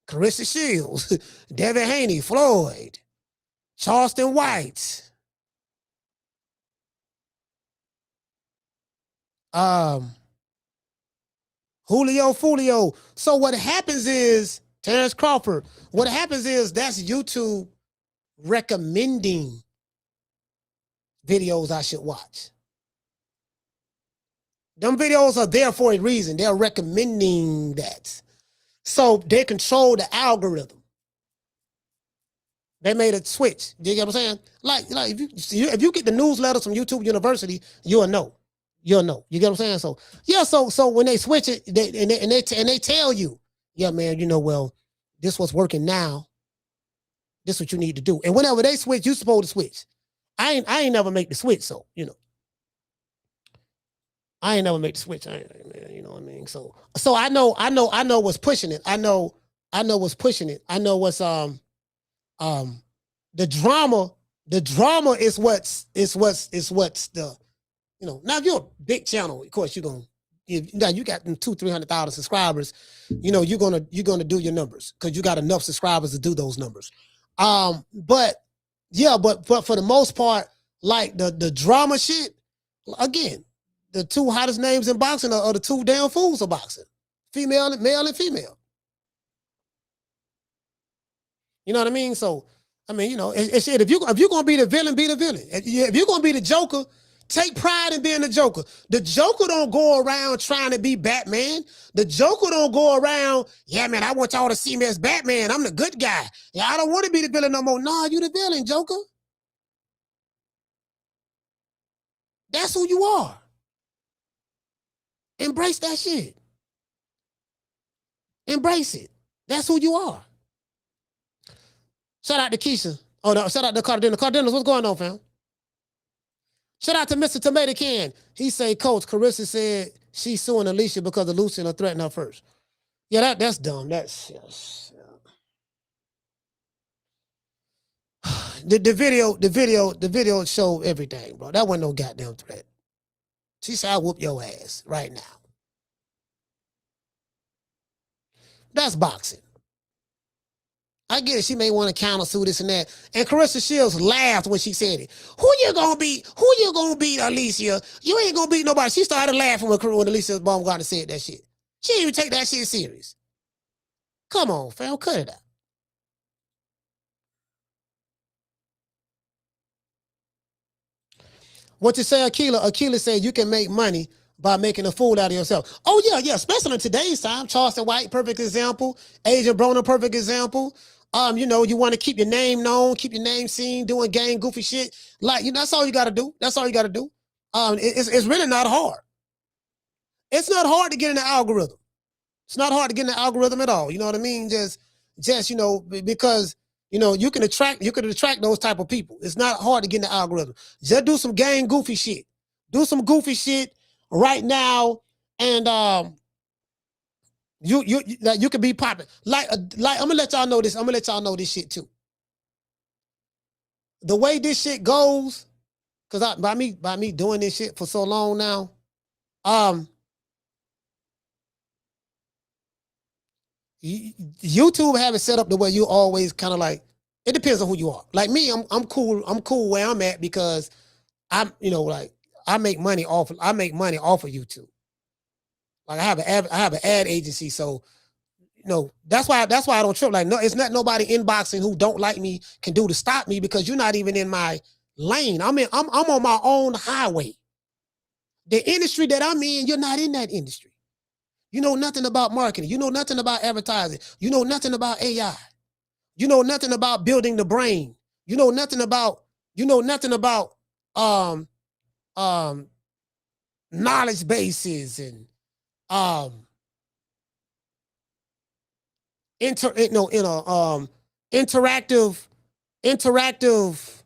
Carissa Shields, Devin Haney, Floyd, Charleston White, Julio Fulio. So what happens is, Terence Crawford, what happens is that's YouTube recommending videos I should watch. Them videos are there for a reason. They're recommending that. So they control the algorithm. They made a switch. You get what I'm saying? Like if you get the newsletters from YouTube University, you'll know. You'll know. You get what I'm saying? So yeah. So when they switch it, they tell you, yeah, man. Well, this what's working now. This is what you need to do. And whenever they switch, you're supposed to switch. I ain't never make the switch, so you know. I ain't never make the switch. You know what I mean? So I know what's pushing it. I know what's pushing it. I know what's the drama is what's the, you know. Now if you're a big channel, of course you got 200,000-300,000 subscribers, you know, you're gonna do your numbers because you got enough subscribers to do those numbers. But for the most part, like the drama shit, again, the two hottest names in boxing are the two damn fools of boxing. Male and female. You know what I mean? So, I mean, you know, it's shit. If you're gonna be the villain, be the villain. If you're gonna be the Joker, take pride in being the Joker. The Joker don't go around trying to be Batman. The Joker don't go around, yeah, man, I want y'all to see me as Batman. I'm the good guy. Yeah, I don't want to be the villain no more. Nah, you the villain, Joker. That's who you are. Embrace that shit. Embrace it. That's who you are. Shout out to Keisha. Oh, no, shout out to Carter Dennis. What's going on, fam? Shout out to Mr. Tomato Can. He say, Coach, Carissa said she's suing Alicia because of Lucian threatened her first. Yeah, that's dumb. That's yes. The video showed everything, bro. That wasn't no goddamn threat. She said, I'll whoop your ass right now. That's boxing. I get it. She may want to countersue this and that. And Carissa Shields laughed when she said it. Who you gonna beat, Alicia? You ain't gonna beat nobody. She started laughing when Alicia Baumgartner said that shit. She didn't even take that shit serious. Come on, fam. Cut it out. What you say, Akila? Akila said you can make money by making a fool out of yourself. Oh, yeah, especially in today's time. Charleston White, perfect example. Agent Broner, perfect example. You know, you want to keep your name known, keep your name seen, doing gang goofy shit. Like, you know, that's all you got to do. That's all you got to do. It's really not hard. It's not hard to get in the algorithm. It's not hard to get in the algorithm at all. You know what I mean? Just you know, because, you know, you can attract those type of people. It's not hard to get in the algorithm. Just do some gang goofy shit. Do some goofy shit right now, and you can be popular. Like I'm gonna let y'all know this. I'm gonna let y'all know this shit too. The way this shit goes, because by me doing this shit for so long now, YouTube have it set up the way you always kind of like. It depends on who you are. Like me, I'm cool. I'm cool where I'm at because I'm, you know, like I make money off of YouTube. Like I have an ad agency, so you know that's why I don't trip. Like no, it's not nobody in boxing who don't like me can do to stop me because you're not even in my lane. I'm on my own highway. The industry that I'm in, you're not in that industry. You know nothing about marketing. You know nothing about advertising. You know nothing about AI. You know nothing about building the brain. You know nothing about knowledge bases and interactive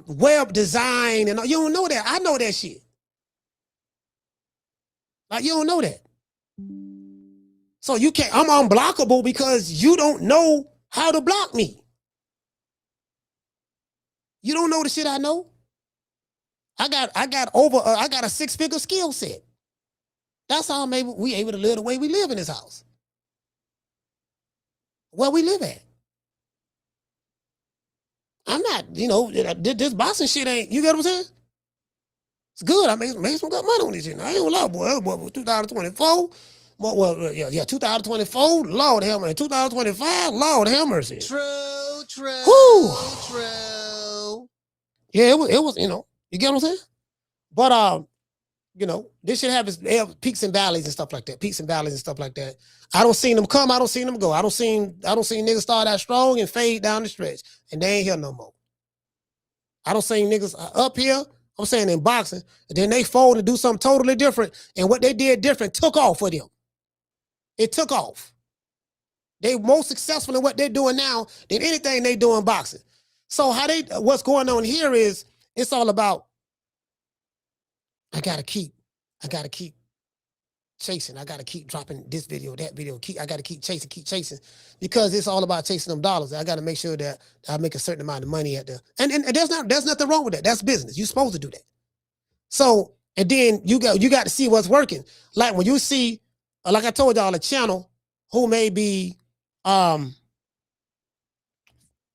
web design, and you don't know that. I know that shit. Like you don't know that. So you can't, I'm unblockable because you don't know how to block me. You don't know the shit I know. I got a 6-figure skill set. That's how we able to live the way we live in this house. Where we live at. I'm not, you know, this boxing shit ain't, you get what I'm saying? It's good. I made some good money on this shit. I ain't gonna lie, boy. 2024. Well, yeah, 2024, Lord have mercy. 2025, Lord have mercy. True. Yeah, it was, you know, you get what I'm saying? But, you know, this should have peaks and valleys and stuff like that. Peaks and valleys and stuff like that. I don't seen them come. I don't seen them go. I don't seen niggas start out strong and fade down the stretch. And they ain't here no more. I don't seen niggas up here. I'm saying in boxing. And then they fold and do something totally different. And what they did different took off for them. It took off. They more successful in what they're doing now than anything they do in boxing. So what's going on here is it's all about, I gotta keep chasing. I gotta keep dropping this video, that video. I gotta keep chasing, because it's all about chasing them dollars. I gotta make sure that I make a certain amount of money at and there's nothing wrong with that. That's business. You're supposed to do that. So, and then you got to see what's working. Like when you see, like I told y'all, a channel who may be, when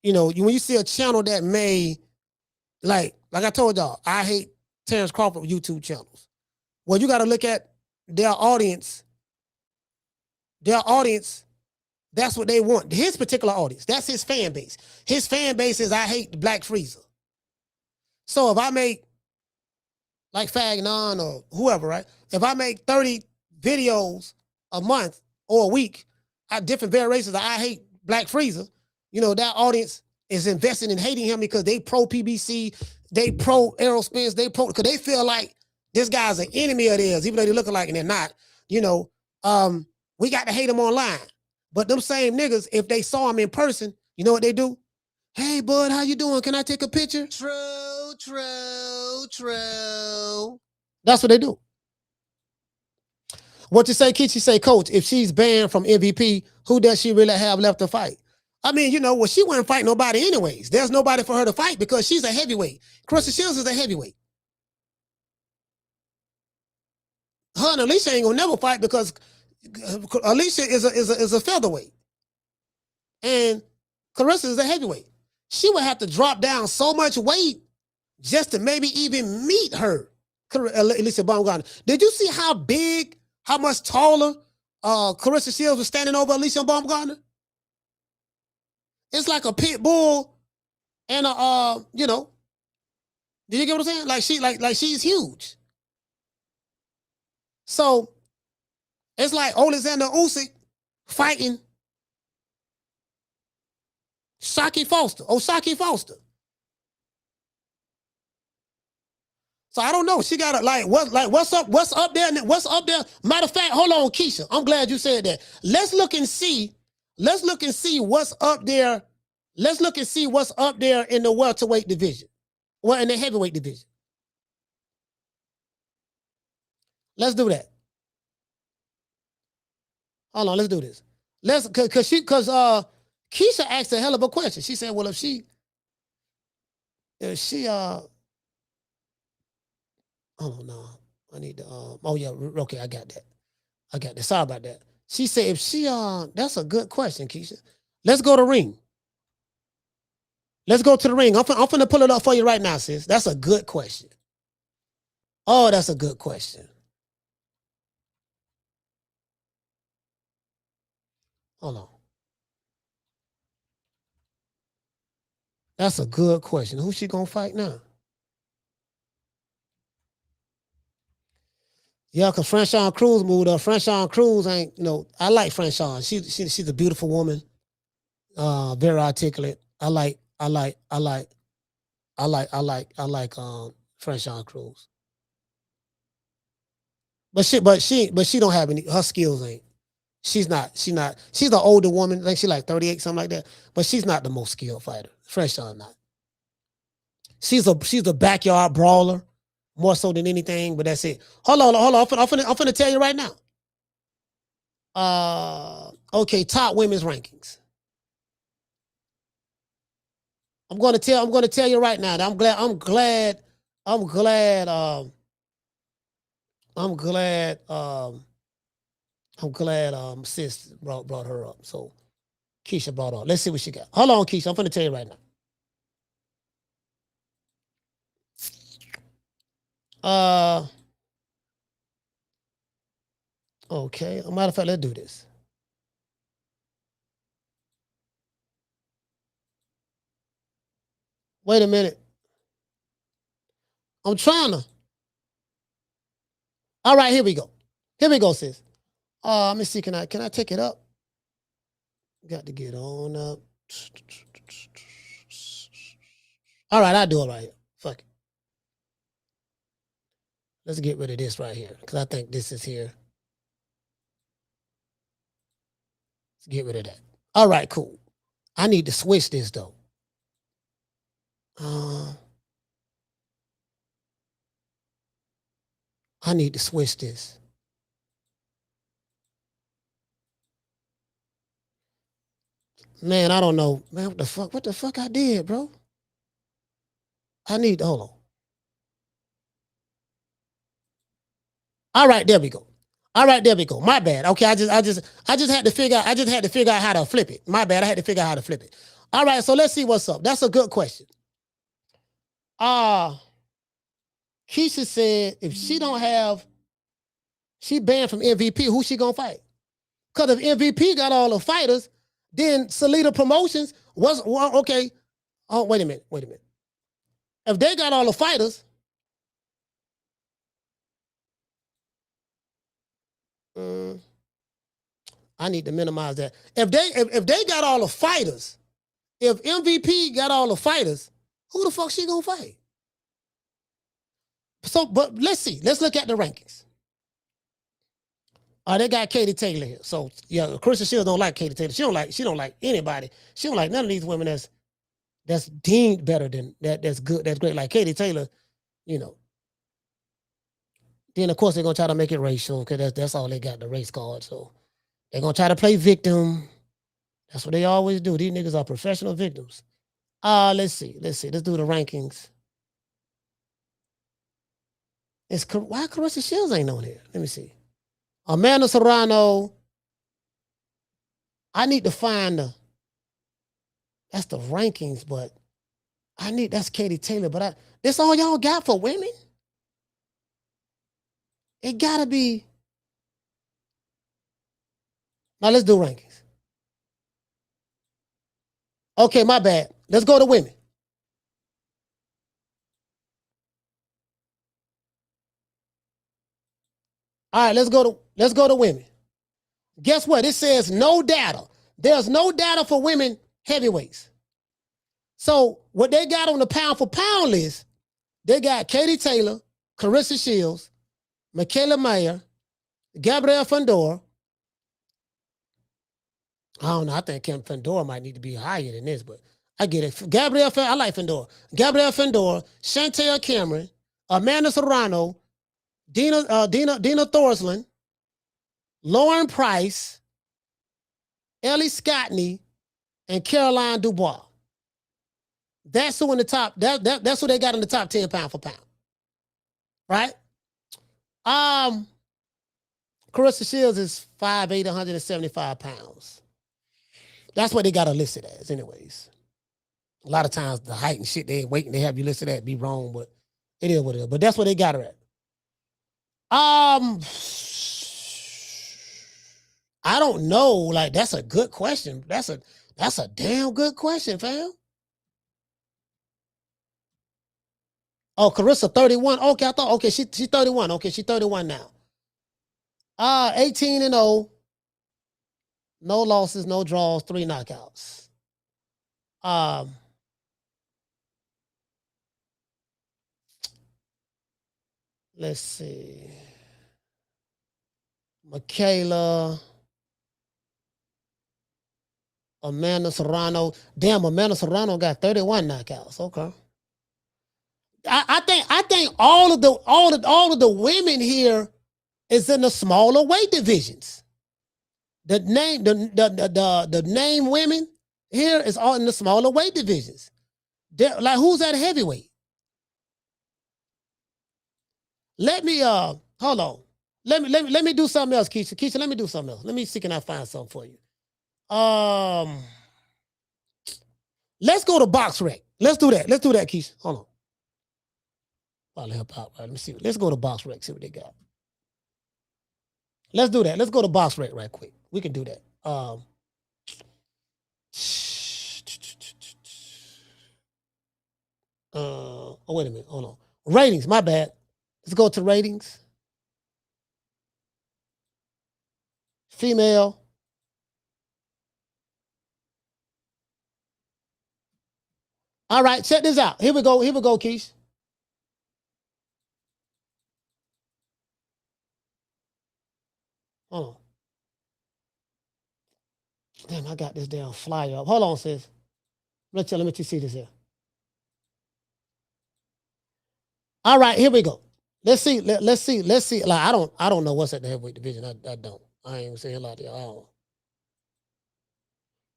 you see a channel that may, like I told y'all, I hate Terence Crawford YouTube channels. Well, you got to look at their audience. Their audience, that's what they want. His particular audience, that's his fan base. His fan base is, I hate the Black Freezer. So if I make, like Fagnon or whoever, right? If I make 30 videos a month or a week, different variations of I hate Black Freezer, that audience is invested in hating him because they pro PBC, they pro Aerospace, because they feel like this guy's an enemy of theirs, even though they look alike and they're not. We got to hate him online. But them same niggas, if they saw him in person, you know what they do? Hey, bud, how you doing? Can I take a picture? True. That's what they do. What you say, Keith? You say, Coach, if she's banned from MVP, who does she really have left to fight? I mean, she wouldn't fight nobody anyways. There's nobody for her to fight because she's a heavyweight. Clarissa Shields is a heavyweight. Her and Alicia ain't gonna never fight because Alicia is a featherweight. And Clarissa is a heavyweight. She would have to drop down so much weight just to maybe even meet her, Alicia Baumgartner. Did you see how much taller Clarissa Shields was standing over Alicia Baumgartner? It's like a pit bull and did you get what I'm saying? Like she's huge. So it's like Alexander Usyk fighting Shaki Foster. So I don't know. She got what's up there? Matter of fact, hold on, Keisha. I'm glad you said that. Let's look and see what's up there. Let's look and see what's up there in the welterweight division. Well, in the heavyweight division. Let's do that. Hold on, let's do this. Cause Keisha asked a hell of a question. She said, well, if she hold on, no. I need to oh yeah, okay, I got that. Sorry about that. She said if she that's a good question, Keisha. Let's go to ring. Let's go to the ring. I'm finna pull it up for you right now, sis. That's a good question. Oh, that's a good question. Hold on. That's a good question. Who's she gonna fight now? Yeah, because Franchon Cruz moved up. Franchon Cruz ain't, I like Franchon. She's a beautiful woman. Very articulate. I like Franchon Cruz. But she don't have any, her skills ain't. She's an older woman. I think she's like 38, something like that. But she's not the most skilled fighter. Franchon not. She's a backyard brawler. More so than anything, but that's it. Hold on. I'm finna tell you right now. Okay, top women's rankings. I'm gonna tell you right now. I'm glad sis brought her up. So Keisha brought her up. Let's see what she got. Hold on, Keisha. I'm finna tell you right now. Okay. As a matter of fact, let's do this. Wait a minute. I'm trying to. All right, here we go. Here we go, sis. Let me see. Can I take it up? Got to get on up. All right, I'll do it right here. Fuck it. Let's get rid of this right here, because I think this is here. Let's get rid of that. All right, cool. I need to switch this, though. I need to switch this. Man, I don't know. Man, what the fuck I did, bro? I need to hold on. All right, there we go. All right, there we go. My bad. Okay, I just had to figure out how to flip it. My bad. I had to figure out how to flip it. All right, so let's see what's up. That's a good question. Keisha said if she don't have, she banned from MVP, who she gonna fight? Because if MVP got all the fighters, then Salida Promotions was well, okay. Oh, wait a minute. If they got all the fighters, I need to minimize that. If they got all the fighters, if MVP got all the fighters, who the fuck she gonna fight? So, but let's see. Let's look at the rankings. They got Katie Taylor here. So yeah, Kristen Shields don't like Katie Taylor. She don't like anybody. She don't like none of these women that's deemed better than that. That's good. That's great. Like Katie Taylor, you know. Then of course they're gonna try to make it racial because that's all they got, the race card. So they're gonna try to play victim. That's what they always do. These niggas are professional victims. Let's see. Let's do the rankings. Why Carissa Shields ain't on here? Let me see. Amanda Serrano. I need to find that's the rankings, but that's Katie Taylor, but that's all y'all got for women? It gotta be. Now let's do rankings. Okay, my bad. Let's go to women. All right, let's go to women. Guess what? It says no data. There's no data for women heavyweights. So what they got on the pound for pound list, they got Katie Taylor, Carissa Shields, Michaela Mayer, Gabrielle Fundora. I don't know. I think Kim Fundora might need to be higher than this, but I get it. I like Fundora. Gabrielle Fundora, Chantel Cameron, Amanda Serrano, Dina Thorsland, Lauren Price, Ellie Scottney, and Caroline Dubois. That's who in the top. That's who they got in the top 10 pound for pound. Right? Carissa Shields is 5'8", 175 pounds. That's what they got her listed as, anyways. A lot of times the height and shit they ain't waiting, they have you listed at be wrong, but it is what it is. But that's what they got her at. I don't know. Like, that's a good question. That's a damn good question, fam. Oh, Carissa 31. Okay, I thought she's 31. Okay, she's 31 now. 18-0. No losses, no draws, 3 knockouts. Let's see. Michaela. Amanda Serrano. Damn, Amanda Serrano got 31 knockouts. Okay. I think all of the women here is in the smaller weight divisions. The name women here is all in the smaller weight divisions. Like, who's at heavyweight? Let me hold on. Let me do something else, Keisha. Keisha, let me do something else. Let me see, can I find something for you? Let's go to box rec. Let's do that, Keisha. Hold on. Probably help out, right? Let me see. Let's go to box rec, see what they got. Let's do that. Let's go to box rec right quick. We can do that. Oh, wait a minute. Hold on. Ratings, my bad. Let's go to ratings. Female. All right, check this out. Here we go, Keish. Hold on. Damn, I got this damn flyer up. Hold on, sis. Let me see this here. All right, here we go. Let's see. Let's see. Like I don't know what's at the heavyweight division. I don't. I ain't saying a lot there. I don't.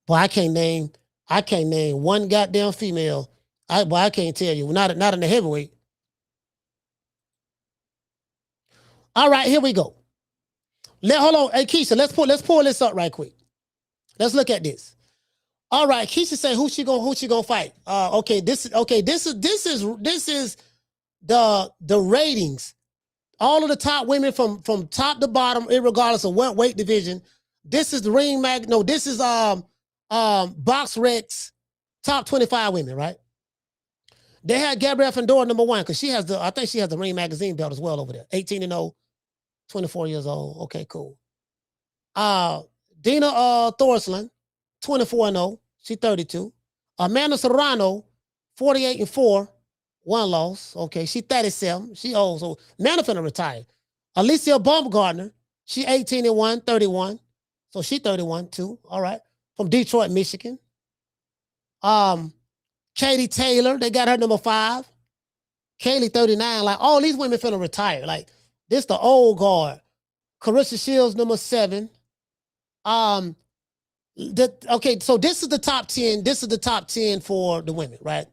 Boy, I can't name one goddamn female. I can't tell you. Not in the heavyweight. All right, here we go. Hold on. Hey Keisha, let's pull this up right quick. Let's look at this. All right, Keisha say who she gonna fight? This is the ratings. All of the top women from top to bottom, regardless of what weight division. This is the Ring Mag. No, this is Box Rex top 25 women, right? They had Gabrielle Fandora number 1 because I think she has the Ring Magazine belt as well over there. 18-0, 24 years old. Okay, cool. Dina Thorsland, 24-0. She 32. Amanda Serrano, 48-4. 1 loss. Okay, she 37. She old, so Amanda finna retire. Alicia Baumgartner, she 18-1, 31. So she 31 too. All right. From Detroit, Michigan. Katie Taylor, they got her number 5. Kaylee 39. Like all these women finna retire. Like this the old guard. Carissa Shields number 7. Okay, so this is the top 10. This is the top 10 for the women, right?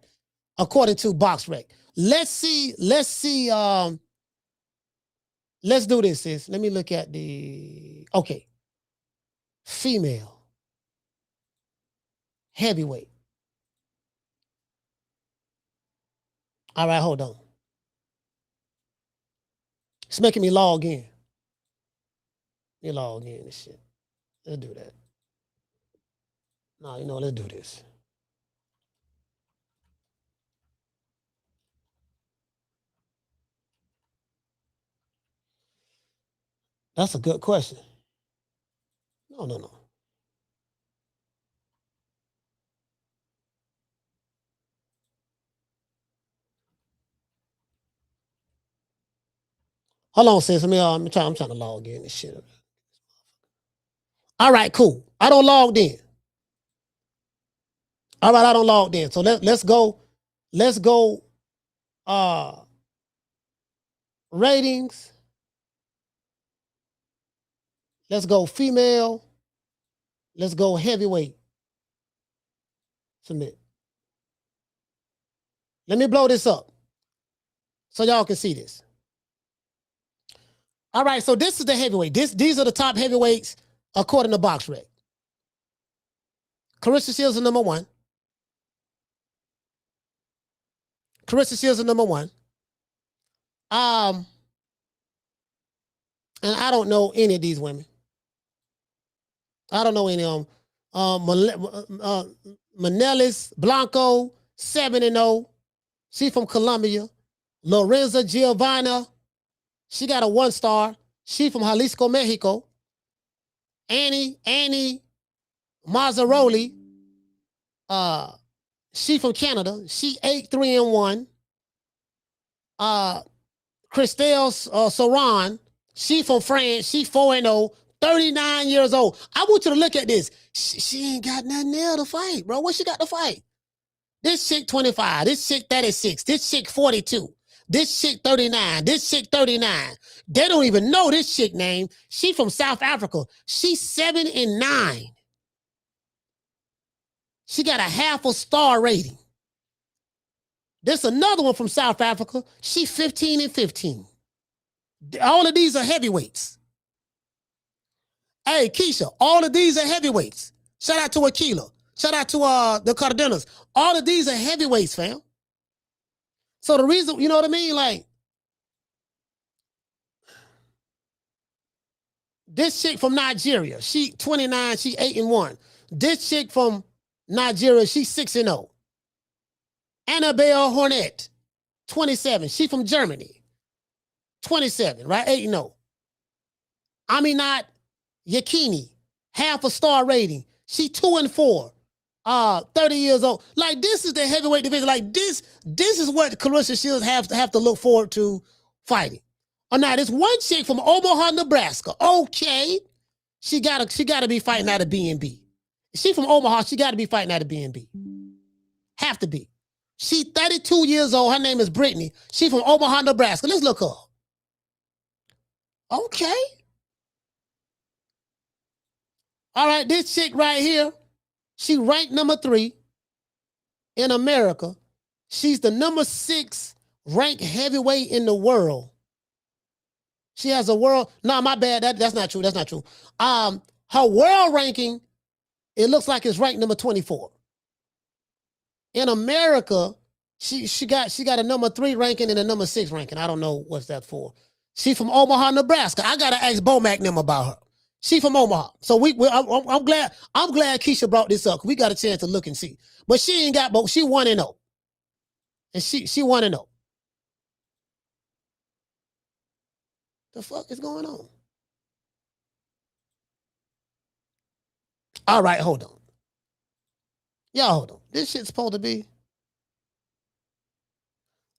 According to BoxRec. Let's do this, sis. Let me look at okay. Female. Heavyweight. All right, hold on. It's making me log in. Let me log in and shit. Let's do that. No, let's do this. That's a good question. No. Hold on, sis. I'm trying to log in and shit. All right, cool. I don't logged in. All right, I don't logged in. So let's go. Let's go. Ratings. Let's go female. Let's go heavyweight. Submit. Let me blow this up so y'all can see this. All right, so this is the heavyweight. These are the top heavyweights according to BoxRec. Carissa Shields is number 1. Carissa Shields is number 1. And I don't know any of these women. I don't know any of them. Manelis Blanco, 7-0. She from Colombia. Lorenza Giovanna, she got a 1 star. She from Jalisco, Mexico. Annie Mazzaroli, she from Canada. She 8-3-1. Christelle Saran, she from France. She 4-0, 39 years old. I want you to look at this. She ain't got nothing there to fight, bro. What she got to fight? This chick 25. This chick 36. This chick 42. This chick 39. This chick 39. They don't even know this chick name. She from South Africa. She's 7-9. She got a 0.5 star rating. There's another one from South Africa. She 15-15. All of these are heavyweights. Hey, Keisha, all of these are heavyweights. Shout out to Aquila. Shout out to the Cardenas. All of these are heavyweights, fam. So the reason, you know what I mean? Like, this chick from Nigeria, she 29, she 8-1. This chick from Nigeria, she 6-0. Annabelle Hornet, 27. She from Germany, 27, right? 8-0. Aminat Yakini, 0.5 star rating. She 2-4. 30 years old. Like, this is the heavyweight division. Like, this is what Carissa Shields have to look forward to fighting. Oh, now there's one chick from Omaha, Nebraska. Okay, she gotta be fighting out of B&B. She from Omaha. She gotta be fighting out of B&B. Have to be. She 32 years old. Her name is Brittany. She from Omaha, Nebraska. Let's look her up. Okay. All right, this chick right here, she ranked number 3 in America. She's the number 6 ranked heavyweight in the world. She has a world. No, my bad. That's not true. That's not true. Her world ranking, it looks like it's ranked number 24. In America, she got a number 3 ranking and a number 6 ranking. I don't know what's that for. She from Omaha, Nebraska. I gotta ask Bomac them about her. She from Omaha. So I'm glad Keisha brought this up. We got a chance to look and see. But she ain't got, but she 1-0. And she 1-0. The fuck is going on? All right, hold on. Y'all hold on. This shit's supposed to be.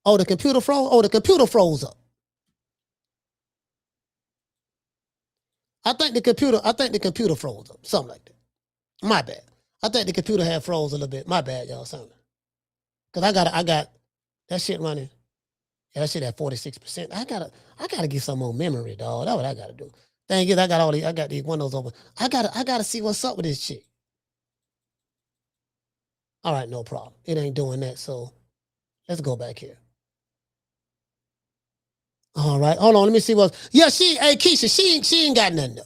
Oh, the computer froze? Oh, the computer froze up. I think the computer froze up. Something like that. My bad. I think the computer had froze a little bit. My bad, y'all. Something. Cause I got that shit running. Yeah, that shit at 46%. I gotta get some more memory, dog. That's what I gotta do. Thing is, I got these windows open. I gotta see what's up with this shit. All right, no problem. It ain't doing that, so let's go back here. All right, hold on. Let me see what's. Yeah, hey Keisha, she ain't got nothing.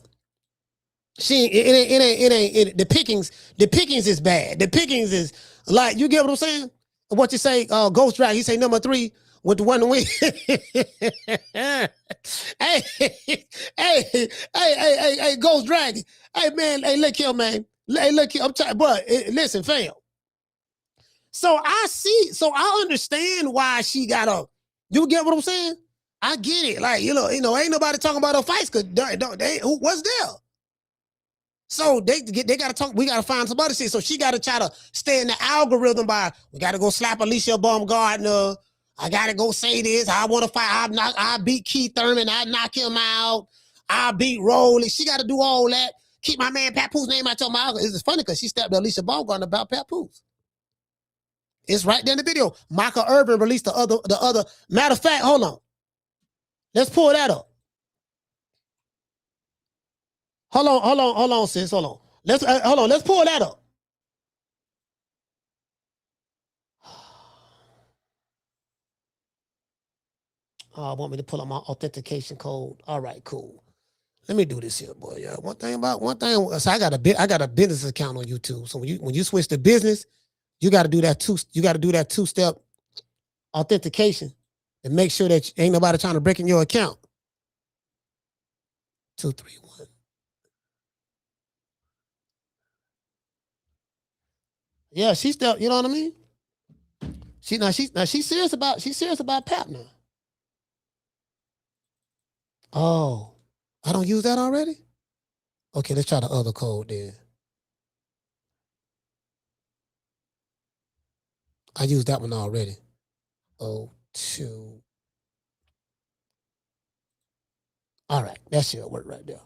It ain't. The pickings is bad. The pickings is like, you get what I'm saying? What you say? Ghost Drag. He say number 3 with the one to win. hey, Ghost Dragon. Hey man, hey look here, man. Hey look here. I'm trying, bro. Listen, fam. So I understand why she got a. You get what I'm saying? I get it. Like, you know, ain't nobody talking about her fights because what's there? So they gotta talk. We gotta find some other shit. So she gotta try to stay in the algorithm by, we gotta go slap Alicia Baumgardner. I gotta go say this. I want to fight. I beat Keith Thurman. I knock him out. I beat Rolly. She gotta do all that. Keep my man Papoose name out your mouth. It's funny because she stabbed Alicia Baumgardner about Papoose. It's right there in the video. Michael Irvin released the other. Matter of fact, hold on. Let's pull that up. Hold on, sis. Hold on. Let's pull that up. Oh, I want me to pull up my authentication code. All right, cool. Let me do this here, boy. Yeah. One thing. So I got a business account on YouTube. So when you switch to business, you got to do that two-step authentication and make sure that ain't nobody trying to break in your account. 2, 3, 1. Yeah, she's still, you know what I mean? She's serious about Pap now. Oh, I don't use that already? Okay, let's try the other code then. I used that one already. 02. All right, that should work right there.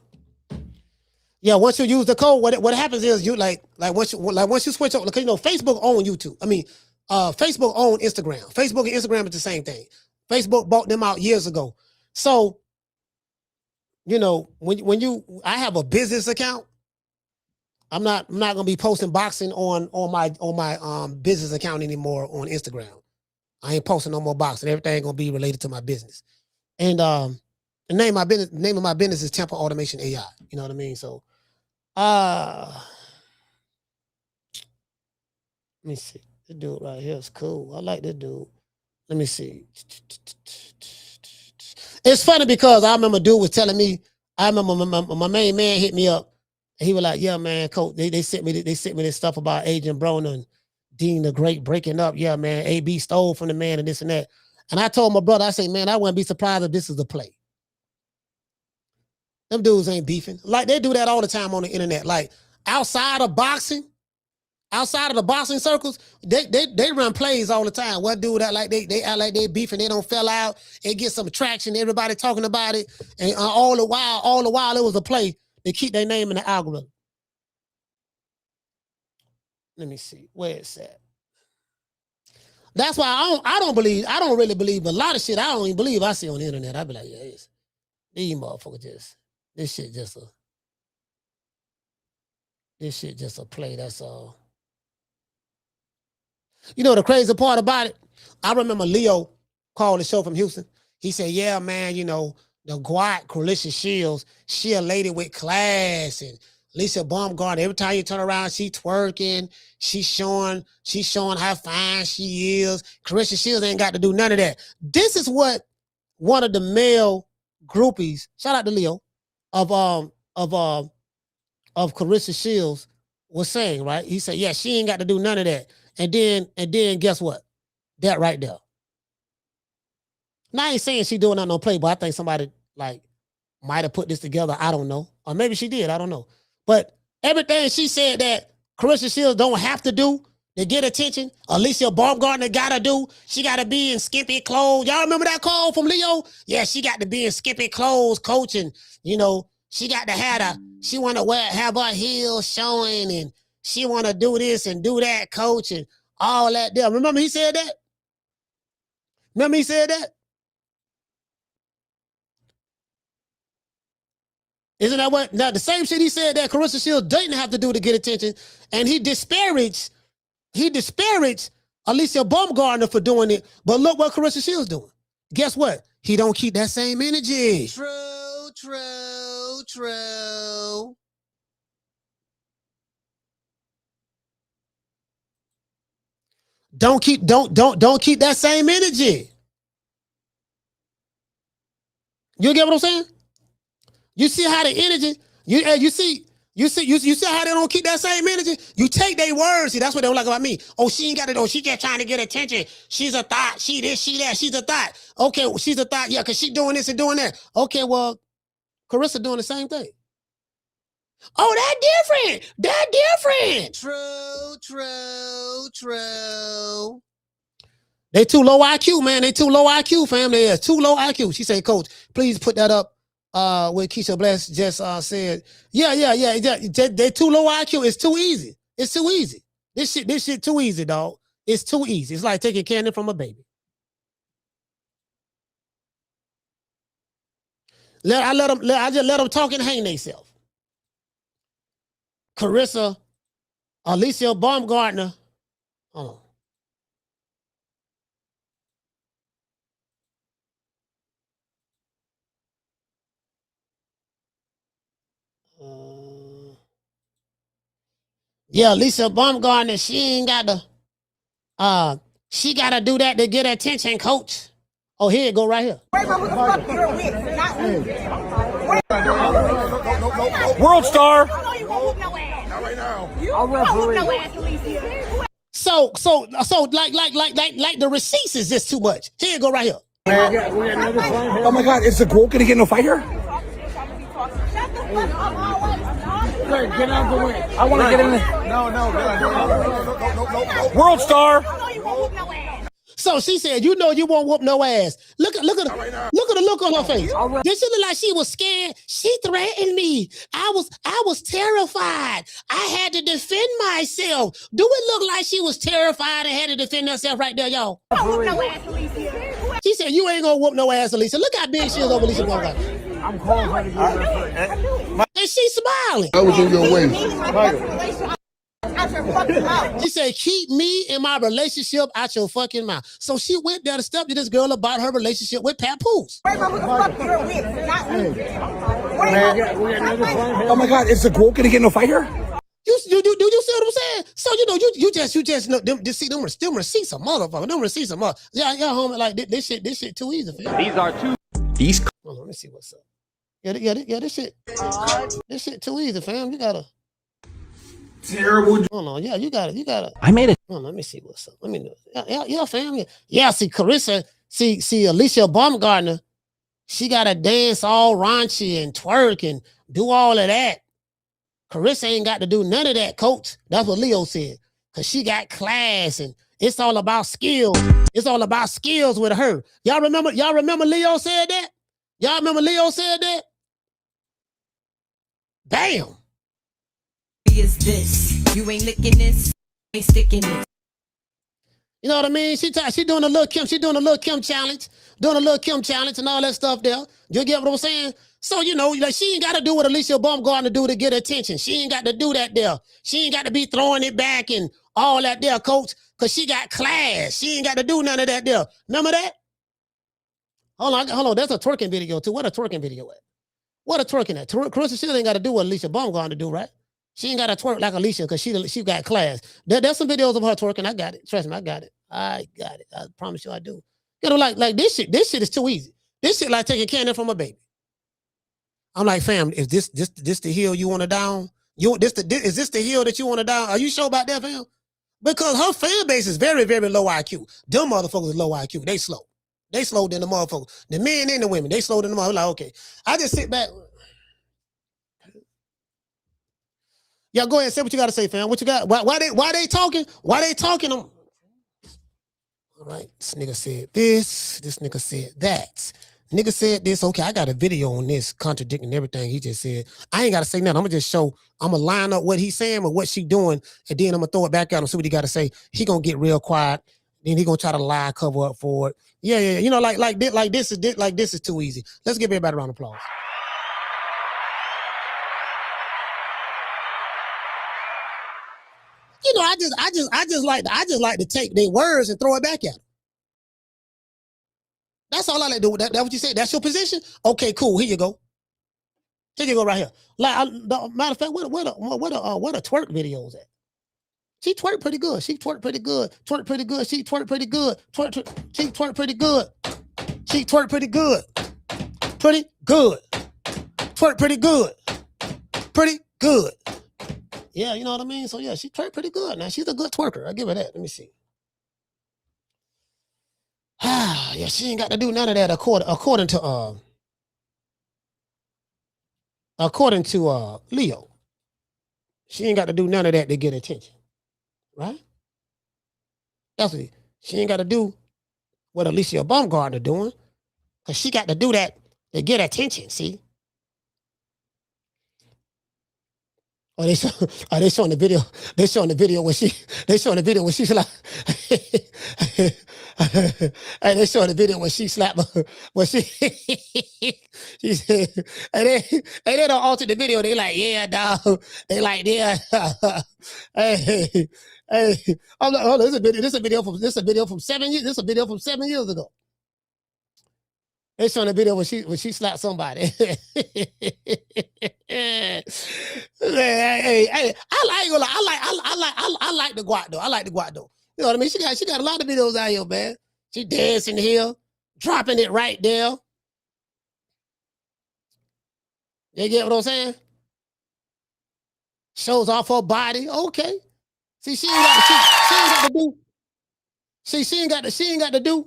Yeah, once you use the code, what happens is you like once you switch over, because Facebook own YouTube. I mean, Facebook own Instagram. Facebook and Instagram is the same thing. Facebook bought them out years ago. So, I have a business account, I'm not gonna be posting boxing on my business account anymore on Instagram. I ain't posting no more boxing. Everything gonna be related to my business. And the name of my business is Temple Automation AI. You know what I mean? So let me see. This dude right here is cool. I like this dude. Let me see. It's funny because I remember a dude was telling me, I remember my main man hit me up. And he was like, yeah, man, coach, they sent me this stuff about Agent Broner and Dean the Great breaking up. Yeah, man, AB stole from the man and this and that. And I told my brother, I said, man, I wouldn't be surprised if this is the play. Them dudes ain't beefing. Like, they do that all the time on the internet. Like, outside of boxing, outside of the boxing circles, they run plays all the time. What dude act like they act like they beefing, they don't fell out, it gets some traction, everybody talking about it, and all the while it was a play to keep their name in the algorithm. Let me see where it's at. That's why I don't really believe a lot of shit. I don't even believe I see on the internet. I be like, yeah, these motherfuckers this shit just a play. That's all. You know the crazy part about it? I remember Leo called the show from Houston. He said, yeah, man, you know, the Guat, Carissa Shields, she a lady with class, and Lisa Baumgartner, every time you turn around, she twerking, she's showing how fine she is. Carissa Shields ain't got to do none of that. This is what one of the male groupies, shout out to Leo, of Carissa Shields was saying, right? He said, yeah, she ain't got to do none of that. And then guess what? That right there. Now, I ain't saying she doing nothing on Playboy. I think somebody like might have put this together. I don't know. Or maybe she did. I don't know. But everything she said that Carissa Shields don't have to do to get attention, Alicia Baumgartner gotta do. She gotta be in skimpy clothes. Y'all remember that call from Leo? Yeah, she got to be in skimpy clothes, coaching. You know, she got to she want to have her heels showing, and she want to do this and do that, coach, and all that there. Remember he said that? Remember he said that? Isn't that what? Now, the same shit he said that Carissa Shields didn't have to do to get attention, and he disparaged Alicia Baumgartner for doing it, but look what Carissa Shields doing. Guess what? He don't keep that same energy. True. Don't keep that same energy. You get what I'm saying? You see how the energy, you see how they don't keep that same energy? You take their words. See, that's what they don't like about me. Oh, she ain't got it. Oh, she just trying to get attention. She's a thought. She this, she that. She's a thought. Okay, well, she's a thought. Yeah, because she doing this and doing that. Okay, well, Carissa doing the same thing. Oh, that different. True. They too low IQ, man. They too low IQ, fam. They are too low IQ. She said, Coach, please put that up. What Keisha Bless just said. Yeah. They too low IQ. It's too easy. This shit too easy, dog. It's too easy. It's like taking candy from a baby. I just let them talk and hang themselves. Carissa, Alicia Baumgartner. Oh. Yeah, Lisa Baumgartner, she ain't got to, she got to do that to get attention, coach. Oh, here it go right here. World star. Not right now. So like the receipts is just too much. Here it go right here. Oh my God, is the Groot gonna get in a fight here? Get out of the way. I want to get in there. No. World star. So she said, you know you won't whoop no ass. Look at the look on her face. Did she look like she was scared? She threatened me. I was terrified. I had to defend myself. Do it look like she was terrified and had to defend herself right there, y'all? She said, you ain't gonna whoop no ass, Alicia. Look how big she is over Alicia Baumgartner. I'm calling her to get in. And she's smiling. I was in your way. She said, keep me and my relationship out your fucking mouth. So she went down the step to this girl about her relationship with Papoose. Oh my God, is the Groot gonna get in a fight here? You see what I'm saying? So you just know them receipts a motherfucker. Them receipts a mother. Yeah, homie, like this shit too easy for you. Hold on, let me see what's up. Yeah, this shit too easy, fam. You gotta. Terrible. Hold on, yeah, you gotta. I made it. Hold on, let me see what's up. Let me know. Yeah, fam. Yeah, see Carissa, see Alicia Baumgartner, she gotta dance all raunchy and twerk and do all of that. Carissa ain't got to do none of that, coach. That's what Leo said. Cause she got class and it's all about skills. It's all about skills with her. Y'all remember Leo said that? Y'all remember Leo said that? Damn. Is this? You ain't licking this, ain't sticking it. You know what I mean? She doing a little Kim, challenge, and all that stuff there. You get what I'm saying? So, you know, like she ain't got to do what Alicia Baumgartner do to get attention. She ain't got to do that there. She ain't got to be throwing it back and all that there, coach, because she got class. She ain't got to do none of that there. Remember that? Hold on. There's a twerking video too. What a twerking video at? What a twerking at? Carissa still ain't got to do what Alicia Baumgartner do, right? She ain't got to twerk like Alicia because she got class. There's some videos of her twerking. I got it. Trust me, I got it. I promise you I do. You know, like this shit is too easy. This shit like taking candy from a baby. I'm like, fam, is this the hill you want to down? Is this the hill that you want to down? Are you sure about that, fam? Because her fan base is very, very low IQ. Them motherfuckers is low IQ. They slow. They slow than the motherfuckers. The men and the women, they slow than the motherfuckers. Like, okay. I just sit back. Yeah, go ahead. Say what you got to say, fam. What you got? Why they talking? Why they talking? All right. This nigga said this. This nigga said that. Nigga said this. Okay, I got a video on this contradicting everything he just said. I ain't got to say nothing. I'm going to just show. I'm going to line up what he's saying with what she doing, and then I'm going to throw it back at him, see what he got to say. He going to get real quiet. Then he going to try to lie, cover up for it. Yeah. You know, like this is too easy. Let's give everybody a round of applause. You know, I just like to take their words and throw it back at them. That's all I like to do. That's what you said. That's your position? Okay, cool. Here you go. Here you go right here. Like, matter of fact, what a twerk videos at? She twerk pretty good. She twerk pretty good. Twerk pretty good. She twerk pretty good. She twerk pretty good. She twerk pretty good. Pretty good. Twerk pretty good. Pretty good. Yeah, you know what I mean? So, yeah, she twerk pretty good. Now, she's a good twerker. I'll give her that. Let me see. Yeah, she ain't got to do none of that according to Leo. She ain't got to do none of that to get attention. Right? That's what she ain't got to do what Alicia Baumgartner doing, because she got to do that to get attention, see? Oh, they showing the video. They showing the video when she's like, and they showing the video when she slapped her. When she said, and they don't alter the video. They like, yeah, dog. They like, yeah. hey. I'm like, oh, this is a video from 7 years. This is a video from 7 years ago. They showing the video when she slapped somebody. Hey, I like the guac though. I like the guac though. You know what I mean? She got a lot of videos out here, man. She dancing here, dropping it right there. You get what I'm saying? Shows off her body. Okay. See, she ain't got to do. She ain't got to do.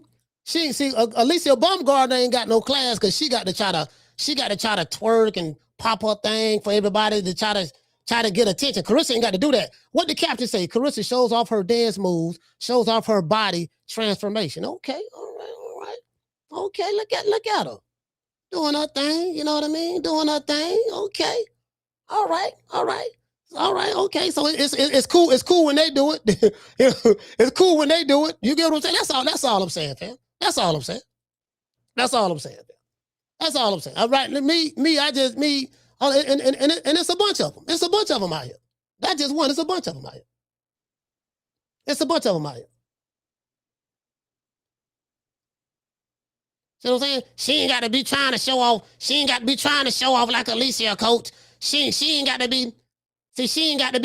Alicia Baumgartner ain't got no class because she got to try to twerk and pop her thing for everybody to try to get attention. Carissa ain't got to do that. What the captain say? Carissa shows off her dance moves, shows off her body transformation. Okay, all right. Okay, look at her. Doing her thing, you know what I mean? Doing her thing. Okay. All right. Okay. So it's cool. It's cool when they do it. It's cool when they do it. You get what I'm saying? That's all I'm saying, fam. That's all I'm saying. All right. Me. And it's a bunch of them. It's a bunch of them out here. Not just one. It's a bunch of them out here. See what I'm saying? She ain't got to be trying to show off. She ain't got to be trying to show off like Alicia, coach. She ain't got to be. See, she ain't got to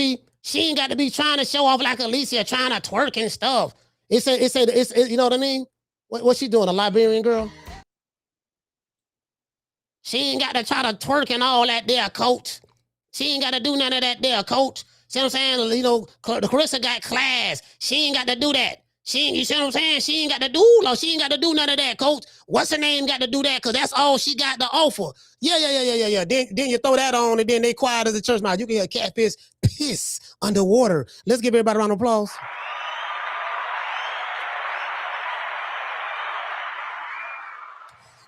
be trying to show off like Alicia, trying to twerk and stuff. It's you know what I mean? What's she doing? A Liberian girl? She ain't got to try to twerk and all that there, coach. She ain't got to do none of that there, coach. See what I'm saying? You know, Carissa got class. She ain't got to do that. You see what I'm saying? She ain't got to do none of that, coach. What's her name got to do that? Because that's all she got to offer. Yeah. Then you throw that on and then they quiet as a church mouse. You can hear a catfish piss underwater. Let's give everybody a round of applause.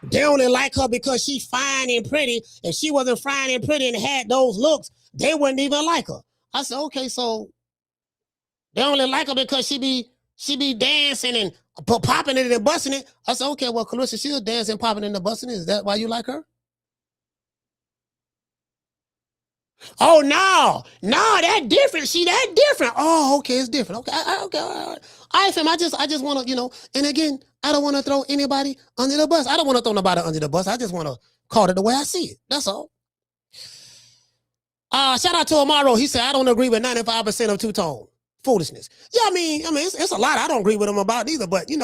They only like her because she's fine and pretty. If she wasn't fine and pretty and had those looks, they wouldn't even like her. I said, okay, so they only like her because she She be dancing and popping it and busting it. I said, okay, well, Clarissa, she's dancing, popping it and busting it. Is that why you like her? Oh, no, that different. See, that different. Oh, okay, it's different. Okay, okay, all right, fam. I just want to, and again, I don't want to throw anybody under the bus. I don't want to throw nobody under the bus. I just want to call it the way I see it. That's all. Shout out to Amaro. He said, I don't agree with 95% of two-tone foolishness. Yeah, I mean, it's a lot I don't agree with him about either, but he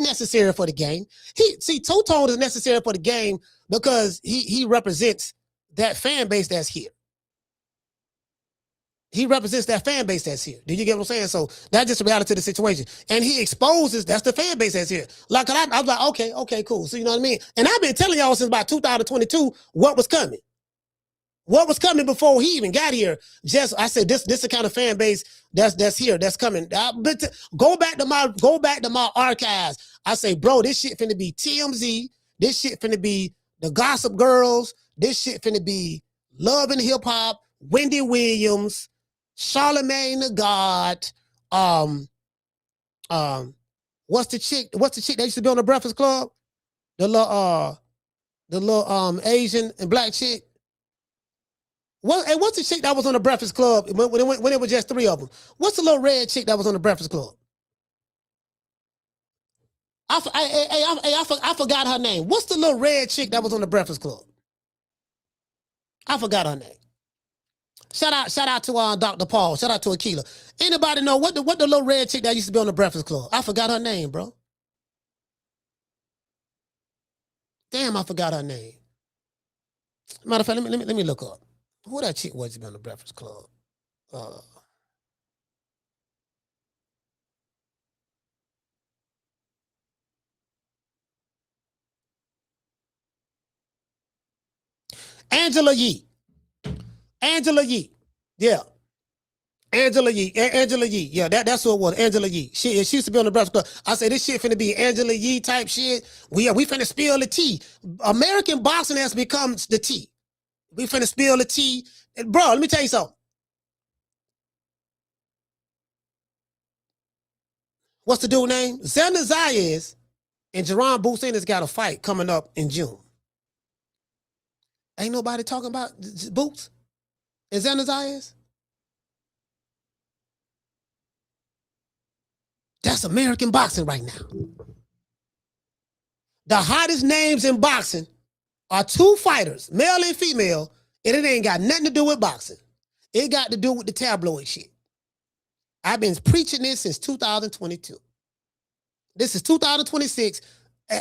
necessary for the game. Two-tone is necessary for the game because he represents that fan base that's here. He represents that fan base that's here. Do you get what I'm saying? So that's just the reality of the situation. And he exposes, that's the fan base that's here. Like, I was like, okay, cool. So you know what I mean? And I've been telling y'all since about 2022 what was coming. What was coming before he even got here? I said, this the kind of fan base that's here, that's coming. But go back to my archives. I say, bro, this shit finna be TMZ. This shit finna be the Gossip Girls. This shit finna be Love and Hip Hop, Wendy Williams, Charlamagne the God. What's the chick that used to be on the Breakfast Club? The little Asian and black chick. What's the chick that was on the Breakfast Club when it was just three of them? What's the little red chick that was on the Breakfast Club? I forgot her name. What's the little red chick that was on the Breakfast Club? I forgot her name. Shout out to Dr. Paul. Shout out to Akila. Anybody know what the little red chick that used to be on the Breakfast Club? I forgot her name, bro. Damn, I forgot her name. Matter of fact, let me look up. Who that chick was to be on the Breakfast Club? Angela Yee. Yeah. Angela Yee. Yeah, that's who it was. Angela Yee. She used to be on the Breakfast Club. I said, this shit finna be Angela Yee type shit. We finna spill the tea. American boxing has become the tea. We finna spill the tea. And bro, let me tell you something. What's the dude name? Xander Zayas and Jerron Boots got a fight coming up in June. Ain't nobody talking about Boots and Xander Zayas? That's American boxing right now. The hottest names in boxing are two fighters, male and female, and it ain't got nothing to do with boxing. It got to do with the tabloid shit. I've been preaching this since 2022. This is 2026.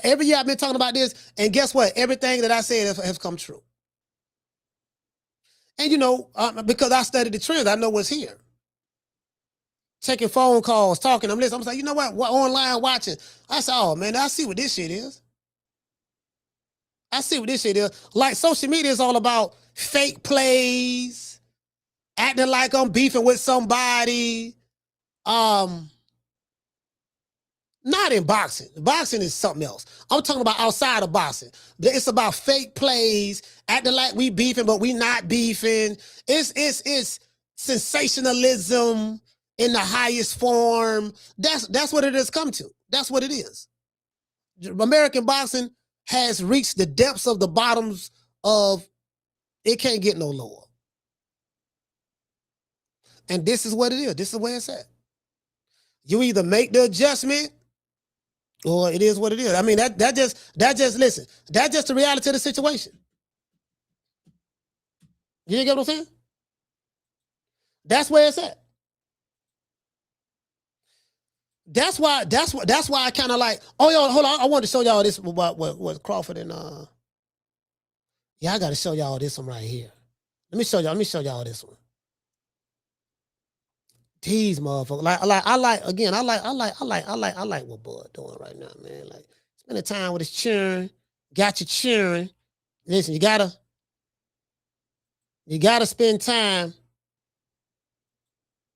Every year I've been talking about this, and guess what? Everything that I said has come true. And because I studied the trends, I know what's here. Checking phone calls, talking, I'm listening. I'm like, you know what? Online watching. I said, oh man, I see what this shit is. Like social media is all about fake plays, acting like I'm beefing with somebody. Not in boxing. Boxing is something else. I'm talking about outside of boxing. It's about fake plays, acting like we beefing, but we not beefing. It's sensationalism in the highest form. That's what it has come to. That's what it is. American boxing has reached the depths of the bottoms of it can't get no lower. And this is what it is. This is where it's at. You either make the adjustment or it is what it is. I mean, that just listen. That's just the reality of the situation. You get what I'm saying? That's where it's at. That's why I kind of like, oh, yo, hold on. I wanted to show y'all this what Crawford and I gotta show y'all this one right here. Let me show y'all this one. These motherfuckers. I like what Bud doing right now, man. Like spending time with his children, got your children. Listen, you gotta spend time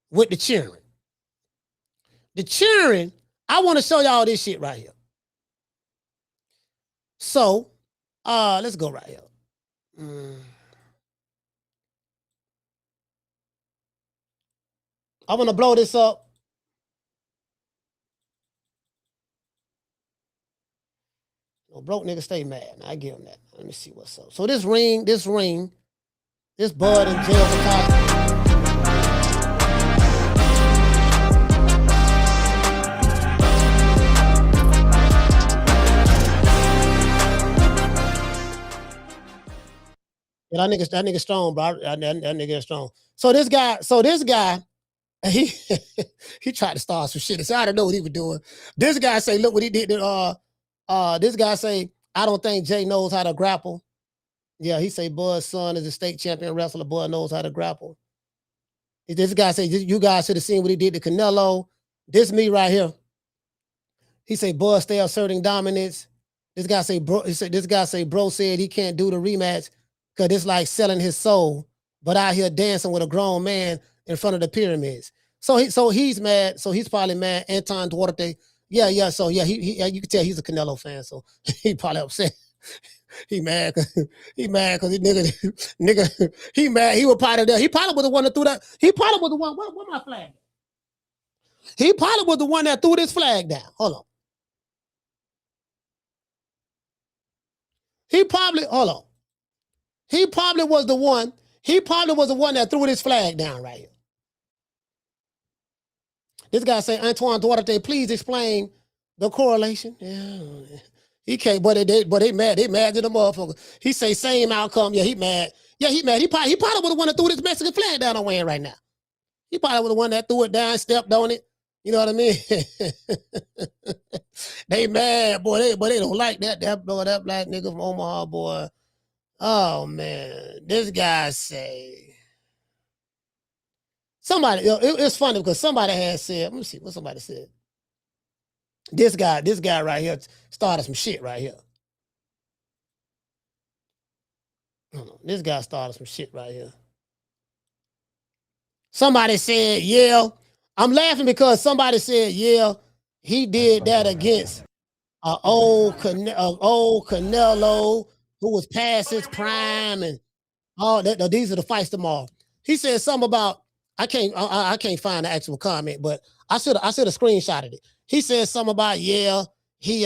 with the children. The children, I want to show y'all this shit right here. So, let's go right here. I want to blow this up. Well, broke nigga stay mad. I give him that. Let me see what's up. So this ring, this bud in jail for talking. Yeah, that nigga strong, bro. That nigga strong. So this guy, he he tried to start some shit. So I don't know what he was doing. This guy say, look what he did. This guy say, I don't think Jay knows how to grapple. Yeah, he say Bud's son is a state champion wrestler. Bud knows how to grapple. This guy say, you guys should have seen what he did to Canelo. This me right here. He say Bud stay asserting dominance. This guy say bro said he can't do the rematch because it's like selling his soul, but out here dancing with a grown man in front of the pyramids. So he's mad. So he's probably mad. Anton Duarte. Yeah. So yeah, he you can tell he's a Canelo fan. So he probably upset. He mad because nigga, he mad. He was part of that. He probably was the one that threw that. He probably was the one. Where my flag? He probably was the one that threw this flag down. Hold on. He probably was the one. He probably was the one that threw this flag down right here. This guy say, Antoine Duarte, please explain the correlation. Yeah. He can't, but they mad. They mad to the motherfucker. He say same outcome. Yeah, he mad. Yeah, he mad. He probably was the one that threw this Mexican flag down on Wayne right now. He probably was the one that threw it down, stepped on it. You know what I mean? They mad, boy. They don't like that black nigga from Omaha, boy. Oh man, this guy say somebody. It's funny because somebody had said. Let me see what somebody said. This guy right here started some shit right here. This guy started some shit right here. Somebody said, yeah. I'm laughing because somebody said, yeah, he did that against an old Canelo who was past his prime and all that. These are the fights tomorrow. He said something about, I can't find the actual comment, but I should have screenshotted it. He said something about, yeah, he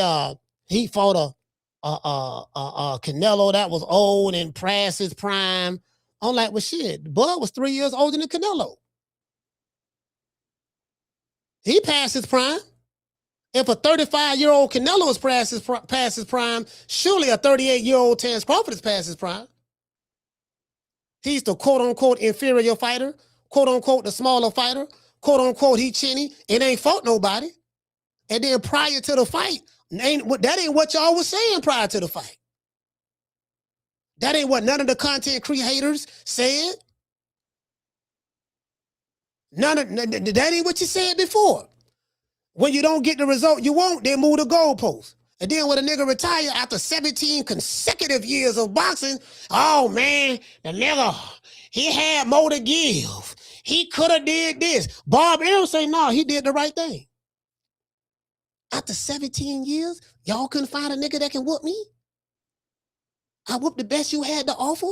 fought a Canelo that was old and past his prime. I'm like, well, shit, Bud was 3 years older than Canelo. He passed his prime. If a 35-year-old Canelo is past his prime, surely a 38-year-old Terence Crawford is past his prime. He's the quote-unquote inferior fighter, quote-unquote the smaller fighter, quote-unquote he chinny, and ain't fought nobody. And then prior to the fight, that ain't what y'all was saying prior to the fight. That ain't what none of the content creators said. That ain't what you said before. When you don't get the result you want, they move the goalpost. And then when a nigga retire after 17 consecutive years of boxing, oh man, the nigga, he had more to give. He could have did this. Bob Arum say, no, he did the right thing. After 17 years, y'all couldn't find a nigga that can whoop me? I whooped the best you had to offer?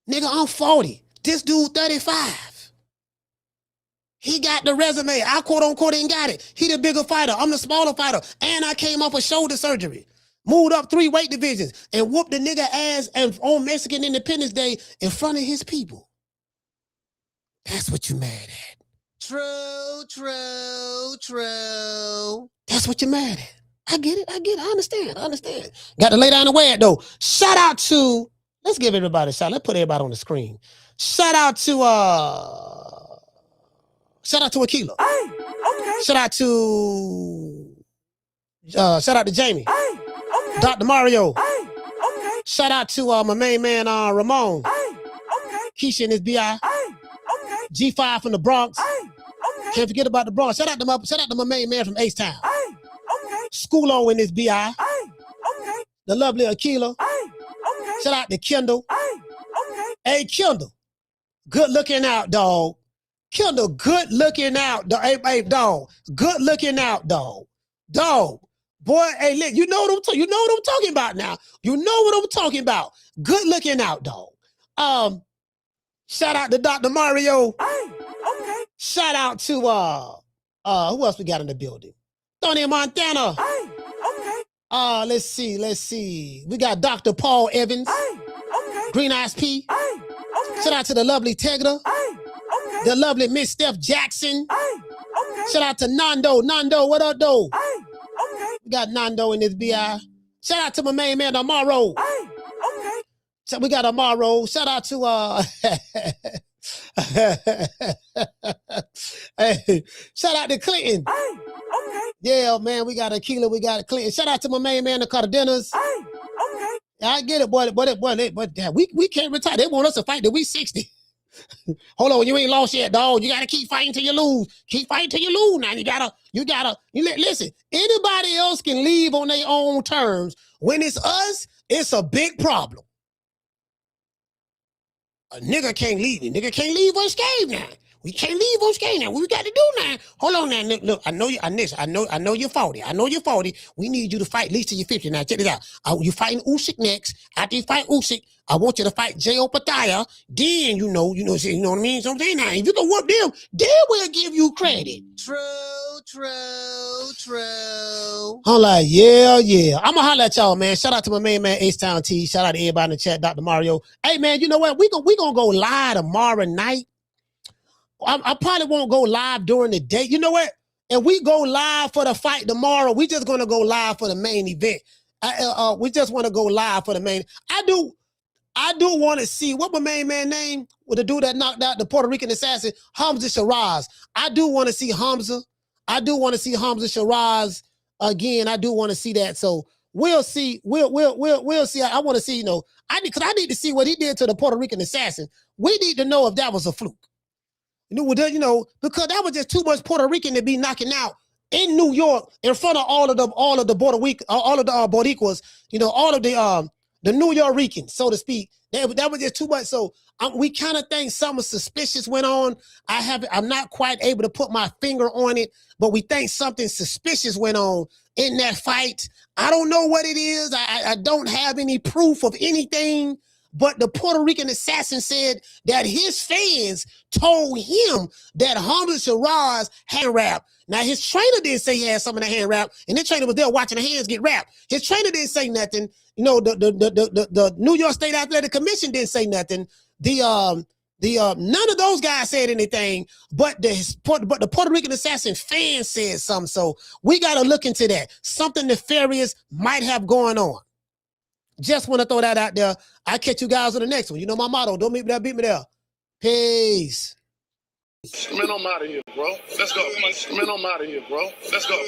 Nigga, I'm 40. This dude 35. He got the resume. I quote unquote ain't got it. He the bigger fighter. I'm the smaller fighter. And I came off of shoulder surgery. Moved up 3 weight divisions and whooped the nigga ass on Mexican Independence Day in front of his people. That's what you mad at. True. That's what you're mad at. I get it. I understand. Got to lay down the way it though. Shout out to, let's give everybody a shout. Let's put everybody on the screen. Shout out to Aquila. Hey, okay. Shout out to Jamie. Hey, okay. Dr. Mario. Hey, okay. Shout out to my main man Ramon. Hey, okay. Keisha and his BI. Hey, okay. G5 from the Bronx. Hey, okay. Can't forget about the Bronx. Shout out to my main man from H-Town. Hey, okay. Schoolo in his BI. Hey, okay. The lovely Aquila. Hey, okay. Shout out to Kendall. Hey, okay. Hey, Kendall. Good looking out, dog. Kendall, good looking out, dog. Hey, dog. Good looking out, dog. Dog. Boy, hey, look, you know what I'm talking about now. You know what I'm talking about. Good looking out, dog. Shout out to Dr. Mario. Hey, okay. Shout out to who else we got in the building? Tony Montana. Hey, Let's see. We got Dr. Paul Evans. Green Eyes P. Shout out to the lovely Tegra. The lovely Miss Steph Jackson. Shout out to Nando. Nando, what up, though? We got Nando in this BI. Shout out to my main man, Amaro. So we got Amaro. Shout out to hey, shout out to Clinton. Yeah, man, we got Aquila, we got Clinton. Shout out to my main man, the Cardenas. Yeah, I get it, boy, we can't retire. They want us to fight till we 60. Hold on, you ain't lost yet, dog. You gotta keep fighting till you lose. Keep fighting till you lose. Now listen. Anybody else can leave on their own terms. When it's us, it's a big problem. A nigga can't leave. A nigga can't leave unscathed now. We can't leave unscathed now. What we got to do now? Hold on now. Look, I know you're 40. I know you're 40. We need you to fight at least till you're 50. Now check this out. You fighting Usyk next. After you fight Usyk, I want you to fight J.O. Pattaya. Then you know what I mean? So I'm saying now, if you can whoop them, then we'll give you credit. True. I'm like, yeah. I'm gonna holler at y'all, man. Shout out to my main man, H-Town T. Shout out to everybody in the chat, Dr. Mario. Hey, man, you know what? We gonna go live tomorrow night. I probably won't go live during the day. You know what? If we go live for the fight tomorrow, we just gonna go live for the main event. We just want to go live for the main. I do want to see what my main man name with the dude that knocked out the Puerto Rican assassin, Hamza Shiraz. I do want to see Hamza. I do want to see Hamza Shiraz again. I do want to see that. So we'll see. We'll see. I want to see. I need to see what he did to the Puerto Rican assassin. We need to know if that was a fluke. Because that was just too much Puerto Rican to be knocking out in New York in front of all of the Boricuas, all of the New Yorkers, so to speak. That was just too much. So we kind of think something suspicious went on. I'm not quite able to put my finger on it, but we think something suspicious went on in that fight. I don't know what it is. I don't have any proof of anything. But the Puerto Rican assassin said that his fans told him that Hamza Shiraz hand wrapped. Now, his trainer didn't say he had some of the hand wrap, and the trainer was there watching the hands get wrapped. His trainer didn't say nothing. The New York State Athletic Commission didn't say nothing. None of those guys said anything, but the Puerto Rican assassin fan said something. So we got to look into that. Something nefarious might have going on. Just want to throw that out there. I'll catch you guys on the next one. You know my motto. Don't meet me there, beat me there. Peace. Man, I'm out of here, bro. Let's go. Man, I'm out of here, bro. Let's go.